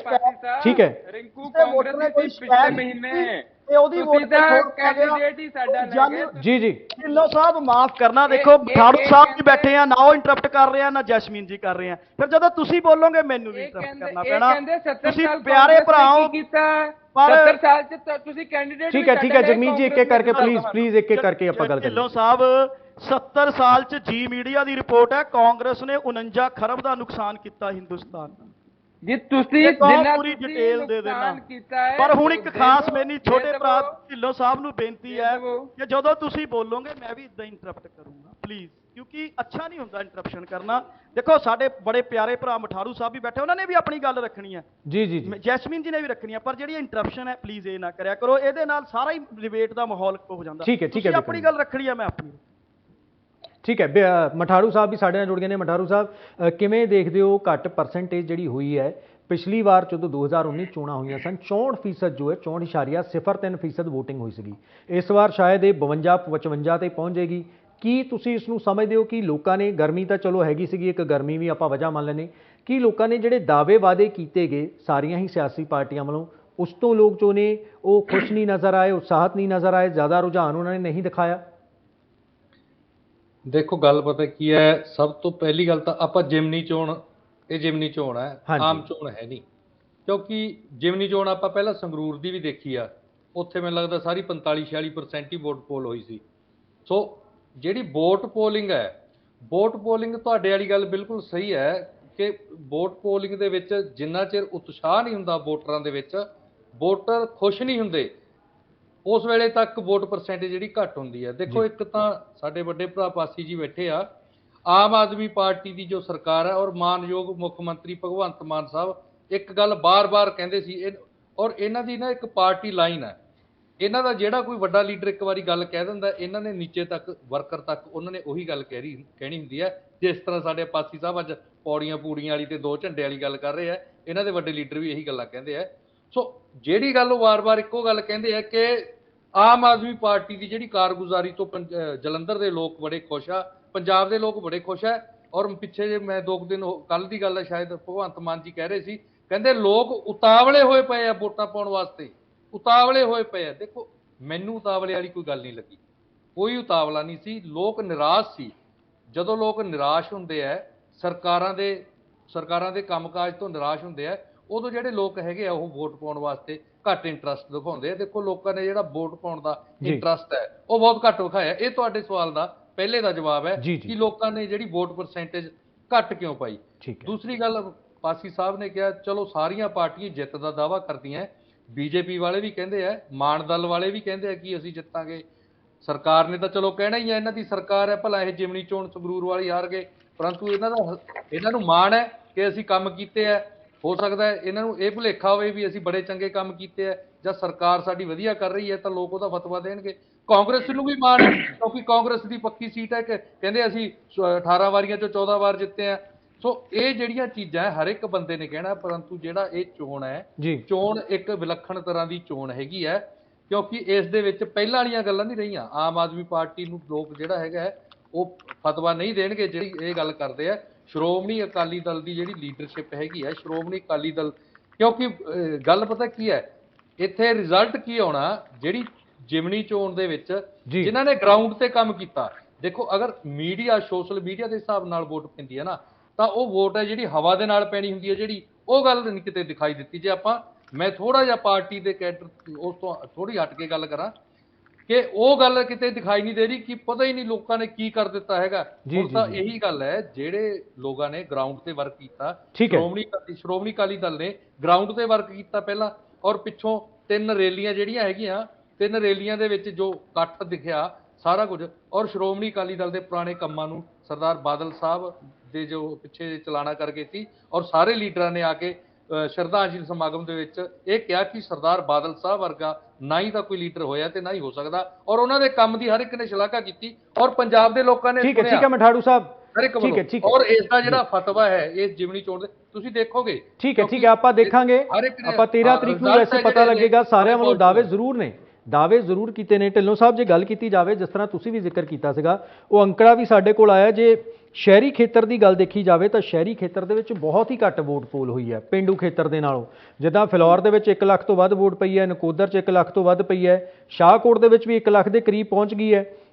ਠੀਕ ਹੈ ਰਿੰਕੂ ਕਾਂਗਰਸ ਨੇ ਕੋਈ ਪਿਛਲੇ ਮਹੀਨੇ ਤੇ ਉਹਦੀ ਵੋਟ ਤੇ ਕੈਂਡੀਡੇਟ ਹੀ ਸਾਡਾ ਜੀ ਢਿੱਲੋਂ ਸਾਹਿਬ ਮਾਫ ਕਰਨਾ। ਦੇਖੋ ਠਾੜੂ ਸਾਹਿਬ ਵੀ ਬੈਠੇ ਆ, ਨਾ ਉਹ ਇੰਟਰਪਟ ਕਰ ਰਹੇ ਆ, ਨਾ ਜੈਸਮੀਨ ਜੀ ਕਰ ਰਹੇ ਆ। ਫਿਰ ਜਦੋਂ ਤੁਸੀਂ ਬੋਲੋਗੇ ਮੈਨੂੰ ਵੀ ਇੰਟਰਪਟ ਕਰਨਾ ਪੈਣਾ। ਤੁਸੀਂ ਪਿਆਰੇ ਭਰਾਓ, 70 ਸਾਲ ਚ ਤੁਸੀਂ ਕੈਂਡੀਡੇਟ ਠੀਕ ਹੈ ਜਗਮੀਤ ਜੀ, ਇੱਕ ਕਰਕੇ ਪਲੀਜ਼ ਇੱਕ ਕਰਕੇ ਆਪਾਂ ਗੱਲ ਕਰੀਏ। ਢਿੱਲੋਂ ਸਾਹਿਬ 70 ਸਾਲ ਚ ਜੀ ਮੀਡੀਆ ਦੀ ਰਿਪੋਰਟ ਹੈ, ਕਾਂਗਰਸ ਨੇ 49 ਖਰਬ ਦਾ ਨੁਕਸਾਨ ਕੀਤਾ ਹਿੰਦੁਸਤਾਨ ਦਾ। ਜੀ ਤੁਸੀਂ ਜਿੰਨਾ ਪੂਰੀ ਡਿਟੇਲ ਦੇ ਦੇਣਾ। ਪਰ ਹੁਣ ਇੱਕ ਖਾਸ ਮੇਰੀ ਛੋਟੇ ਭਰਾ ਢਿੱਲੋਂ ਸਾਹਿਬ ਨੂੰ ਬੇਨਤੀ ਹੈ ਕਿ ਜਦੋਂ ਤੁਸੀਂ ਬੋਲੋਗੇ ਮੈਂ ਵੀ ਇਦਾਂ ਇੰਟਰਪਟ ਕਰੂੰਗਾ ਪਲੀਜ਼, ਕਿਉਂਕਿ ਅੱਛਾ ਨਹੀਂ ਹੁੰਦਾ ਇੰਟਰਪਸ਼ਨ ਕਰਨਾ। ਦੇਖੋ ਸਾਡੇ ਬੜੇ ਪਿਆਰੇ ਭਰਾ ਮਠਾਰੂ ਸਾਹਿਬ ਵੀ ਬੈਠੇ, ਉਹਨਾਂ ਨੇ ਵੀ ਆਪਣੀ ਗੱਲ ਰੱਖਣੀ ਹੈ। ਜੀ ਜੈਸਮੀਨ ਜੀ ਨੇ ਵੀ ਰੱਖਣੀ ਹੈ। ਪਰ ਜਿਹੜੀ ਇੰਟਰਪਸ਼ਨ ਹੈ ਪਲੀਜ਼ ਇਹ ਨਾ ਕਰਿਆ ਕਰੋ। ਇਹਦੇ ਨਾਲ ਸਾਰਾ ਹੀ ਡਿਬੇਟ ਦਾ ਮਾਹੌਲ ਹੋ ਜਾਂਦਾ। ਠੀਕ ਹੈ ਆਪਣੀ ਗੱਲ ਰੱਖਣੀ ਹੈ, ਮੈਂ ਆਪਣੀ। ਠੀਕ ਹੈ ਮਠਾਰੂ ਸਾਹਿਬ ਵੀ ਸਾਡੇ ਨਾਲ ਜੁੜ ਗਏ ਨੇ। ਮਠਾਰੂ ਸਾਹਿਬ ਕਿਵੇਂ ਦੇਖਦੇ ਹੋ ਘੱਟ ਪਰਸੈਂਟੇਜ ਜਿਹੜੀ ਹੋਈ ਹੈ? ਪਿਛਲੀ ਵਾਰ ਜਦੋਂ 2019 ਚੋਣਾਂ ਹੋਈਆਂ ਸਨ 64% ਜੋ ਹੈ 64.03% ਵੋਟਿੰਗ ਹੋਈ ਸੀਗੀ। ਇਸ ਵਾਰ ਸ਼ਾਇਦ ਇਹ 52-55 ਤੇ ਪਹੁੰਚ ਜਾਏਗੀ। ਕੀ ਤੁਸੀਂ ਇਸ ਨੂੰ ਸਮਝਦੇ ਹੋ ਕਿ ਲੋਕਾਂ ਨੇ, ਗਰਮੀ ਤਾਂ ਚਲੋ ਹੈਗੀ ਸੀਗੀ, ਇੱਕ ਗਰਮੀ ਵੀ ਆਪਾਂ ਵਜ੍ਹਾ ਮੰਨ ਲੈਂਦੇ, ਕਿ ਲੋਕਾਂ ਨੇ ਜਿਹੜੇ ਦਾਅਵੇ ਵਾਅਦੇ ਕੀਤੇ ਗਏ ਸਾਰੀਆਂ ਹੀ ਸਿਆਸੀ ਪਾਰਟੀਆਂ ਵੱਲੋਂ, ਉਸ ਤੋਂ ਲੋਕ ਜੋ ਨੇ ਉਹ ਖੁਸ਼ ਨਹੀਂ ਨਜ਼ਰ ਆਏ, ਉਤਸ਼ਾਹਤ ਨਹੀਂ ਨਜ਼ਰ ਆਏ, ਜ਼ਿਆਦਾ ਰੁਝਾਨ ਉਹਨਾਂ ਨੇ ਨਹੀਂ ਦਿਖਾਇਆ? ਦੇਖੋ ਗੱਲ ਪਤਾ ਕੀ ਹੈ, ਸਭ ਤੋਂ ਪਹਿਲੀ ਗੱਲ ਤਾਂ ਆਪਾਂ ਜਿਮਨੀ ਚੋਣ, ਇਹ ਜਿਮਨੀ ਚੋਣ ਹੈ, ਆਮ ਚੋਣ ਹੈ ਨਹੀਂ। ਕਿਉਂਕਿ ਜਿਮਨੀ ਚੋਣ ਆਪਾਂ ਪਹਿਲਾਂ ਸੰਗਰੂਰ ਦੀ ਵੀ ਦੇਖੀ ਆ, ਉੱਥੇ ਮੈਨੂੰ ਲੱਗਦਾ ਸਾਰੀ 45-46% ਹੀ ਵੋਟ ਪੋਲ ਹੋਈ ਸੀ। ਸੋ ਜਿਹੜੀ ਵੋਟ ਪੋਲਿੰਗ ਹੈ, ਵੋਟ ਪੋਲਿੰਗ ਤੁਹਾਡੇ ਵਾਲੀ ਗੱਲ ਬਿਲਕੁਲ ਸਹੀ ਹੈ ਕਿ ਵੋਟ ਪੋਲਿੰਗ ਦੇ ਵਿੱਚ ਜਿੰਨਾ ਚਿਰ ਉਤਸ਼ਾਹ ਨਹੀਂ ਹੁੰਦਾ ਵੋਟਰਾਂ ਦੇ ਵਿੱਚ, ਵੋਟਰ ਖੁਸ਼ ਨਹੀਂ ਹੁੰਦੇ, ਉਸ ਵੇਲੇ ਤੱਕ ਵੋਟ ਪਰਸੈਂਟੇਜ ਜਿਹੜੀ ਘੱਟ ਹੁੰਦੀ ਹੈ। ਦੇਖੋ ਇੱਕ ਤਾਂ ਸਾਡੇ ਵੱਡੇ ਭਰਾ ਪਾਸੀ ਜੀ ਬੈਠੇ ਆ, ਆਮ ਆਦਮੀ ਪਾਰਟੀ ਦੀ ਜੋ ਸਰਕਾਰ ਹੈ ਔਰ ਮਾਨਯੋਗ ਮੁੱਖ ਮੰਤਰੀ ਭਗਵੰਤ ਮਾਨ ਸਾਹਿਬ ਇੱਕ ਗੱਲ ਬਾਰ-ਬਾਰ ਕਹਿੰਦੇ ਸੀ, ਔਰ ਇਹਨਾਂ ਦੀ ਨਾ ਇੱਕ ਪਾਰਟੀ ਲਾਈਨ ਹੈ। ਇਹਨਾਂ ਦਾ ਜਿਹੜਾ ਕੋਈ ਵੱਡਾ ਲੀਡਰ ਇੱਕ ਵਾਰੀ ਗੱਲ ਕਹਿ ਦਿੰਦਾ, ਇਹਨਾਂ ਨੇ ਨੀਚੇ ਤੱਕ ਵਰਕਰ ਤੱਕ ਉਹਨਾਂ ਨੇ ਉਹੀ ਗੱਲ ਕਹਿਣੀ ਹੁੰਦੀ ਹੈ। ਜਿਸ ਤਰ੍ਹਾਂ ਸਾਡੇ ਪਾਸੀ ਸਾਹਿਬ ਅੱਜ ਪੌੜੀਆਂ ਪੂੜੀਆਂ ਵਾਲੀ ਤੇ 2 ਝੰਡੇ ਵਾਲੀ ਗੱਲ ਕਰ ਰਹੇ ਆ, ਇਹਨਾਂ ਦੇ ਵੱਡੇ ਲੀਡਰ ਵੀ ਇਹੀ ਗੱਲਾਂ ਕਹਿੰਦੇ ਆ। ਸੋ ਜਿਹੜੀ ਗੱਲ ਉਹ ਵਾਰ-ਵਾਰ ਇੱਕੋ ਗੱਲ ਕਹਿੰਦੇ ਆ ਕਿ ਆਮ ਆਦਮੀ ਪਾਰਟੀ ਦੀ ਜਿਹੜੀ ਕਾਰਗੁਜ਼ਾਰੀ ਤੋਂ ਜਲੰਧਰ ਦੇ ਲੋਕ ਬੜੇ ਖੁਸ਼ ਆ, ਪੰਜਾਬ ਦੇ ਲੋਕ ਬੜੇ ਖੁਸ਼ ਆ। ਔਰ ਪਿੱਛੇ ਜੇ ਮੈਂ 2 ਦਿਨ ਕੱਲ ਦੀ ਗੱਲ ਹੈ ਸ਼ਾਇਦ, ਭਗਵੰਤ ਮਾਨ ਜੀ ਕਹਿ ਰਹੇ ਸੀ, ਕਹਿੰਦੇ ਲੋਕ ਉਤਾਵਲੇ ਹੋਏ ਪਏ ਆ ਵੋਟਾਂ ਪਾਉਣ ਵਾਸਤੇ, ਉਤਾਵਲੇ ਹੋਏ ਪਏ ਆ। ਦੇਖੋ ਮੈਨੂੰ ਉਤਾਵਲੇ ਵਾਲੀ ਕੋਈ ਗੱਲ ਨਹੀਂ ਲੱਗੀ, ਕੋਈ ਉਤਾਵਲਾ ਨਹੀਂ ਸੀ। ਲੋਕ ਨਿਰਾਸ਼ ਸੀ। ਜਦੋਂ ਲੋਕ ਨਿਰਾਸ਼ ਹੁੰਦੇ ਆ, ਸਰਕਾਰਾਂ ਦੇ ਕੰਮਕਾਜ ਤੋਂ ਨਿਰਾਸ਼ ਹੁੰਦੇ ਆ, ਉਦੋਂ ਜਿਹੜੇ ਲੋਕ ਹੈਗੇ ਆ ਉਹ ਵੋਟ ਪਾਉਣ ਵਾਸਤੇ ਘੱਟ ਇੰਟਰਸਟ ਦਿਖਾਉਂਦੇ ਆ। ਦੇਖੋ ਲੋਕਾਂ ਨੇ ਜਿਹੜਾ ਵੋਟ ਪਾਉਣ ਦਾ ਇੰਟਰਸਟ ਹੈ ਉਹ ਬਹੁਤ ਘੱਟ ਵਿਖਾਇਆ। ਇਹ ਤੁਹਾਡੇ ਸਵਾਲ ਦਾ ਪਹਿਲੇ ਦਾ ਜਵਾਬ ਹੈ ਕਿ ਲੋਕਾਂ ਨੇ ਜਿਹੜੀ ਵੋਟ ਪਰਸੈਂਟੇਜ ਘੱਟ ਕਿਉਂ ਪਾਈ। ਦੂਸਰੀ ਗੱਲ ਪਾਸੀ ਸਾਹਿਬ ਨੇ ਕਿਹਾ ਚਲੋ ਸਾਰੀਆਂ ਪਾਰਟੀਆਂ ਜਿੱਤ ਦਾ ਦਾਅਵਾ ਕਰਦੀਆਂ, ਬੀਜੇਪੀ ਵਾਲੇ ਵੀ ਕਹਿੰਦੇ ਆ, ਮਾਨ ਦਲ ਵਾਲੇ ਵੀ ਕਹਿੰਦੇ ਆ ਕਿ ਅਸੀਂ ਜਿੱਤਾਂਗੇ, ਸਰਕਾਰ ਨੇ ਤਾਂ ਚਲੋ ਕਹਿਣਾ ਹੀ ਹੈ, ਇਹਨਾਂ ਦੀ ਸਰਕਾਰ ਹੈ, ਭਲਾ ਇਹ ਜਿਮਨੀ ਚੋਣ ਸੰਗਰੂਰ ਵਾਲੀ ਹਾਰ ਗਏ, ਪਰੰਤੂ ਇਹਨਾਂ ਨੂੰ ਮਾਣ ਹੈ ਕਿ ਅਸੀਂ ਕੰਮ ਕੀਤੇ ਹੈ। ਹੋ ਸਕਦਾ ਹੈ ਇਹਨਾਂ ਨੂੰ ਇਹ ਭੁਲੇਖਾ ਹੋਵੇ ਵੀ ਅਸੀਂ ਬੜੇ ਚੰਗੇ ਕੰਮ ਕੀਤੇ ਹੈ, ਜਾਂ ਸਰਕਾਰ ਸਾਡੀ ਵਧੀਆ ਕਰ ਰਹੀ ਹੈ ਤਾਂ ਲੋਕ ਉਹਦਾ ਫਤਵਾ ਦੇਣਗੇ। ਕਾਂਗਰਸ ਨੂੰ ਵੀ ਮਾਣ ਹੈ ਕਿਉਂਕਿ ਕਾਂਗਰਸ ਦੀ ਪੱਕੀ ਸੀਟ ਹੈ ਕਿ ਕਹਿੰਦੇ ਅਸੀਂ 18 ਵਾਰੀਆਂ ਚੋਂ 14 ਵਾਰ ਜਿੱਤੇ ਆ। ਸੋ ਇਹ ਜਿਹੜੀਆਂ ਚੀਜ਼ਾਂ ਹਰ ਇੱਕ ਬੰਦੇ ਨੇ ਕਹਿਣਾ, ਪਰੰਤੂ ਜਿਹੜਾ ਇਹ ਚੋਣ ਹੈ, ਚੋਣ ਇੱਕ ਵਿਲੱਖਣ ਤਰ੍ਹਾਂ ਦੀ ਚੋਣ ਹੈਗੀ ਹੈ, ਕਿਉਂਕਿ ਇਸ ਦੇ ਵਿੱਚ ਪਹਿਲਾਂ ਵਾਲੀਆਂ ਗੱਲਾਂ ਨਹੀਂ ਰਹੀਆਂ। ਆਮ ਆਦਮੀ ਪਾਰਟੀ ਨੂੰ ਲੋਕ ਜਿਹੜਾ ਹੈਗਾ ਉਹ ਫਤਵਾ ਨਹੀਂ ਦੇਣਗੇ ਜਿਹੜੀ ਇਹ ਗੱਲ ਕਰਦੇ ਆ। ਸ਼੍ਰੋਮਣੀ ਅਕਾਲੀ ਦਲ ਦੀ ਜਿਹੜੀ ਲੀਡਰਸ਼ਿਪ ਹੈਗੀ ਹੈ, ਸ਼੍ਰੋਮਣੀ ਅਕਾਲੀ ਦਲ, ਕਿਉਂਕਿ ਗੱਲ ਪਤਾ ਕੀ ਹੈ, ਇੱਥੇ ਰਿਜ਼ਲਟ ਕੀ ਆਉਣਾ ਜਿਹੜੀ ਜਿਮਨੀ ਚੋਣ ਦੇ ਵਿੱਚ ਜਿਨ੍ਹਾਂ ਨੇ ਗਰਾਊਂਡ ਤੇ ਕੰਮ ਕੀਤਾ। ਦੇਖੋ ਅਗਰ ਮੀਡੀਆ, ਸੋਸ਼ਲ ਮੀਡੀਆ ਦੇ ਹਿਸਾਬ ਨਾਲ ਵੋਟ ਪੈਂਦੀ ਹੈ ਨਾ, ਤਾਂ ਉਹ ਵੋਟ ਹੈ ਜਿਹੜੀ ਹਵਾ ਦੇ ਨਾਲ ਪੈਣੀ ਹੁੰਦੀ ਹੈ, ਜਿਹੜੀ ਉਹ ਗੱਲ ਨਹੀਂ ਕਿਤੇ ਦਿਖਾਈ ਦਿੱਤੀ। ਜੇ ਮੈਂ ਥੋੜਾ ਜਿਹਾ ਪਾਰਟੀ ਦੇ ਕੈਡਰ ਉਸ ਤੋਂ ਥੋੜੀ ਹਟ ਕੇ ਗੱਲ ਕਰਾਂ ਕਿ ਉਹ ਗੱਲ ਕਿਤੇ ਦਿਖਾਈ ਨਹੀਂ ਦੇ ਰਹੀ ਕਿ ਪਤਾ ਹੀ ਨਹੀਂ ਲੋਕਾਂ ਨੇ ਕੀ ਕਰ ਦਿੱਤਾ ਹੈਗਾ। ਹੁਣ ਤਾਂ ਇਹੀ ਗੱਲ ਹੈ, ਜਿਹੜੇ ਲੋਕਾਂ ਨੇ ਗਰਾਊਂਡ ਤੇ ਵਰਕ ਕੀਤਾ, ਸ਼੍ਰੋਮਣੀ ਅਕਾਲੀ ਦਲ ਨੇ ਗਰਾਊਂਡ ਤੇ ਵਰਕ ਕੀਤਾ ਪਹਿਲਾਂ, ਔਰ ਪਿੱਛੋਂ 3 ਰੈਲੀਆਂ ਜਿਹੜੀਆਂ ਹੈਗੀਆਂ, 3 ਰੈਲੀਆਂ ਦੇ ਵਿੱਚ ਜੋ ਇਕੱਠ ਦਿਖਿਆ ਸਾਰਾ ਕੁਝ, ਔਰ ਸ਼੍ਰੋਮਣੀ ਅਕਾਲੀ ਦਲ ਦੇ ਪੁਰਾਣੇ ਕੰਮਾਂ ਨੂੰ ਸਰਦਾਰ ਬਾਦਲ ਸਾਹਿਬ ਦੇ ਜੋ ਪਿੱਛੇ ਚਲਾਣਾ ਕਰ ਗਏ ਸੀ, ਔਰ ਸਾਰੇ ਲੀਡਰਾਂ ਨੇ ਆ ਕੇ ਸ਼ਰਧਾਂਜਲੀ ਸਮਾਗਮ ਦੇ ਵਿੱਚ ਇਹ ਕਿਹਾ ਕਿ ਸਰਦਾਰ ਬਾਦਲ ਸਾਹਿਬ ਵਰਗਾ ਨਾ ਹੀ ਤਾਂ ਕੋਈ ਲੀਡਰ ਹੋਇਆ ਤੇ ਨਾ ਹੀ ਹੋ ਸਕਦਾ, ਔਰ ਉਹਨਾਂ ਦੇ ਕੰਮ ਦੀ ਹਰ ਇੱਕ ਨੇ ਸ਼ਲਾਘਾ ਕੀਤੀ, ਔਰ ਪੰਜਾਬ ਦੇ ਲੋਕਾਂ ਨੇ ਠੀਕ ਹੈ ਮਠਾੜੂ ਸਾਹਿਬ, ਹਰ ਇੱਕ ਵੱਲੋਂ, ਔਰ ਇਸ ਦਾ ਜਿਹੜਾ ਫਤਵਾ ਹੈ ਇਸ ਜਿਮਨੀ ਚੋਣ ਦੇ ਤੁਸੀਂ ਦੇਖੋਗੇ। ਠੀਕ ਹੈ ਆਪਾਂ ਦੇਖਾਂਗੇ, ਆਪਾਂ 13 ਤਰੀਕ ਨੂੰ ਵੈਸੇ ਪਤਾ ਲੱਗੇਗਾ। ਸਾਰਿਆਂ ਵੱਲੋਂ ਦਾਅਵੇ ਜ਼ਰੂਰ ਨੇ, ਦਾਅਵੇ ਜ਼ਰੂਰ ਕੀਤੇ ਨੇ। ਢਿੱਲੋਂ ਸਾਹਿਬ ਜੇ ਗੱਲ ਕੀਤੀ ਜਾਵੇ, ਜਿਸ ਤਰ੍ਹਾਂ ਤੁਸੀਂ ਵੀ ਜ਼ਿਕਰ ਕੀਤਾ ਸੀਗਾ, ਉਹ ਅੰਕੜਾ ਵੀ ਸਾਡੇ ਕੋਲ ਆਇਆ। ਜੇ ਸ਼ਹਿਰੀ ਖੇਤਰ ਦੀ ਗੱਲ ਦੇਖੀ ਜਾਵੇ ਤਾਂ ਸ਼ਹਿਰੀ ਖੇਤਰ ਦੇ ਵਿੱਚ ਬਹੁਤ ਹੀ ਘੱਟ ਵੋਟ ਪੋਲ ਹੋਈ ਹੈ ਪੇਂਡੂ ਖੇਤਰ ਦੇ ਨਾਲੋਂ। ਜਿੱਦਾਂ ਫਿਲੌਰ ਦੇ ਵਿੱਚ 1 ਲੱਖ ਤੋਂ ਵੱਧ ਵੋਟ ਪਈ ਹੈ, ਨਕੋਦਰ 'ਚ 1 ਲੱਖ ਤੋਂ ਵੱਧ ਪਈ ਹੈ, ਸ਼ਾਹਕੋਟ ਦੇ ਵਿੱਚ ਵੀ 1 ਲੱਖ ਦੇ ਕਰੀਬ ਪਹੁੰਚ ਗਈ ਹੈ,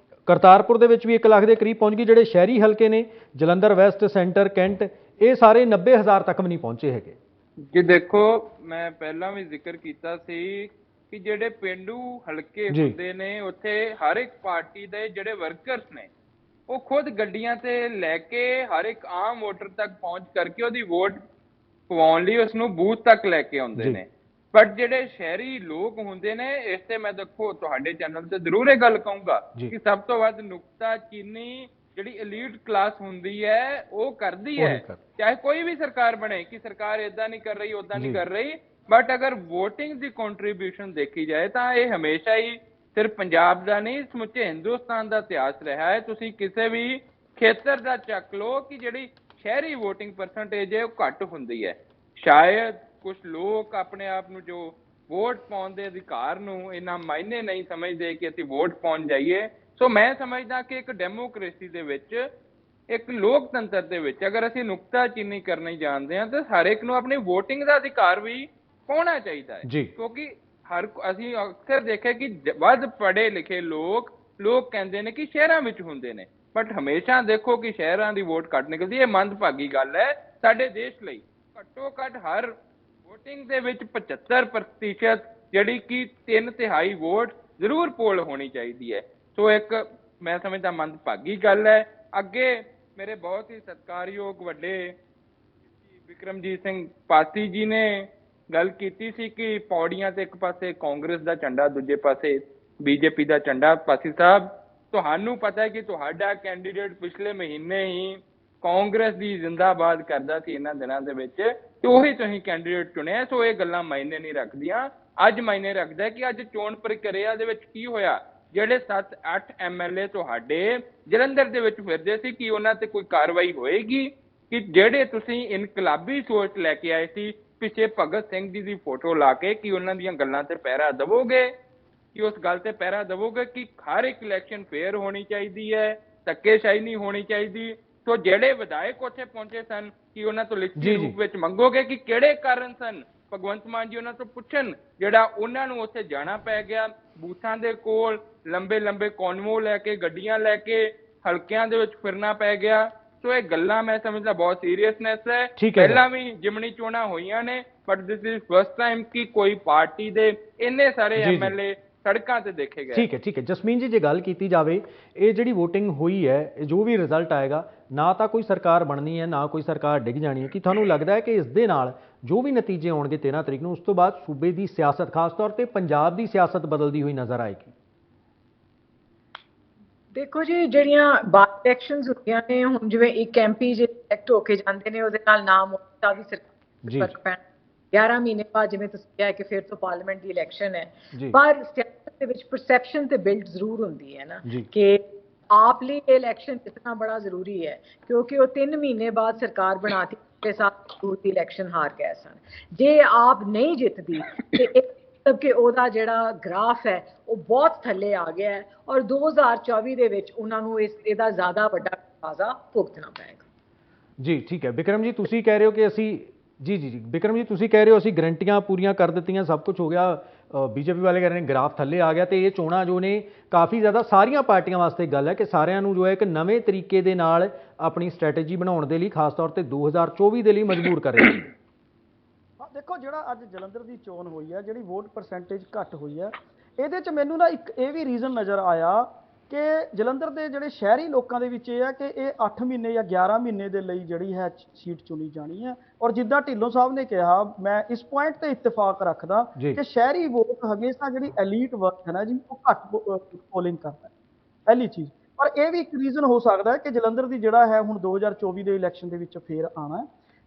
ਕਰਤਾਰਪੁਰ ਦੇ ਵਿੱਚ ਵੀ 1 ਲੱਖ ਦੇ ਕਰੀਬ ਪਹੁੰਚ ਗਈ। ਜਿਹੜੇ ਸ਼ਹਿਰੀ ਹਲਕੇ ਨੇ ਜਲੰਧਰ ਵੈਸਟ, ਸੈਂਟਰ, ਕੈਂਟ, ਇਹ ਸਾਰੇ 90,000 ਤੱਕ ਵੀ ਨਹੀਂ ਪਹੁੰਚੇ ਹੈਗੇ। ਜੀ ਦੇਖੋ, ਮੈਂ ਪਹਿਲਾਂ ਵੀ ਜ਼ਿਕਰ ਕੀਤਾ ਸੀ ਕਿ ਜਿਹੜੇ ਪੇਂਡੂ ਹਲਕੇ ਹੁੰਦੇ ਨੇ ਉੱਥੇ ਹਰ ਇੱਕ ਪਾਰਟੀ ਦੇ ਜਿਹੜੇ ਵਰਕਰਸ ਨੇ ਉਹ ਖੁਦ ਗੱਡੀਆਂ ਤੇ ਲੈ ਕੇ ਹਰ ਇੱਕ ਆਮ ਵੋਟਰ ਤੱਕ ਪਹੁੰਚ ਕਰਕੇ ਉਹਦੀ ਵੋਟ ਪਵਾਉਣ ਲਈ ਉਸਨੂੰ ਬੂਥ ਤੱਕ ਲੈ ਕੇ ਆਉਂਦੇ ਨੇ। ਬਟ ਜਿਹੜੇ ਸ਼ਹਿਰੀ ਲੋਕ ਹੁੰਦੇ ਨੇ, ਇਸ ਤੇ ਮੈਂ ਦੇਖੋ ਤੁਹਾਡੇ ਚੈਨਲ ਤੇ ਜ਼ਰੂਰ ਇਹ ਗੱਲ ਕਹੂੰਗਾ ਕਿ ਸਭ ਤੋਂ ਵੱਧ ਨੁਕਤਾਚੀਨੀ ਜਿਹੜੀ ਐਲੀਟ ਕਲਾਸ ਹੁੰਦੀ ਹੈ ਉਹ ਕਰਦੀ ਹੈ, ਚਾਹੇ ਕੋਈ ਵੀ ਸਰਕਾਰ ਬਣੇ, ਕਿ ਸਰਕਾਰ ਏਦਾਂ ਨਹੀਂ ਕਰ ਰਹੀ, ਓਦਾਂ ਨਹੀਂ ਕਰ ਰਹੀ। ਬਟ ਅਗਰ ਵੋਟਿੰਗ ਦੀ ਕੰਟਰੀਬਿਊਸ਼ਨ ਦੇਖੀ ਜਾਏ ਤਾਂ ਇਹ ਹਮੇਸ਼ਾ ਹੀ ਸਿਰਫ ਪੰਜਾਬ ਦਾ ਨਹੀਂ, ਸਮੁੱਚੇ ਹਿੰਦੁਸਤਾਨ ਦਾ ਇਤਿਹਾਸ ਰਿਹਾ ਹੈ। ਤੁਸੀਂ ਕਿਸੇ ਵੀ ਖੇਤਰ ਦਾ ਚੱਕ ਲਓ ਕਿ ਜਿਹੜੀ ਸ਼ਹਿਰੀ ਵੋਟਿੰਗ ਪਰਸੈਂਟੇਜ ਹੈ ਉਹ ਘੱਟ ਹੁੰਦੀ ਹੈ। ਸ਼ਾਇਦ ਕੁਝ ਲੋਕ ਆਪਣੇ ਆਪ ਨੂੰ ਜੋ ਵੋਟ ਪਾਉਣ ਦੇ ਅਧਿਕਾਰ ਨੂੰ ਇੰਨਾ ਮਾਇਨੇ ਨਹੀਂ ਸਮਝਦੇ ਕਿ ਅਸੀਂ ਵੋਟ ਪਾਉਣ ਜਾਈਏ। ਸੋ ਮੈਂ ਸਮਝਦਾ ਕਿ ਇੱਕ ਡੈਮੋਕ੍ਰੇਸੀ ਦੇ ਵਿੱਚ, ਇੱਕ ਲੋਕਤੰਤਰ ਦੇ ਵਿੱਚ ਅਗਰ ਅਸੀਂ ਨੁਕਤਾਚੀਨੀ ਕਰਨੀ ਜਾਣਦੇ ਹਾਂ ਤਾਂ ਹਰ ਇੱਕ ਨੂੰ ਆਪਣੀ ਵੋਟਿੰਗ ਦਾ ਅਧਿਕਾਰ ਵੀ ਪਾਉਣਾ ਚਾਹੀਦਾ ਹੈ। ਕਿਉਂਕਿ ਅਸੀਂ ਅਕਸਰ ਦੇਖਿਆ ਕਿ ਵੱਧ ਪੜ੍ਹੇ ਲਿਖੇ ਲੋਕ ਕਹਿੰਦੇ ਨੇ ਕਿ ਸ਼ਹਿਰਾਂ ਵਿੱਚ ਹੁੰਦੇ ਨੇ, ਬਟ ਹਮੇਸ਼ਾ ਦੇਖੋ ਕਿ ਸ਼ਹਿਰਾਂ ਦੀ ਵੋਟ ਘੱਟ ਨਿਕਲਦੀ। ਇਹ ਮੰਦਭਾਗੀ ਗੱਲ ਹੈ ਸਾਡੇ ਦੇਸ਼ ਲਈ। ਘੱਟੋ ਘੱਟ ਹਰ ਵੋਟਿੰਗ ਦੇ ਵਿੱਚ 75% ਜਿਹੜੀ ਕਿ 3/3 ਵੋਟ ਜ਼ਰੂਰ ਪੋਲ ਹੋਣੀ ਚਾਹੀਦੀ ਹੈ। ਸੋ ਇੱਕ ਮੈਂ ਸਮਝਦਾ ਮੰਦਭਾਗੀ ਗੱਲ ਹੈ। ਅੱਗੇ ਮੇਰੇ ਬਹੁਤ ਹੀ ਸਤਿਕਾਰਯੋਗ ਵੱਡੇ ਵਿਕਰਮਜੀਤ ਸਿੰਘ ਪਾਸੀ ਜੀ ਨੇ ਗੱਲ ਕੀਤੀ ਸੀ ਕਿ ਪੌੜੀਆਂ ਤੇ ਇੱਕ ਪਾਸੇ ਕਾਂਗਰਸ ਦਾ ਝੰਡਾ, ਦੂਜੇ ਪਾਸੇ ਬੀਜੇਪੀ ਦਾ ਝੰਡਾ। ਪਾਸੀ ਸਾਹਿਬ, ਤੁਹਾਨੂੰ ਪਤਾ ਹੈ ਕਿ ਤੁਹਾਡਾ ਕੈਂਡੀਡੇਟ ਪਿਛਲੇ ਮਹੀਨੇ ਹੀ ਕਾਂਗਰਸ ਦੀ ਜ਼ਿੰਦਾਬਾਦ ਕਰਦਾ ਸੀ ਇਹਨਾਂ ਦਿਨਾਂ ਦੇ ਵਿੱਚ, ਤੇ ਉਹੀ ਤੁਸੀਂ ਕੈਂਡੀਡੇਟ ਚੁਣਿਆ। ਸੋ ਇਹ ਗੱਲਾਂ ਮਾਇਨੇ ਨਹੀਂ ਰੱਖਦੀਆਂ। ਅੱਜ ਮਾਇਨੇ ਰੱਖਦਾ ਕਿ ਅੱਜ ਚੋਣ ਪ੍ਰਕਿਰਿਆ ਦੇ ਵਿੱਚ ਕੀ ਹੋਇਆ। ਜਿਹੜੇ 7-8 MLA ਤੁਹਾਡੇ ਜਲੰਧਰ ਦੇ ਵਿੱਚ ਫਿਰਦੇ ਸੀ, ਕਿ ਉਹਨਾਂ ਤੇ ਕੋਈ ਕਾਰਵਾਈ ਹੋਏਗੀ? ਕਿ ਜਿਹੜੇ ਤੁਸੀਂ ਇਨਕਲਾਬੀ ਸੋਚ ਲੈ ਕੇ ਆਏ ਸੀ ਪਿੱਛੇ ਭਗਤ ਸਿੰਘ ਜੀ ਦੀ ਫੋਟੋ ਲਾ ਕੇ, ਕਿ ਉਹਨਾਂ ਦੀਆਂ ਗੱਲਾਂ ਤੇ ਪਹਿਰਾ ਦੇਵੋਗੇ? ਕਿ ਉਸ ਗੱਲ ਤੇ ਪਹਿਰਾ ਦੇਵੋਗੇ ਕਿ ਹਰ ਇੱਕ ਇਲੈਕਸ਼ਨ ਫੇਅਰ ਹੋਣੀ ਚਾਹੀਦੀ ਹੈ, ਧੱਕੇਸ਼ਾਹੀ ਨਹੀਂ ਹੋਣੀ ਚਾਹੀਦੀ? ਸੋ ਜਿਹੜੇ ਵਿਧਾਇਕ ਉੱਥੇ ਪਹੁੰਚੇ ਸਨ, ਕਿ ਉਹਨਾਂ ਤੋਂ ਲਿਖਤੀ ਰੂਪ ਵਿੱਚ ਮੰਗੋਗੇ ਕਿ ਕਿਹੜੇ ਕਾਰਨ ਸਨ? ਭਗਵੰਤ ਮਾਨ ਜੀ ਉਹਨਾਂ ਤੋਂ ਪੁੱਛਣ, ਜਿਹੜਾ ਉਹਨਾਂ ਨੂੰ ਉੱਥੇ ਜਾਣਾ ਪੈ ਗਿਆ, ਬੂਥਾਂ ਦੇ ਕੋਲ ਲੰਬੇ ਕੌਨਵੋ ਲੈ ਕੇ, ਗੱਡੀਆਂ ਲੈ ਕੇ ਹਲਕਿਆਂ ਦੇ ਵਿੱਚ ਫਿਰਨਾ ਪੈ ਗਿਆ। ਸੋ ਇਹ ਗੱਲਾਂ ਮੈਂ ਸਮਝਦਾ ਬਹੁਤ ਸੀਰੀਅਸਨੈਸ ਹੈ। ਪਹਿਲਾਂ ਵੀ ਜਿਮਣੀ ਚੋਣਾਂ ਹੋਈਆਂ ਨੇ, but this is first time ਕਿ ਕੋਈ ਪਾਰਟੀ ਦੇ ਇੰਨੇ ਸਾਰੇ MLA ਸੜਕਾਂ ਤੇ ਦੇਖੇ ਗਏ। ਠੀਕ ਹੈ ਜਸਮੀਨ ਜੀ, ਜੇ ਗੱਲ ਕੀਤੀ ਜਾਵੇ, ਇਹ ਜਿਹੜੀ VOTING ਹੋਈ ਹੈ, ਜੋ ਵੀ ਰਿਜ਼ਲਟ ਆਏਗਾ, ਨਾ ਤਾਂ ਕੋਈ ਸਰਕਾਰ ਬਣਨੀ ਹੈ, ਨਾ ਕੋਈ ਸਰਕਾਰ ਡਿੱਗ ਜਾਣੀ ਹੈ। ਕਿ ਤੁਹਾਨੂੰ ਲੱਗਦਾ ਹੈ ਕਿ ਇਸ ਦੇ ਨਾਲ ਜੋ ਵੀ ਨਤੀਜੇ ਆਉਣਗੇ 13 ਤਰੀਕ ਨੂੰ, ਉਸ ਤੋਂ ਬਾਅਦ ਸੂਬੇ ਦੀ ਸਿਆਸਤ, ਖਾਸ ਤੌਰ ਤੇ ਪੰਜਾਬ ਦੀ ਸਿਆਸਤ ਬਦਲਦੀ ਹੋਈ ਨਜ਼ਰ ਆਏਗੀ? ਦੇਖੋ ਜੀ, ਜਿਹੜੀਆਂ ਬਾਈ ਇਲੈਕਸ਼ਨਸ ਹੁੰਦੀਆਂ ਨੇ, ਹੁਣ ਜਿਵੇਂ ਇੱਕ MP ਜੇ ਇਲੈਕਟ ਹੋ ਕੇ ਜਾਂਦੇ ਨੇ, ਉਹਦੇ ਨਾਲ ਨਾਮ ਦਾ ਵੀ ਸਰਕਾਰ ਫਰਕ ਪੈਣਾ। 11 ਮਹੀਨੇ ਬਾਅਦ ਜਿਵੇਂ ਤੁਸੀਂ ਕਿਹਾ ਕਿ ਫਿਰ ਤੋਂ ਪਾਰਲੀਮੈਂਟ ਦੀ ਇਲੈਕਸ਼ਨ ਹੈ, ਪਰ ਸਿਆਸਤ ਦੇ ਵਿੱਚ ਪਰਸੈਪਸ਼ਨ ਤੇ ਬਿਲਡ ਜ਼ਰੂਰ ਹੁੰਦੀ ਹੈ ਨਾ ਕਿ ਆਪ ਲਈ ਇਹ ਇਲੈਕਸ਼ਨ ਜਿੱਤਣਾ ਬੜਾ ਜ਼ਰੂਰੀ ਹੈ, ਕਿਉਂਕਿ ਉਹ 3 ਮਹੀਨੇ ਬਾਅਦ ਸਰਕਾਰ ਬਣਾਤੀ ਤੇ ਸਾਲ ਦੀ ਇਲੈਕਸ਼ਨ ਹਾਰ ਗਏ ਸਨ। ਜੇ ਆਪ ਨਹੀਂ ਜਿੱਤਦੀ ਤੇ ਮਤਲਬ ਕਿ ਉਹਦਾ ਜਿਹੜਾ ਗ੍ਰਾਫ ਹੈ ਉਹ ਬਹੁਤ ਥੱਲੇ ਆ ਗਿਆ ਹੈ, ਔਰ 2024 ਦੇ ਵਿੱਚ ਉਹਨਾਂ ਨੂੰ ਇਹਦਾ ਜ਼ਿਆਦਾ ਵੱਡਾ ਖਾਜ਼ਾ ਭੁਗਤਣਾ ਪਏਗਾ। ਜੀ ਠੀਕ ਹੈ ਬਿਕਰਮ ਜੀ, ਤੁਸੀਂ ਕਹਿ ਰਹੇ ਹੋ ਕਿ ਅਸੀਂ ਜੀ ਬਿਕਰਮ ਜੀ, ਤੁਸੀਂ ਕਹਿ ਰਹੇ ਹੋ ਅਸੀਂ ਗਰੰਟੀਆਂ ਪੂਰੀਆਂ ਕਰ ਦਿੱਤੀਆਂ, ਸਭ ਕੁਝ ਹੋ ਗਿਆ, ਬੀਜੇਪੀ ਵਾਲੇ ਕਹਿ ਰਹੇ ਨੇ ਗ੍ਰਾਫ ਥੱਲੇ ਆ ਗਿਆ, ਤੇ ਇਹ ਚੋਣਾਂ ਜੋ ਨੇ ਕਾਫੀ ਜ਼ਿਆਦਾ ਸਾਰੀਆਂ ਪਾਰਟੀਆਂ ਵਾਸਤੇ ਗੱਲ ਹੈ ਕਿ ਸਾਰਿਆਂ ਨੂੰ ਜੋ ਹੈ ਇੱਕ ਨਵੇਂ ਤਰੀਕੇ ਦੇ ਨਾਲ ਆਪਣੀ ਸਟ੍ਰੈਟਜੀ ਬਣਾਉਣ ਦੇ ਲਈ, ਖਾਸ ਤੌਰ ਤੇ 2024 ਦੇ ਲਈ ਮਜਬੂਰ ਕਰ ਰਹੇ ਨੇ। ਦੇਖੋ, ਜਿਹੜਾ ਅੱਜ ਜਲੰਧਰ ਦੀ ਚੋਣ ਹੋਈ ਹੈ, ਜਿਹੜੀ ਵੋਟ ਪਰਸੈਂਟੇਜ ਘੱਟ ਹੋਈ ਹੈ, ਇਹਦੇ 'ਚ ਮੈਨੂੰ ਨਾ ਇੱਕ ਇਹ ਵੀ ਰੀਜ਼ਨ ਨਜ਼ਰ ਆਇਆ ਕਿ ਜਲੰਧਰ ਦੇ ਜਿਹੜੇ ਸ਼ਹਿਰੀ ਲੋਕਾਂ ਦੇ ਵਿੱਚ ਇਹ ਹੈ ਕਿ ਇਹ 8 ਮਹੀਨੇ ਜਾਂ 11 ਮਹੀਨੇ ਦੇ ਲਈ ਜਿਹੜੀ ਹੈ ਸੀਟ ਚੁਣੀ ਜਾਣੀ ਹੈ। ਔਰ ਜਿੱਦਾਂ ਢਿੱਲੋਂ ਸਾਹਿਬ ਨੇ ਕਿਹਾ, ਮੈਂ ਇਸ ਪੁਆਇੰਟ ਤੇ ਇਤਫਾਕ ਰੱਖਦਾ ਕਿ ਸ਼ਹਿਰੀ ਵੋਟ ਹਮੇਸ਼ਾ ਜਿਹੜੀ ਐਲੀਟ ਵਰਗ ਹੈ ਨਾ ਜੀ, ਉਹ ਘੱਟ ਪੋਲਿੰਗ ਕਰਦਾ, ਪਹਿਲੀ ਚੀਜ਼। ਪਰ ਇਹ ਵੀ ਇੱਕ ਰੀਜ਼ਨ ਹੋ ਸਕਦਾ ਹੈ ਕਿ ਜਲੰਧਰ ਦੀ ਜਿਹੜਾ ਹੈ ਹੁਣ 2024 ਦੇ ਇਲੈਕਸ਼ਨ ਦੇ ਵਿੱਚ ਫੇਰ ਆਉਣਾ।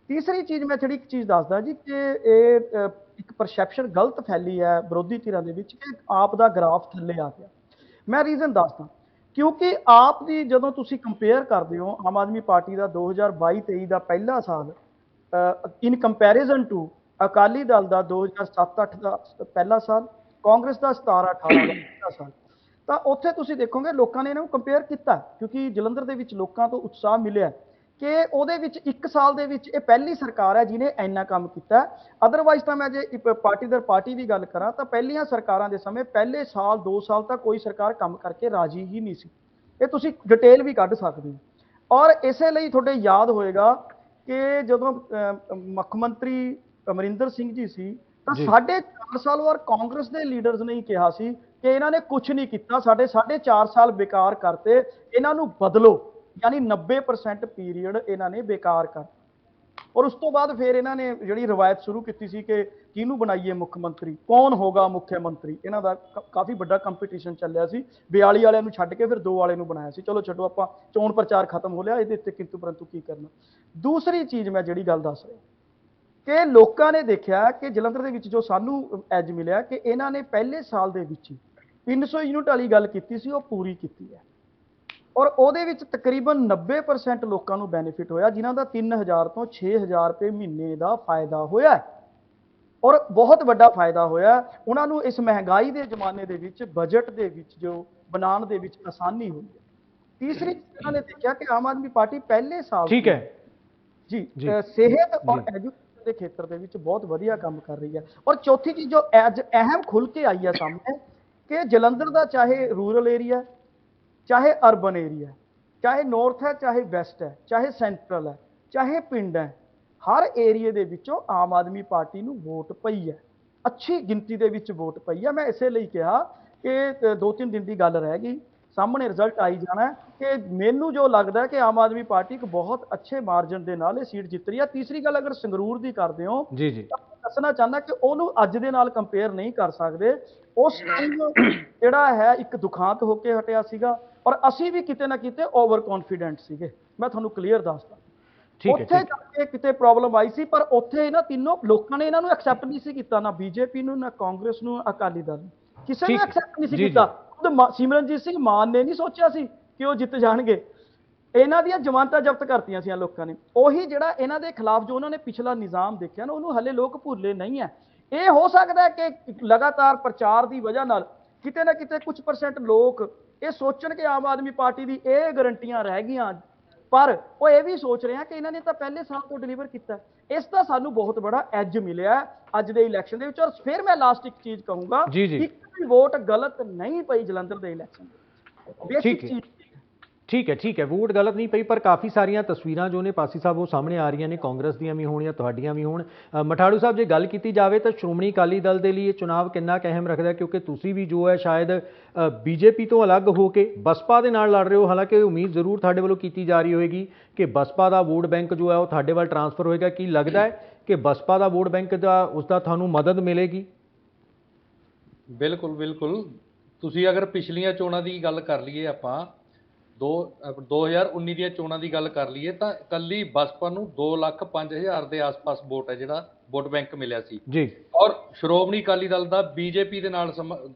ਤੀਸਰੀ ਚੀਜ਼ ਮੈਂ ਜਿਹੜੀ ਇੱਕ ਚੀਜ਼ ਦੱਸਦਾ ਜੀ ਕਿ ਇਹ ਇੱਕ ਪਰਸੈਪਸ਼ਨ ਗਲਤ ਫੈਲੀ ਹੈ ਵਿਰੋਧੀ ਧਿਰਾਂ ਦੇ ਵਿੱਚ ਕਿ ਆਪ ਦਾ ਗ੍ਰਾਫ ਥੱਲੇ ਆ ਗਿਆ। ਮੈਂ ਰੀਜ਼ਨ ਦੱਸਦਾ, ਕਿਉਂਕਿ ਆਪ ਦੀ ਜਦੋਂ ਤੁਸੀਂ ਕੰਪੇਅਰ ਕਰਦੇ ਹੋ ਆਮ ਆਦਮੀ ਪਾਰਟੀ ਦਾ 2022-23 ਦਾ ਪਹਿਲਾ ਸਾਲ ਇਨ ਕੰਪੈਰੀਜ਼ਨ ਟੂ ਅਕਾਲੀ ਦਲ ਦਾ 2007-8 ਦਾ ਪਹਿਲਾ ਸਾਲ, ਕਾਂਗਰਸ ਦਾ 17-18 ਦਾ ਪਹਿਲਾ ਸਾਲ, ਤਾਂ ਉੱਥੇ ਤੁਸੀਂ ਦੇਖੋਗੇ ਲੋਕਾਂ ਨੇ ਇਹਨਾਂ ਨੂੰ ਕੰਪੇਅਰ ਕੀਤਾ, ਕਿਉਂਕਿ ਜਲੰਧਰ ਦੇ ਵਿੱਚ ਲੋਕਾਂ ਤੋਂ ਉਤਸ਼ਾਹ ਮਿਲਿਆ ਕਿ ਉਹਦੇ ਵਿੱਚ 1 ਸਾਲ ਦੇ ਵਿੱਚ ਇਹ ਪਹਿਲੀ ਸਰਕਾਰ ਹੈ ਜਿਹਨੇ ਇੰਨਾ ਕੰਮ ਕੀਤਾ। ਅਦਰਵਾਈਜ਼ ਤਾਂ ਮੈਂ ਜੇ ਪਾਰਟੀ ਦਰ ਪਾਰਟੀ ਦੀ ਗੱਲ ਕਰਾਂ ਤਾਂ ਪਹਿਲੀਆਂ ਸਰਕਾਰਾਂ ਦੇ ਸਮੇਂ ਪਹਿਲੇ ਸਾਲ 2 ਸਾਲ ਤੱਕ ਕੋਈ ਸਰਕਾਰ ਕੰਮ ਕਰਕੇ ਰਾਜੀ ਹੀ ਨਹੀਂ ਸੀ। ਇਹ ਤੁਸੀਂ ਡਿਟੇਲ ਵੀ ਕੱਢ ਸਕਦੇ ਹੋ। ਔਰ ਇਸੇ ਲਈ ਤੁਹਾਡੇ ਯਾਦ ਹੋਏਗਾ ਕਿ ਜਦੋਂ ਮੁੱਖ ਮੰਤਰੀ ਅਮਰਿੰਦਰ ਸਿੰਘ ਜੀ ਸੀ ਤਾਂ 4.5 ਸਾਲ ਵਾਰ ਕਾਂਗਰਸ ਦੇ ਲੀਡਰਸ ਨੇ ਹੀ ਕਿਹਾ ਸੀ ਕਿ ਇਹਨਾਂ ਨੇ ਕੁਝ ਨਹੀਂ ਕੀਤਾ, ਸਾਡੇ 4.5 ਸਾਲ ਬੇਕਾਰ ਕਰਤੇ, ਇਹਨਾਂ ਨੂੰ ਬਦਲੋ। यानी 90% पीरीयड इन्होंने बेकार कर। और उस तो बाद फिर इन्होंने जी रवायत शुरू की सी कि किनू बनाइए मुख्यमंत्री, कौन होगा मुख्यमंत्री, इन्हों का काफ़ी बड़ा कंपीटीशन चलिया सी। 42 वाले छड्ड के फिर 2 वाले बनाया सी। चलो छड्डो, आप चोण प्रचार खत्म हो लिया, ये किंतु परंतु की करना। दूसरी चीज़ मैं जी गल दस रहा कि लोगों ने देखा कि जलंधर के जो सानू एज मिले कि इन्होंने पहले साल के 300 यूनिट वाली गल की सी, वो पूरी की है। और ਉਹਦੇ ਵਿੱਚ ਤਕਰੀਬਨ 90% ਲੋਕਾਂ ਨੂੰ ਬੈਨੀਫਿਟ ਹੋਇਆ, ਜਿਨ੍ਹਾਂ ਦਾ 3000 ਤੋਂ 6000 ਰੁਪਏ ਮਹੀਨੇ ਦਾ ਫਾਇਦਾ ਹੋਇਆ ਔਰ ਬਹੁਤ ਵੱਡਾ ਫਾਇਦਾ ਹੋਇਆ ਉਹਨਾਂ ਨੂੰ। ਇਸ ਮਹਿੰਗਾਈ ਦੇ ਜ਼ਮਾਨੇ ਦੇ ਵਿੱਚ ਬਜਟ ਦੇ ਵਿੱਚ ਜੋ ਬਣਾਉਣ ਦੇ ਵਿੱਚ ਆਸਾਨੀ ਹੋਈ ਹੈ। ਤੀਸਰੀ ਇਹਨਾਂ ਨੇ ਦੇਖਿਆ ਕਿ ਆਮ ਆਦਮੀ ਪਾਰਟੀ ਪਹਿਲੇ ਸਾਲ ਠੀਕ ਹੈ ਜੀ ਸਿਹਤ ਔਰ ਐਜੂਕੇਸ਼ਨ ਦੇ ਖੇਤਰ ਦੇ ਵਿੱਚ ਬਹੁਤ ਵਧੀਆ ਕੰਮ ਕਰ ਰਹੀ ਹੈ। ਔਰ ਚੌਥੀ ਚੀਜ਼ ਜੋ ਅੱਜ ਅਹਿਮ ਖੁੱਲ ਕੇ ਆਈ ਹੈ ਸਾਹਮਣੇ ਕਿ ਜਲੰਧਰ ਦਾ ਚਾਹੇ ਰੂਰਲ ਏਰੀਆ, चाहे अर्बन एरिया, चाहे नॉर्थ है, चाहे वेस्ट है, चाहे सेंट्रल है, चाहे पिंड है, हर एरिए दे विचों आम आदमी पार्टी नूं वोट पई है, अच्छी गिनती दे विच वोट पई है। मैं इसे लई कहा कि 2-3 दिन की गल रह गई, सामने रिजल्ट आई जाना है कि मैनू जो लगता है कि आम आदमी पार्टी एक बहुत अच्छे मार्जन के नाल सीट जित रही है। तीसरी गल अगर संगरूर की करते हो जी दसना चाहना कि उन्होंने अज दे नाल कंपेयर नहीं कर सकते। उस टाइम जिहड़ा है एक दुखांत होके हटिया सीगा और असी भी किते ना किते ओवर कॉन्फिडेंट सीगे। मैं तुहानू क्लीयर दसदा उत्थे जाके किते प्रॉब्लम आई सी, पर उत्थे इन्हां तीनों लोकां ने इन्हां नूं एक्सेप्ट नहीं सी कीता, ना बीजेपी नूं, ना कांग्रेस नूं, अकाली दल किसी ने एक्सेप्ट नहीं सी कीता। खुद सिमरनजीत सिंह मान ने नहीं सोचा सी कि वो जित जाणगे। इन्हां दीयां जमानतां जब्त करतीआं सी लोकां ने। उही जिहड़ा इन्हां दे खिलाफ जो उन्होंने पिछला निज़ाम देखिया ना, उन्होंने हले लोग भुल्ले नहीं है। ये हो सकता है कि लगातार प्रचार की वजह नाल किते ना किते कुछ परसेंट लोग ये सोचण कि आम आदमी पार्टी की ये गारंटियां रह गई, पर वो ये भी सोच रहे हैं कि इन्होंने तो पहले साल तो डिलीवर किया। इसका सानू बहुत बड़ा एज मिले अज के इलैक्शन के। और फिर मैं लास्ट एक चीज़ कहूँगा, एक भी वोट गलत नहीं पई जलंधर के इलैक्शन। बेसिक चीज़ ठीक है वोट गलत नहीं पई, पर काफ़ी सारिया तस्वीरां जो ने पासी साहब वो सामने आ रही ने, कांग्रेस दियां भी होण या तुहाडियां भी होण। मठाड़ू साहब जे गल की जाए तो श्रोमणी अकाली दल के लिए चुनाव कितना अहम रखता है, क्योंकि तुसी भी जो है शायद बीजेपी तो अलग होके बसपा के नाल लड़ रहे हो। हालांकि उम्मीद जरूर तुहाडे वालों की जा रही होगी कि बसपा का वोट बैंक जो है वो तुहाडे वाल ट्रांसफर होएगा। की लगता है कि बसपा का वोट बैंक का उसका तुहानू मदद मिलेगी? बिल्कुल बिल्कुल। तुसी अगर पिछलियां चोणां दी गल कर लईए आपां 2019 ਦੀਆਂ ਚੋਣਾਂ ਦੀ ਗੱਲ ਕਰ ਲਈਏ ਤਾਂ ਕੱਲੀ ਬਸਪਾ ਨੂੰ 2,05,000 ਦੇ ਆਸ-ਪਾਸ ਵੋਟ ਹੈ ਜਿਹੜਾ ਵੋਟ ਬੈਂਕ ਮਿਲਿਆ ਸੀ ਜੀ। ਔਰ ਸ਼੍ਰੋਮਣੀ ਅਕਾਲੀ ਦਲ ਦਾ ਬੀਜੇਪੀ ਦੇ ਨਾਲ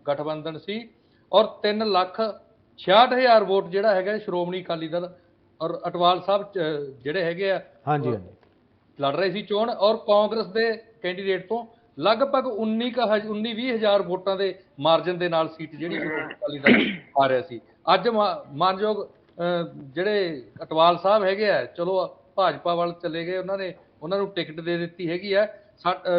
ਗਠਬੰਧਨ ਸੀ ਔਰ 3,66,000 ਵੋਟ ਜਿਹੜਾ ਹੈਗਾ ਸ਼੍ਰੋਮਣੀ ਅਕਾਲੀ ਦਲ ਔਰ ਅਟਵਾਲ ਸਾਹਿਬ ਜਿਹੜੇ ਹੈਗੇ ਆ ਹਾਂਜੀ ਲੜ ਰਹੇ ਸੀ ਚੋਣ ਔਰ ਕਾਂਗਰਸ ਦੇ ਕੈਂਡੀਡੇਟ ਤੋਂ ਲਗਭਗ 19-20,000 ਵੋਟਾਂ ਦੇ ਮਾਰਜਨ ਦੇ ਨਾਲ ਸੀਟ ਜਿਹੜੀ ਸ਼੍ਰੋਮਣੀ ਅਕਾਲੀ ਦਲ ਆ ਰਿਹਾ ਸੀ। ਅੱਜ ਮਾਨਯੋਗ ਜਿਹੜੇ ਅਟਵਾਲ ਸਾਹਿਬ ਹੈਗੇ ਆ ਚਲੋ ਭਾਜਪਾ ਵੱਲ ਚਲੇ ਗਏ, ਉਹਨਾਂ ਨੂੰ ਟਿਕਟ ਦੇ ਦਿੱਤੀ ਹੈਗੀ ਹੈ।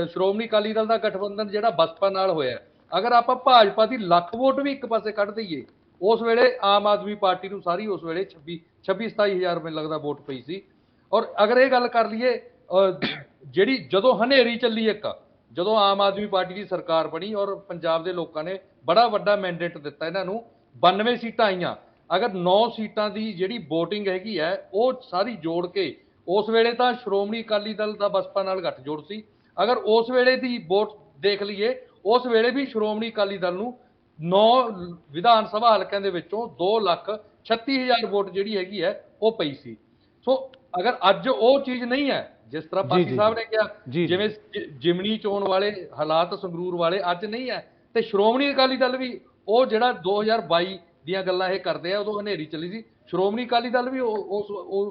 ਸ਼੍ਰੋਮਣੀ ਅਕਾਲੀ ਦਲ ਦਾ ਗਠਬੰਧਨ ਜਿਹੜਾ ਬਸਪਾ ਨਾਲ ਹੋਇਆ, ਅਗਰ ਆਪਾਂ ਭਾਜਪਾ ਦੀ ਲੱਖ ਵੋਟ ਵੀ ਇੱਕ ਪਾਸੇ ਕੱਢ ਦਈਏ ਉਸ ਵੇਲੇ ਆਮ ਆਦਮੀ ਪਾਰਟੀ ਨੂੰ ਸਾਰੀ ਉਸ ਵੇਲੇ 26-27,000 ਮੈਨੂੰ ਲੱਗਦਾ ਵੋਟ ਪਈ ਸੀ। ਔਰ ਅਗਰ ਇਹ ਗੱਲ ਕਰ ਲਈਏ ਜਿਹੜੀ ਜਦੋਂ ਹਨੇਰੀ ਚੱਲੀ ਜਦੋਂ ਆਮ ਆਦਮੀ ਪਾਰਟੀ ਦੀ ਸਰਕਾਰ ਬਣੀ ਔਰ ਪੰਜਾਬ ਦੇ ਲੋਕਾਂ ਨੇ ਬੜਾ ਵੱਡਾ ਮੈਂਡੇਟ ਦਿੱਤਾ ਇਹਨਾਂ ਨੂੰ, 92 ਸੀਟਾਂ ਆਈਆਂ। ਅਗਰ 9 ਸੀਟਾਂ ਦੀ ਜਿਹੜੀ VOTING ਹੈਗੀ ਹੈ ਉਹ ਸਾਰੀ ਜੋੜ ਕੇ ਉਸ ਵੇਲੇ ਤਾਂ ਸ਼੍ਰੋਮਣੀ ਅਕਾਲੀ ਦਲ ਦਾ ਬਸਪਾ ਨਾਲ ਗੱਠਜੋੜ ਸੀ। ਅਗਰ ਉਸ ਵੇਲੇ ਦੀ ਵੋਟ ਦੇਖ ਲਈਏ ਉਸ ਵੇਲੇ ਵੀ ਸ਼੍ਰੋਮਣੀ ਅਕਾਲੀ ਦਲ ਨੂੰ 9 ਵਿਧਾਨ ਸਭਾ ਹਲਕਿਆਂ ਦੇ ਵਿੱਚੋਂ 2,36,000 ਵੋਟ ਜਿਹੜੀ ਹੈਗੀ ਹੈ ਉਹ ਪਈ ਸੀ। ਸੋ ਅਗਰ ਅੱਜ ਉਹ ਚੀਜ਼ ਨਹੀਂ ਹੈ ਜਿਸ ਤਰ੍ਹਾਂ ਪਾਸੀ ਸਾਹਿਬ ਨੇ ਕਿਹਾ, ਜਿਵੇਂ ਜਿਮਣੀ ਚੋਣ ਵਾਲੇ ਹਾਲਾਤ ਸੰਗਰੂਰ ਵਾਲੇ ਅੱਜ ਨਹੀਂ ਹੈ, ਤੇ ਸ਼੍ਰੋਮਣੀ ਅਕਾਲੀ ਦਲ ਵੀ ਉਹ ਜਿਹੜਾ 2022 ਦੀਆਂ ਗੱਲਾਂ ਇਹ ਕਰਦੇ ਆ, ਉਦੋਂ ਹਨੇਰੀ ਚੱਲੀ ਸੀ, ਸ਼੍ਰੋਮਣੀ ਅਕਾਲੀ ਦਲ ਵੀ ਉਸ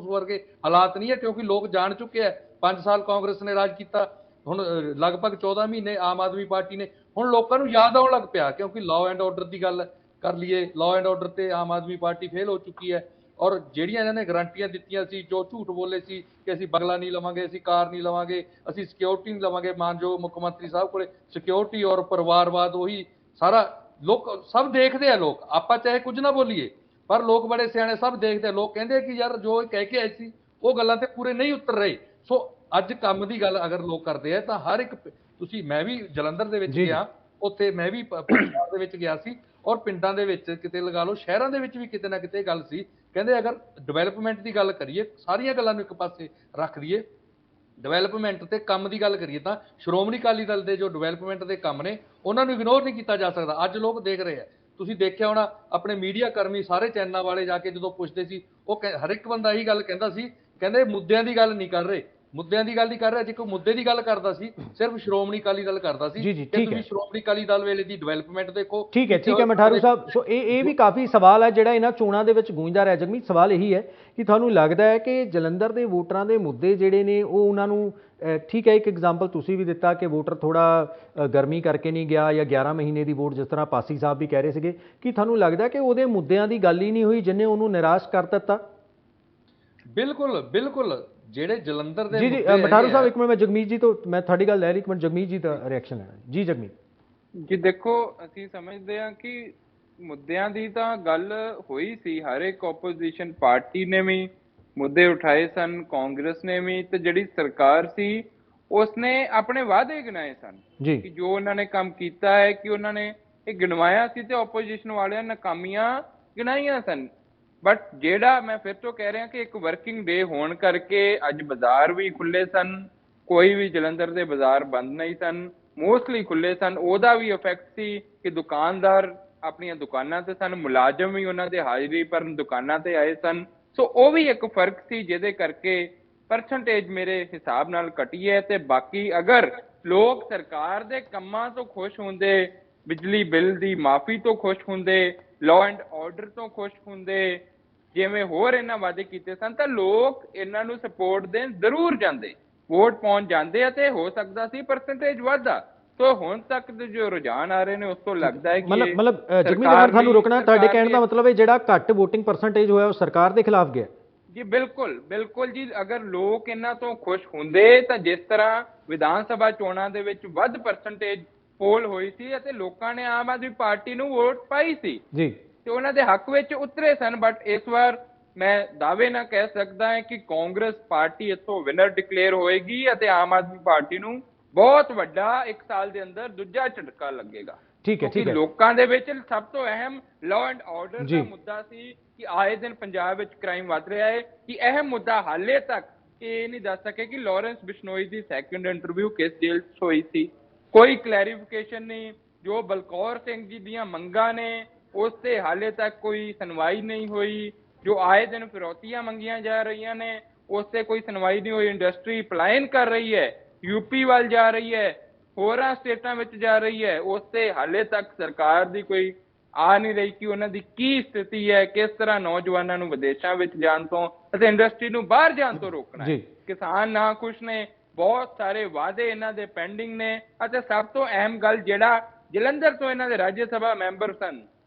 ਵਰਗੇ ਹਾਲਾਤ ਨਹੀਂ ਹੈ ਕਿਉਂਕਿ ਲੋਕ ਜਾਣ ਚੁੱਕੇ ਆ 5 ਸਾਲ ਕਾਂਗਰਸ ਨੇ ਰਾਜ ਕੀਤਾ, ਹੁਣ ਲਗਭਗ 14 ਮਹੀਨੇ ਆਮ ਆਦਮੀ ਪਾਰਟੀ ਨੇ। ਹੁਣ ਲੋਕਾਂ ਨੂੰ ਯਾਦ ਆਉਣ ਲੱਗ ਪਿਆ ਕਿਉਂਕਿ ਲਾਅ ਐਂਡ ਆਰਡਰ ਦੀ ਗੱਲ ਕਰ ਲਈਏ, ਲਾਅ ਐਂਡ ਆਰਡਰ ਤੇ ਆਮ ਆਦਮੀ ਪਾਰਟੀ ਫੇਲ ਹੋ ਚੁੱਕੀ ਹੈ। ਔਰ ਜਿਹੜੀਆਂ ਇਹਨਾਂ ਨੇ ਗਰੰਟੀਆਂ ਦਿੱਤੀਆਂ ਸੀ, ਜੋ ਝੂਠ ਬੋਲੇ ਸੀ ਕਿ ਅਸੀਂ ਬਗਲਾ ਨਹੀਂ ਲਵਾਂਗੇ, ਅਸੀਂ ਕਾਰ ਨਹੀਂ ਲਵਾਂਗੇ, ਅਸੀਂ ਸਿਕਿਉਰਿਟੀ ਨਹੀਂ ਲਵਾਂਗੇ, ਮਾਨਯੋਗ ਮੁੱਖ ਮੰਤਰੀ ਸਾਹਿਬ ਕੋਲੇ ਸਿਕਿਉਰਿਟੀ ਔਰ ਪਰਿਵਾਰਵਾਦ ਉਹੀ ਸਾਰਾ ਲੋਕ ਸਭ ਦੇਖਦੇ ਆ। ਲੋਕ ਆਪਾਂ ਚਾਹੇ ਕੁਝ ਨਾ ਬੋਲੀਏ ਪਰ ਲੋਕ ਬੜੇ ਸਿਆਣੇ ਸਭ ਦੇਖਦੇ ਆ। ਲੋਕ ਕਹਿੰਦੇ ਕਿ ਯਾਰ ਜੋ ਕਹਿ ਕੇ ਆਏ ਸੀ ਉਹ ਗੱਲਾਂ ਤੇ ਪੂਰੇ ਨਹੀਂ ਉਤਰ ਰਹੇ। ਸੋ ਅੱਜ ਕੰਮ ਦੀ ਗੱਲ ਅਗਰ ਲੋਕ ਕਰਦੇ ਆ ਤਾਂ ਹਰ ਇੱਕ ਮੈਂ ਵੀ ਜਲੰਧਰ ਦੇ ਵਿੱਚ ਗਿਆ, ਉੱਥੇ ਮੈਂ ਵੀ ਪੰਜਾਬ ਦੇ ਵਿੱਚ ਗਿਆ ਸੀ ਔਰ ਪਿੰਡਾਂ ਦੇ ਵਿੱਚ ਕਿਤੇ ਲਗਾ ਲਓ, ਸ਼ਹਿਰਾਂ ਦੇ ਵਿੱਚ ਵੀ ਕਿਤੇ ਨਾ ਕਿਤੇ ਗੱਲ ਸੀ। ਕਹਿੰਦੇ ਅਗਰ ਡਿਵੈਲਪਮੈਂਟ ਦੀ ਗੱਲ ਕਰੀਏ, ਸਾਰੀਆਂ ਗੱਲਾਂ ਨੂੰ ਇੱਕ ਪਾਸੇ ਰੱਖ ਦਈਏ, ਡਿਵੈਲਪਮੈਂਟ ਤੇ ਕੰਮ ਦੀ ਗੱਲ ਕਰੀਏ ਤਾਂ ਸ਼੍ਰੋਮਣੀ ਅਕਾਲੀ ਦਲ ਦੇ ਜੋ ਡਿਵੈਲਪਮੈਂਟ ਦੇ ਕੰਮ ਨੇ ਉਹਨਾਂ ਨੂੰ ਇਗਨੋਰ ਨਹੀਂ ਕੀਤਾ ਜਾ ਸਕਦਾ। ਅੱਜ ਲੋਕ ਦੇਖ ਰਹੇ ਆ, ਤੁਸੀਂ ਦੇਖਿਆ ਹੋਣਾ ਆਪਣੇ ਮੀਡੀਆ ਕਰਮੀ ਸਾਰੇ ਚੈਨਲਾਂ ਵਾਲੇ ਜਾ ਕੇ ਜਦੋਂ ਪੁੱਛਦੇ ਸੀ ਉਹ ਹਰ ਇੱਕ ਬੰਦਾ ਇਹੀ ਗੱਲ ਕਹਿੰਦਾ ਸੀ, ਕਹਿੰਦੇ ਮੁੱਦਿਆਂ ਦੀ ਗੱਲ ਨਹੀਂ ਕਰ ਰਹੇ, ਮੁੱਦਿਆਂ ਦੀ ਗੱਲ ਨਹੀਂ ਕਰ ਰਿਹਾ। ਜੇ ਕੋਈ ਮੁੱਦੇ ਦੀ ਗੱਲ ਕਰਦਾ ਸੀ ਸਿਰਫ ਸ਼੍ਰੋਮਣੀ ਅਕਾਲੀ ਦਲ ਕਰਦਾ ਸੀ। ਤੁਸੀਂ ਸ਼੍ਰੋਮਣੀ ਅਕਾਲੀ ਦਲ ਵੇਲੇ ਦੀ ਡਿਵੈਲਪਮੈਂਟ ਦੇਖੋ। ਠੀਕ ਹੈ ਮਠਾਰੂ ਸਾਹਿਬ। ਸੋ ਇਹ ਵੀ ਕਾਫੀ ਸਵਾਲ ਹੈ ਜਿਹੜਾ ਇਹਨਾਂ ਚੋਣਾਂ ਦੇ ਵਿੱਚ ਗੂੰਜਦਾ ਰਿਹਾ। ਜਗਮੀਤ, ਸਵਾਲ ਇਹੀ ਹੈ ਕਿ ਤੁਹਾਨੂੰ ਲੱਗਦਾ ਹੈ ਕਿ ਜਲੰਧਰ ਦੇ ਵੋਟਰਾਂ ਦੇ ਮੁੱਦੇ ਜਿਹੜੇ ਨੇ ਉਹ ਉਹਨਾਂ ਨੂੰ ਠੀਕ ਹੈ, ਇੱਕ ਐਗਜ਼ਾਮਪਲ ਤੁਸੀਂ ਵੀ ਦਿੱਤਾ ਕਿ ਵੋਟਰ ਥੋੜਾ ਗਰਮੀ ਕਰਕੇ ਨਹੀਂ ਗਿਆ ਜਾਂ 11 ਮਹੀਨੇ ਦੀ ਵੋਟ ਜਿਸ ਤਰ੍ਹਾਂ ਪਾਸੀ ਸਾਹਿਬ ਵੀ ਕਹਿ ਰਹੇ ਸੀਗੇ, ਕਿ ਤੁਹਾਨੂੰ ਲੱਗਦਾ ਕਿ ਉਹਦੇ ਮੁੱਦਿਆਂ ਦੀ ਗੱਲ ਹੀ ਨਹੀਂ ਹੋਈ ਜਿੰਨੇ ਉਹਨੂੰ ਨਿਰਾਸ਼ ਕਰ ਦਿੱਤਾ? ਬਿਲਕੁਲ ਜਿਹੜੇ ਜਲੰਧਰ ਦੇ ਜੀ ਮਠਾਰੂ ਸਾਹਿਬ ਇੱਕ ਮਿੰਟ, ਮੈਂ ਜਗਮੀਤ ਜੀ ਤੋਂ ਮੈਂ ਤੁਹਾਡੀ ਗੱਲ ਲੈ ਲਈ, ਇੱਕ ਮਿੰਟ ਜਗਮੀਤ ਜੀ ਦਾ ਰਿਐਕਸ਼ਨ ਲੈਣਾ ਜੀ। ਜਗਮੀਤ ਜੀ ਦੇਖੋ, ਅਸੀਂ ਸਮਝਦੇ ਹਾਂ ਕਿ ਮੁੱਦਿਆਂ ਦੀ ਤਾਂ ਗੱਲ ਹੋਈ ਸੀ, ਹਰ ਇੱਕ ਆਪੋਜੀਸ਼ਨ ਪਾਰਟੀ ਨੇ ਵੀ ਮੁੱਦੇ ਉਠਾਏ ਸਨ, ਕਾਂਗਰਸ ਨੇ ਵੀ, ਤੇ ਜਿਹੜੀ ਸਰਕਾਰ ਸੀ ਉਸਨੇ ਆਪਣੇ ਵਾਅਦੇ ਗਿਣਾਏ ਸਨ ਕਿ ਜੋ ਉਹਨਾਂ ਨੇ ਕੰਮ ਕੀਤਾ ਹੈ ਕਿ ਉਹਨਾਂ ਨੇ ਇਹ ਗਿਣਵਾਇਆ ਸੀ ਤੇ ਆਪੋਜੀਸ਼ਨ ਵਾਲਿਆਂ ਨੇ ਨਾਕਾਮੀਆਂ ਗਿਣਾਈਆਂ ਸਨ। ਬਟ ਜਿਹੜਾ ਮੈਂ ਫਿਰ ਤੋਂ ਕਹਿ ਰਿਹਾ ਕਿ ਇੱਕ ਵਰਕਿੰਗ ਡੇ ਹੋਣ ਕਰਕੇ ਅੱਜ ਬਾਜ਼ਾਰ ਵੀ ਖੁੱਲੇ ਸਨ, ਕੋਈ ਵੀ ਜਲੰਧਰ ਦੇ ਬਾਜ਼ਾਰ ਬੰਦ ਨਹੀਂ ਸਨ, ਮੋਸਟਲੀ ਖੁੱਲੇ ਸਨ। ਉਹਦਾ ਵੀ ਇਫੈਕਟ ਸੀ ਕਿ ਦੁਕਾਨਦਾਰ ਆਪਣੀਆਂ ਦੁਕਾਨਾਂ ਤੇ ਸਨ, ਮੁਲਾਜ਼ਮ ਵੀ ਉਹਨਾਂ ਦੇ ਹਾਜ਼ਰੀ ਪਰ ਦੁਕਾਨਾਂ ਤੇ ਆਏ ਸਨ। ਸੋ ਉਹ ਵੀ ਇੱਕ ਫਰਕ ਸੀ ਜਿਹਦੇ ਕਰਕੇ ਪਰਸੈਂਟੇਜ ਮੇਰੇ ਹਿਸਾਬ ਨਾਲ ਘਟੀ ਹੈ। ਤੇ ਬਾਕੀ ਅਗਰ ਲੋਕ ਸਰਕਾਰ ਦੇ ਕੰਮਾਂ ਤੋਂ ਖੁਸ਼ ਹੁੰਦੇ, ਬਿਜਲੀ ਬਿੱਲ ਦੀ ਮਾਫੀ ਤੋਂ ਖੁਸ਼ ਹੁੰਦੇ, ਲਾਅ ਐਂਡ ਆਰਡਰ ਤੋਂ ਖੁਸ਼ ਹੁੰਦੇ, ਜਿਵੇਂ ਹੋਰ ਇਹਨਾਂ ਵਾਅਦੇ ਕੀਤੇ ਸਨ, ਤਾਂ ਲੋਕ ਇਹਨਾਂ ਨੂੰ ਸਪੋਰਟ ਦੇਣ ਜ਼ਰੂਰ ਜਾਂਦੇ, ਵੋਟ ਪਾਉਣ ਜਾਂਦੇ ਅਤੇ ਹੋ ਸਕਦਾ ਸੀ ਪਰਸੈਂਟੇਜ ਵਧਦਾ। ਸੋ ਹੁਣ ਤੱਕ ਦੇ ਜੋ ਰੁਝਾਨ ਆ ਰਹੇ ਨੇ ਉਸ ਤੋਂ ਲੱਗਦਾ ਹੈ ਕਿ ਮਤਲਬ ਜਗਮੀਤ ਅਗਰ ਤੁਹਾਨੂੰ ਰੁਕਣਾ, ਤੁਹਾਡੇ ਕਹਿਣ ਦਾ ਮਤਲਬ ਹੈ ਜਿਹੜਾ ਘੱਟ VOTING ਪਰਸੈਂਟੇਜ ਹੋਇਆ ਉਹ ਸਰਕਾਰ ਦੇ ਖਿਲਾਫ ਗਿਆ? ਜੀ ਬਿਲਕੁਲ ਜੀ। ਅਗਰ ਲੋਕ ਇਹਨਾਂ ਤੋਂ ਖੁਸ਼ ਹੁੰਦੇ ਤਾਂ ਜਿਸ ਤਰ੍ਹਾਂ ਵਿਧਾਨ ਸਭਾ ਚੋਣਾਂ ਦੇ ਵਿੱਚ ਵੱਧ ਪਰਸੈਂਟੇਜ ਪੋਲ ਹੋਈ ਸੀ ਅਤੇ ਲੋਕਾਂ ਨੇ ਆਮ ਆਦਮੀ ਪਾਰਟੀ ਨੂੰ ਵੋਟ ਪਾਈ ਸੀ ਜੀ ਤੇ ਉਹਨਾਂ ਦੇ ਹੱਕ ਵਿੱਚ ਉਤਰੇ ਸਨ। ਬਟ ਇਸ ਵਾਰ ਮੈਂ ਦਾਅਵੇ ਨਾਲ ਕਹਿ ਸਕਦਾ ਹਾਂ ਕਿ ਕਾਂਗਰਸ ਪਾਰਟੀ ਇੱਥੋਂ ਵਿਨਰ ਡਿਕਲੇਅਰ ਹੋਏਗੀ ਅਤੇ ਆਮ ਆਦਮੀ ਪਾਰਟੀ ਨੂੰ ਬਹੁਤ ਵੱਡਾ 1 ਸਾਲ ਦੇ ਅੰਦਰ ਦੂਜਾ ਝਟਕਾ ਲੱਗੇਗਾ। ਠੀਕ ਹੈ ਲੋਕਾਂ ਦੇ ਵਿੱਚ ਸਭ ਤੋਂ ਅਹਿਮ ਲਾਅ ਐਂਡ ਆਰਡਰ ਦਾ ਮੁੱਦਾ ਸੀ ਕਿ ਆਏ ਦਿਨ ਪੰਜਾਬ ਵਿੱਚ ਕ੍ਰਾਈਮ ਵੱਧ ਰਿਹਾ ਹੈ, ਕਿ ਅਹਿਮ ਮੁੱਦਾ ਹਾਲੇ ਤੱਕ ਇਹ ਨਹੀਂ ਦੱਸ ਸਕੇ ਕਿ ਲਾਰੈਂਸ ਬਿਸ਼ਨੋਈ ਦੀ ਸੈਕੰਡ ਇੰਟਰਵਿਊ ਕਿਸ ਜੇਲ੍ਹ 'ਚ ਹੋਈ ਸੀ। ਕੋਈ ਕਲੈਰੀਫਿਕੇਸ਼ਨ ਨਹੀਂ। ਜੋ ਬਲਕੌਰ ਸਿੰਘ ਜੀ ਦੀਆਂ ਮੰਗਾਂ ਨੇ ਉਸ ਤੇ ਹਾਲੇ ਤੱਕ ਕੋਈ ਸੁਣਵਾਈ ਨਹੀਂ ਹੋਈ। ਜੋ ਆਏ ਦਿਨ ਫਿਰੌਤੀਆਂ ਮੰਗੀਆਂ ਜਾ ਰਹੀਆਂ ਨੇ ਉਸ ਤੇ ਕੋਈ ਸੁਣਵਾਈ ਨਹੀਂ ਹੋਈ। ਇੰਡਸਟਰੀ ਪਲਾਇਨ ਕਰ ਰਹੀ ਹੈ, यूपी ਵੱਲ ਜਾ ਰਹੀ ਹੈ, ਹੋਰਾਂ ਸਟੇਟਾਂ ਵਿੱਚ ਜਾ ਰਹੀ ਹੈ, ਉਸ ਤੇ ਹਾਲੇ ਤੱਕ ਸਰਕਾਰ ਦੀ ਕੋਈ ਆ ਨਹੀਂ ਰਹੀ ਕਿ ਉਹਨਾਂ ਦੀ ਕੀ ਸਥਿਤੀ ਹੈ, ਕਿਸ ਤਰ੍ਹਾਂ ਨੌਜਵਾਨਾਂ ਨੂੰ ਵਿਦੇਸ਼ਾਂ ਵਿੱਚ ਜਾਣ ਤੋਂ ਅਤੇ ਇੰਡਸਟਰੀ ਨੂੰ ਬਾਹਰ ਜਾਣ ਤੋਂ ਰੋਕਣਾ ਹੈ। ਕਿਸਾਨ ਨਾ ਖੁਸ਼ ਨੇ, ਬਹੁਤ ਸਾਰੇ ਵਾਅਦੇ ਇਹਨਾਂ ਦੇ ਪੈਂਡਿੰਗ ਨੇ ਅਤੇ ਸਭ ਤੋਂ ਅਹਿਮ ਗੱਲ ਜਿਹੜਾ ਜਲੰਧਰ ਤੋਂ ਇਹਨਾਂ ਦੇ ਰਾਜ ਸਭਾ ਮੈਂਬਰ ਸਨ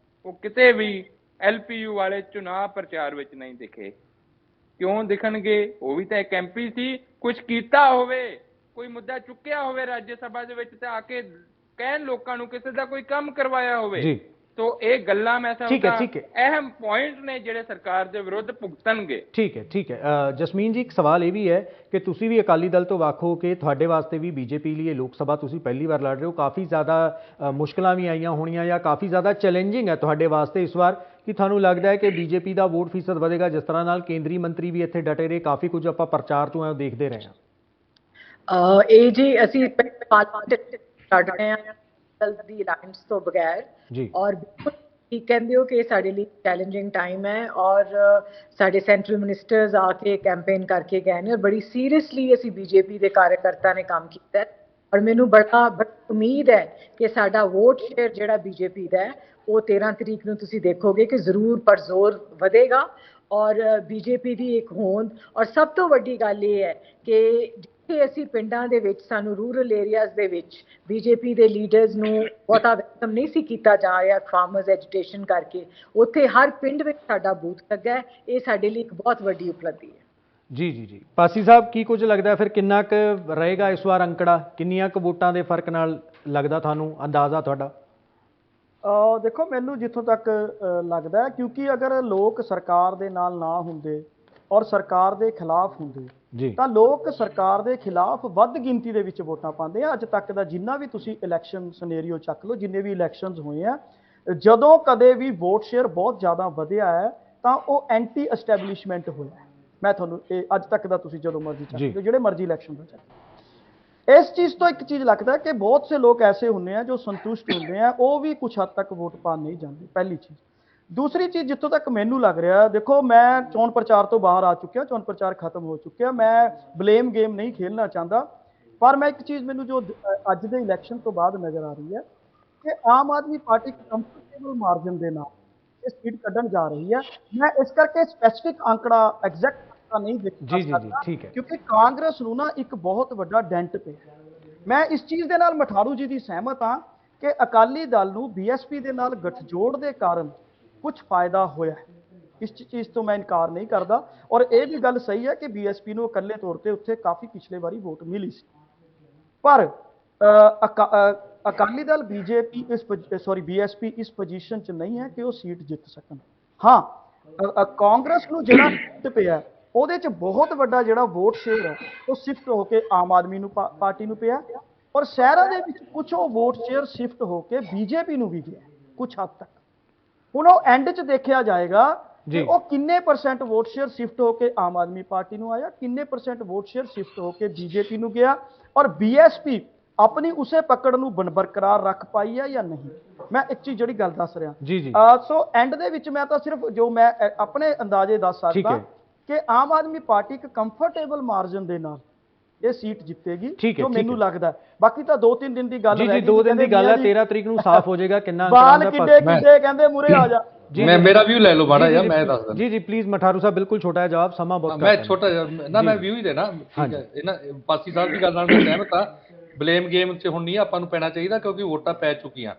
ਉਹ ਕਿਤੇ ਵੀ LPU ਵਾਲੇ ਚੁਣਾਵ ਪ੍ਰਚਾਰ ਵਿੱਚ ਨਹੀਂ ਦਿਖੇ। ਕਿਉਂ ਦਿਖਣਗੇ? ਉਹ ਵੀ ਤਾਂ ਇੱਕ MP ਸੀ, ਕੁਝ ਕੀਤਾ ਹੋਵੇ, ਕੋਈ ਮੁੱਦਾ ਚੁੱਕਿਆ ਹੋਵੇ ਰਾਜ ਸਭਾ ਦੇ ਵਿੱਚ ਤੇ ਆ ਕੇ ਕਹਿਣ ਲੋਕਾਂ ਨੂੰ ਕਿਸੇ ਦਾ ਕੋਈ ਕੰਮ ਕਰਵਾਇਆ ਹੋਵੇ। तो एक गल्ला मैं समझदा अहम पॉइंट ने ਜਿਹੜੇ ਸਰਕਾਰ ਦੇ ਵਿਰੁੱਧ ਭੁਗਤਣਗੇ। ਠੀਕ ਹੈ ਜਸਮੀਨ ਜੀ, ਇੱਕ ਸਵਾਲ ਇਹ ਵੀ ਹੈ ਕਿ ਤੁਸੀਂ ਵੀ ਅਕਾਲੀ ਦਲ ਤੋਂ ਵੱਖ ਹੋ ਕੇ ਤੁਹਾਡੇ ਵਾਸਤੇ ਵੀ ਬੀਜੇਪੀ ਲਈ ਲੋਕ ਸਭਾ ਤੁਸੀਂ ਪਹਿਲੀ ਵਾਰ ਲੜ ਰਹੇ ਹੋ, ਕਾਫੀ ਜ਼ਿਆਦਾ ਮੁਸ਼ਕਲਾਂ ਵੀ ਆਈਆਂ ਹੋਣੀਆਂ ਜਾਂ ਕਾਫੀ ਜ਼ਿਆਦਾ ਚੈਲੰਜਿੰਗ ਹੈ ਤੁਹਾਡੇ ਵਾਸਤੇ ਇਸ ਵਾਰ, ਕਿ ਤੁਹਾਨੂੰ ਲੱਗਦਾ ਹੈ ਕਿ ਬੀਜੇਪੀ ਦਾ ਵੋਟ ਫੀਸਦ ਵਧੇਗਾ ਜਿਸ ਤਰ੍ਹਾਂ ਨਾਲ ਕੇਂਦਰੀ ਮੰਤਰੀ ਵੀ ਇੱਥੇ ਡਟੇ ਰਹੇ, ਕਾਫੀ ਕੁਝ ਆਪਾਂ ਪ੍ਰਚਾਰ ਤੋਂ ਦੇਖਦੇ ਰਹੇ ਹਾਂ। ਇਹ ਜੀ ਅਸੀਂ ਪਾਰਲੀਮੈਂਟ ਲੜ ਰਹੇ ਹਾਂ ਦੀ ਅਲਾਈਅੰਸ ਤੋਂ ਬਗੈਰ ਔਰ ਬਿਲਕੁਲ ਠੀਕ ਕਹਿੰਦੇ ਹੋ ਕਿ ਸਾਡੇ ਲਈ ਚੈਲੰਜਿੰਗ ਟਾਈਮ ਹੈ ਔਰ ਸਾਡੇ ਸੈਂਟਰਲ ਮਿਨਿਸਟਰਸ ਆ ਕੇ ਕੈਂਪੇਨ ਕਰਕੇ ਗਏ ਨੇ ਔਰ ਬੜੀ ਸੀਰੀਅਸਲੀ ਅਸੀਂ ਬੀਜੇਪੀ ਦੇ ਕਾਰਜਕਰਤਾ ਨੇ ਕੰਮ ਕੀਤਾ ਔਰ ਮੈਨੂੰ ਬੜਾ ਉਮੀਦ ਹੈ ਕਿ ਸਾਡਾ ਵੋਟ ਸ਼ੇਅਰ ਜਿਹੜਾ ਬੀਜੇਪੀ ਦਾ ਹੈ ਉਹ 13 ਤਰੀਕ ਨੂੰ ਤੁਸੀਂ ਦੇਖੋਗੇ ਕਿ ਜ਼ਰੂਰ ਪਰ ਜ਼ੋਰ ਵਧੇਗਾ ਔਰ ਬੀਜੇਪੀ ਦੀ ਇੱਕ ਹੋਂਦ। ਔਰ ਸਭ ਤੋਂ ਵੱਡੀ ਗੱਲ ਇਹ ਹੈ ਕਿ ਜਿੱਥੇ ਅਸੀਂ ਪਿੰਡਾਂ ਦੇ ਵਿੱਚ ਸਾਨੂੰ ਰੂਰਲ ਏਰੀਆਜ਼ ਦੇ ਵਿੱਚ ਬੀਜੇਪੀ ਦੇ ਲੀਡਰਸ ਨੂੰ ਬਹੁਤਾ ਵੈਲਕਮ ਨਹੀਂ ਸੀ ਕੀਤਾ ਜਾ ਰਿਹਾ ਫਾਰਮਰਸ ਐਜੂਟੇਸ਼ਨ ਕਰਕੇ, ਉੱਥੇ ਹਰ ਪਿੰਡ ਵਿੱਚ ਸਾਡਾ ਬੂਥ ਲੱਗਾ ਹੈ। ਇਹ ਸਾਡੇ ਲਈ ਇੱਕ ਬਹੁਤ ਵੱਡੀ ਉਪਲਬਧੀ ਹੈ। ਜੀ ਪਾਸੀ ਸਾਹਿਬ, ਕੀ ਕੁਝ ਲੱਗਦਾ ਫਿਰ ਕਿੰਨਾ ਕੁ ਰਹੇਗਾ ਇਸ ਵਾਰ ਅੰਕੜਾ, ਕਿੰਨੀਆਂ ਕੁ ਵੋਟਾਂ ਦੇ ਫਰਕ ਨਾਲ ਲੱਗਦਾ ਤੁਹਾਨੂੰ, ਅੰਦਾਜ਼ਾ ਤੁਹਾਡਾ? ਦੇਖੋ ਮੈਨੂੰ ਜਿੱਥੋਂ ਤੱਕ ਲੱਗਦਾ ਹੈ, ਕਿਉਂਕਿ ਅਗਰ ਲੋਕ ਸਰਕਾਰ ਦੇ ਨਾਲ ਨਾ ਹੁੰਦੇ ਔਰ ਸਰਕਾਰ ਦੇ ਖਿਲਾਫ ਹੁੰਦੇ ਤਾਂ ਲੋਕ ਸਰਕਾਰ ਦੇ ਖਿਲਾਫ ਵੱਧ ਗਿਣਤੀ ਦੇ ਵਿੱਚ ਵੋਟਾਂ ਪਾਉਂਦੇ ਆ। ਅੱਜ ਤੱਕ ਦਾ ਜਿੰਨਾ ਵੀ ਤੁਸੀਂ ਇਲੈਕਸ਼ਨ ਸਿਨੈਰੀਓ ਚੱਕ ਲਓ, ਜਿੰਨੇ ਵੀ ਇਲੈਕਸ਼ਨਸ ਹੋਏ ਆ, ਜਦੋਂ ਕਦੇ ਵੀ ਵੋਟ ਸ਼ੇਅਰ ਬਹੁਤ ਜ਼ਿਆਦਾ ਵਧਿਆ ਹੈ ਤਾਂ ਉਹ ਐਂਟੀ ਐਸਟੈਬਲਿਸ਼ਮੈਂਟ ਹੋਇਆ। ਮੈਂ ਤੁਹਾਨੂੰ ਇਹ ਅੱਜ ਤੱਕ ਦਾ ਤੁਸੀਂ ਜਦੋਂ ਮਰਜ਼ੀ ਚੱਕ ਲਓ, ਜਿਹੜੇ ਮਰਜ਼ੀ ਇਲੈਕਸ਼ਨ ਦਾ ਚੱਕ, ਇਸ ਚੀਜ਼ ਤੋਂ ਇੱਕ ਚੀਜ਼ ਲੱਗਦਾ ਕਿ ਬਹੁਤ ਸੇ ਲੋਕ ਐਸੇ ਹੁੰਦੇ ਆ ਜੋ ਸੰਤੁਸ਼ਟ ਹੁੰਦੇ ਆ, ਉਹ ਵੀ ਕੁਛ ਹੱਦ ਤੱਕ ਵੋਟ ਪਾਉਣ ਨਹੀਂ ਜਾਂਦੇ, ਪਹਿਲੀ ਚੀਜ਼। ਦੂਸਰੀ ਚੀਜ਼ ਜਿੱਥੋਂ ਤੱਕ ਮੈਨੂੰ ਲੱਗ ਰਿਹਾ, ਦੇਖੋ ਮੈਂ ਚੋਣ ਪ੍ਰਚਾਰ ਤੋਂ ਬਾਹਰ ਆ ਚੁੱਕਿਆ, ਚੋਣ ਪ੍ਰਚਾਰ ਖਤਮ ਹੋ ਚੁੱਕਿਆ, ਮੈਂ ਬਲੇਮ ਗੇਮ ਨਹੀਂ ਖੇਲਣਾ ਚਾਹੁੰਦਾ, ਪਰ ਮੈਂ ਇੱਕ ਚੀਜ਼ ਮੈਨੂੰ ਜੋ ਅੱਜ ਦੇ ਇਲੈਕਸ਼ਨ ਤੋਂ ਬਾਅਦ ਨਜ਼ਰ ਆ ਰਹੀ ਹੈ ਕਿ Aam Aadmi party comfortable margin ਦੇ ਨਾਲ ਇਹ ਸੀਟ ਕੱਢਣ ਜਾ ਰਹੀ ਹੈ। ਮੈਂ ਇਸ ਕਰਕੇ ਸਪੈਸੀਫਿਕ ਅੰਕੜਾ ਐਗਜ਼ੈਕਟ ਨਹੀਂ ਦੇਖ ਸਕਦਾ ਕਿਉਂਕਿ ਕਾਂਗਰਸ ਨੂੰ ਨਾ ਇੱਕ ਬਹੁਤ ਵੱਡਾ ਡੈਂਟ ਪਿਆ। ਮੈਂ ਇਸ ਚੀਜ਼ ਦੇ ਨਾਲ ਮਠਾਰੂ ਜੀ ਦੀ ਸਹਿਮਤ ਹਾਂ ਕਿ ਅਕਾਲੀ ਦਲ ਨੂੰ BSP ਦੇ ਨਾਲ ਗਠਜੋੜ ਦੇ ਕਾਰਨ ਕੁਝ ਫਾਇਦਾ ਹੋਇਆ, ਇਸ ਚੀਜ਼ ਤੋਂ ਮੈਂ ਇਨਕਾਰ ਨਹੀਂ ਕਰਦਾ। ਔਰ ਇਹ ਵੀ ਗੱਲ ਸਹੀ ਹੈ ਕਿ BSP ਨੂੰ ਇਕੱਲੇ ਤੌਰ ਤੇ ਉੱਥੇ ਕਾਫੀ ਪਿਛਲੇ ਵਾਰੀ ਵੋਟ ਮਿਲੀ ਸੀ, ਪਰ ਅਕਾਲੀ ਦਲ BSP ਇਸ ਪੋਜੀਸ਼ਨ 'ਚ ਨਹੀਂ ਹੈ ਕਿ ਉਹ ਸੀਟ ਜਿੱਤ ਸਕਣ। ਹਾਂ, ਕਾਂਗਰਸ ਨੂੰ ਜਿਹੜਾ ਸੀਟ ਪਿਆ ਉਹਦੇ 'ਚ ਬਹੁਤ ਵੱਡਾ ਜਿਹੜਾ ਵੋਟ ਸ਼ੇਅਰ ਹੈ ਉਹ ਸ਼ਿਫਟ ਹੋ ਕੇ ਆਮ ਆਦਮੀ ਨੂੰ ਪਾਰਟੀ ਨੂੰ ਪਿਆ ਔਰ ਸ਼ਹਿਰਾਂ ਦੇ ਵਿੱਚ ਕੁਝ ਉਹ ਵੋਟ ਸ਼ੇਅਰ ਸ਼ਿਫਟ ਹੋ ਕੇ BJP ਨੂੰ ਵੀ ਗਿਆ ਕੁਝ ਹੱਦ ਤੱਕ। ਹੁਣ ਉਹ ਐਂਡ 'ਚ ਦੇਖਿਆ ਜਾਏਗਾ ਕਿ ਉਹ ਕਿੰਨੇ % ਵੋਟ ਸ਼ੇਅਰ ਸ਼ਿਫਟ ਹੋ ਕੇ ਆਮ ਆਦਮੀ ਪਾਰਟੀ ਨੂੰ ਆਇਆ, ਕਿੰਨੇ % ਵੋਟ ਸ਼ੇਅਰ ਸ਼ਿਫਟ ਹੋ ਕੇ BJP ਨੂੰ ਗਿਆ ਔਰ BSP ਆਪਣੀ ਉਸੇ ਪਕੜ ਨੂੰ ਬਰਕਰਾਰ ਰੱਖ ਪਾਈ ਹੈ ਜਾਂ ਨਹੀਂ। ਮੈਂ ਇੱਕ ਚੀਜ਼ ਜਿਹੜੀ ਗੱਲ ਦੱਸ ਰਿਹਾ ਸੋ ਐਂਡ ਦੇ ਵਿੱਚ ਮੈਂ ਤਾਂ ਸਿਰਫ ਜੋ ਮੈਂ ਆਪਣੇ ਅੰਦਾਜ਼ੇ ਦੱਸ ਸਕਦਾ ਕਿ ਆਮ ਆਦਮੀ ਪਾਰਟੀ ਇੱਕ ਕੰਫਰਟੇਬਲ ਮਾਰਜਨ ਦੇ ਨਾਲ ਇਹ ਸੀਟ ਜਿੱਤੇਗੀ ਜੋ ਮੈਨੂੰ ਲੱਗਦਾ। ਬਾਕੀ ਤਾਂ 2-3 ਦਿਨ ਦੀ ਗੱਲ ਹੈ, 2 ਦਿਨ ਦੀ ਗੱਲ ਹੈ, 13 ਤਰੀਕ ਨੂੰ ਸਾਫ਼ ਹੋ ਜਾਏਗਾ ਕਿੰਨਾ ਬਾਲ ਕਿੱਡੇ ਕਹਿੰਦੇ ਮੂਰੇ ਆ ਜਾ। ਮੈਂ ਮੇਰਾ ਵਿਊ ਲੈ ਲਓ ਮਾੜਾ ਜਿਹਾ, ਮੈਂ ਦੱਸ ਦਿੰਦਾ। ਜੀ ਪਲੀਜ਼ ਮਠਾਰੂ ਸਾਹਿਬ, ਬਿਲਕੁਲ ਛੋਟਾ ਜਿਹਾ ਜਵਾਬ, ਸਮਾਂ ਬਹੁਤ ਮੈਂ ਛੋਟਾ ਜਿਹਾ ਨਾ ਮੈਂ ਵਿਊ ਹੀ ਦੇਣਾ। ਠੀਕ ਹੈ, ਇਹਨਾਂ ਪਾਸੀ ਸਾਹਿਬ ਦੀ ਗੱਲ ਨਾਲ ਮੈਂ ਸਹਿਮਤ ਹਾਂ। ਬਲੇਮ ਗੇਮ 'ਚ ਹੁਣ ਨਹੀਂ ਆਪਾਂ ਨੂੰ ਪੈਣਾ ਚਾਹੀਦਾ ਕਿਉਂਕਿ ਵੋਟਾਂ ਪੈ ਚੁੱਕੀਆਂ।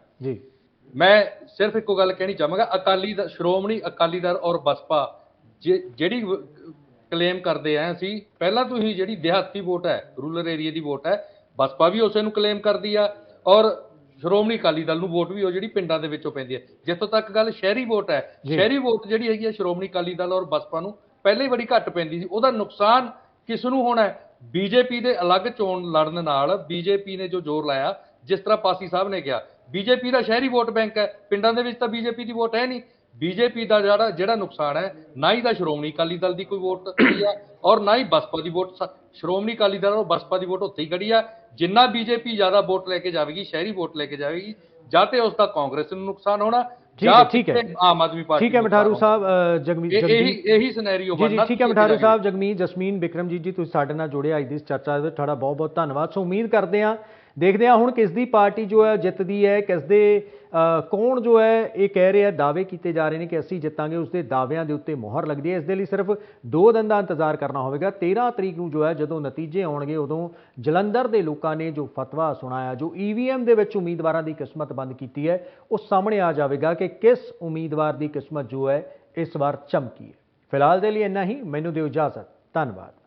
ਮੈਂ ਸਿਰਫ ਇੱਕੋ ਗੱਲ ਕਹਿਣੀ ਚਾਹਾਂਗਾ, ਸ਼੍ਰੋਮਣੀ ਅਕਾਲੀ ਦਲ ਔਰ ਬਸਪਾ ਜਿਹੜੀ ਕਲੇਮ ਕਰਦੇ ਆ ਅਸੀਂ ਪਹਿਲਾਂ ਤੋਂ ਹੀ ਜਿਹੜੀ ਦਿਹਾਤੀ ਵੋਟ ਹੈ, ਰੂਰਲ ਏਰੀਆ ਦੀ ਵੋਟ ਹੈ, ਬਸਪਾ ਵੀ ਉਸੇ ਨੂੰ ਕਲੇਮ ਕਰਦੀ ਆ ਔਰ ਸ਼੍ਰੋਮਣੀ ਅਕਾਲੀ ਦਲ ਨੂੰ ਵੋਟ ਵੀ ਉਹ ਜਿਹੜੀ ਪਿੰਡਾਂ ਦੇ ਵਿੱਚੋਂ ਪੈਂਦੀ ਹੈ। ਜਿੱਥੋਂ ਤੱਕ ਗੱਲ ਸ਼ਹਿਰੀ ਵੋਟ ਹੈ, ਸ਼ਹਿਰੀ ਵੋਟ ਜਿਹੜੀ ਹੈਗੀ ਹੈ ਸ਼੍ਰੋਮਣੀ ਅਕਾਲੀ ਦਲ ਔਰ ਬਸਪਾ ਨੂੰ ਪਹਿਲਾਂ ਹੀ ਬੜੀ ਘੱਟ ਪੈਂਦੀ ਸੀ। ਉਹਦਾ ਨੁਕਸਾਨ ਕਿਸ ਨੂੰ ਹੋਣਾ ਹੈ? BJP ਦੇ ਅਲੱਗ ਚੋਣ ਲੜਨ ਨਾਲ BJP ਨੇ ਜੋ ਜ਼ੋਰ ਲਾਇਆ, ਜਿਸ ਤਰ੍ਹਾਂ ਪਾਸੀ ਸਾਹਿਬ ਨੇ ਕਿਹਾ, BJP ਦਾ ਸ਼ਹਿਰੀ ਵੋਟ ਬੈਂਕ ਹੈ, ਪਿੰਡਾਂ ਦੇ ਵਿੱਚ ਤਾਂ BJP ਦੀ ਵੋਟ ਹੈ ਨਹੀਂ। BJP ਦਾ ਜਿਹੜਾ ਨੁਕਸਾਨ ਹੈ, ਨਾ ਹੀ ਤਾਂ ਸ਼੍ਰੋਮਣੀ ਅਕਾਲੀ ਦਲ ਦੀ ਕੋਈ ਵੋਟ ਖੜੀ ਆ ਔਰ ਨਾ ਹੀ ਬਸਪਾ ਦੀ ਵੋਟ। ਸ਼੍ਰੋਮਣੀ ਅਕਾਲੀ ਦਲ ਔਰ ਬਸਪਾ ਦੀ ਵੋਟ ਉੱਥੇ ਹੀ ਖੜੀ ਆ। ਜਿੰਨਾ BJP ਜ਼ਿਆਦਾ ਵੋਟ ਲੈ ਕੇ ਜਾਵੇਗੀ, ਸ਼ਹਿਰੀ ਵੋਟ ਲੈ ਕੇ ਜਾਵੇਗੀ, ਜਾਂ ਤੇ ਉਸ ਦਾ ਕਾਂਗਰਸ ਨੂੰ ਨੁਕਸਾਨ ਹੋਣਾ ਜਾਂ ठीक है फिर आम आदमी पार्टी ठीक है मठारू साहब जगमीत ਇਹੀ ਸਿਨੈਰੀਓ जी जी ਬਣਨਾ ठीक है मठारू साहब जगमीत जसमीन बिक्रमजीत जी ਤੁਸੀਂ ਸਾਡੇ ਨਾਲ ਜੁੜੇ ਅੱਜ ਦੀ ਇਸ ਚਰਚਾ ਦੇ ਵਿੱਚ ਤੁਹਾਡਾ ਬਹੁਤ ਬਹੁਤ ਧੰਨਵਾਦ। ਸੋ ਉਮੀਦ ਕਰਦੇ ਹਾਂ ਦੇਖਦੇ ਹਾਂ ਹੁਣ ਕਿਸ ਦੀ ਪਾਰਟੀ ਜੋ ਹੈ ਜਿੱਤਦੀ ਹੈ, ਕਿਸ ਦੇ ਕੌਣ ਜੋ ਹੈ ਇਹ ਕਹਿ ਰਿਹਾ ਦਾਅਵੇ ਕੀਤੇ ਜਾ ਰਹੇ ਨੇ ਕਿ ਅਸੀਂ ਜਿੱਤਾਂਗੇ, ਉਸ ਦੇ ਦਾਅਵਿਆਂ ਦੇ ਉੱਤੇ ਮੁਹਰ ਲੱਗਦੀ ਹੈ। ਇਸ ਦੇ ਲਈ ਸਿਰਫ 2 ਦਿਨ ਦਾ ਇੰਤਜ਼ਾਰ ਕਰਨਾ ਹੋਵੇਗਾ। 13 ਤਰੀਕ ਨੂੰ ਜੋ ਹੈ ਜਦੋਂ ਨਤੀਜੇ ਆਉਣਗੇ ਉਦੋਂ ਜਲੰਧਰ ਦੇ ਲੋਕਾਂ ਨੇ ਜੋ ਫਤਵਾ ਸੁਣਾਇਆ, ਜੋ EVM ਦੇ ਵਿੱਚ ਉਮੀਦਵਾਰਾਂ ਦੀ ਕਿਸਮਤ ਬੰਦ ਕੀਤੀ ਹੈ, ਉਹ ਸਾਹਮਣੇ ਆ ਜਾਵੇਗਾ ਕਿ ਕਿਸ ਉਮੀਦਵਾਰ ਦੀ ਕਿਸਮਤ ਜੋ ਹੈ ਇਸ ਵਾਰ ਚਮਕੀ ਹੈ। ਫਿਲਹਾਲ ਦੇ ਲਈ ਇੰਨਾ ਹੀ, ਮੈਨੂੰ ਦਿਓ ਇਜਾਜ਼ਤ, ਧੰਨਵਾਦ।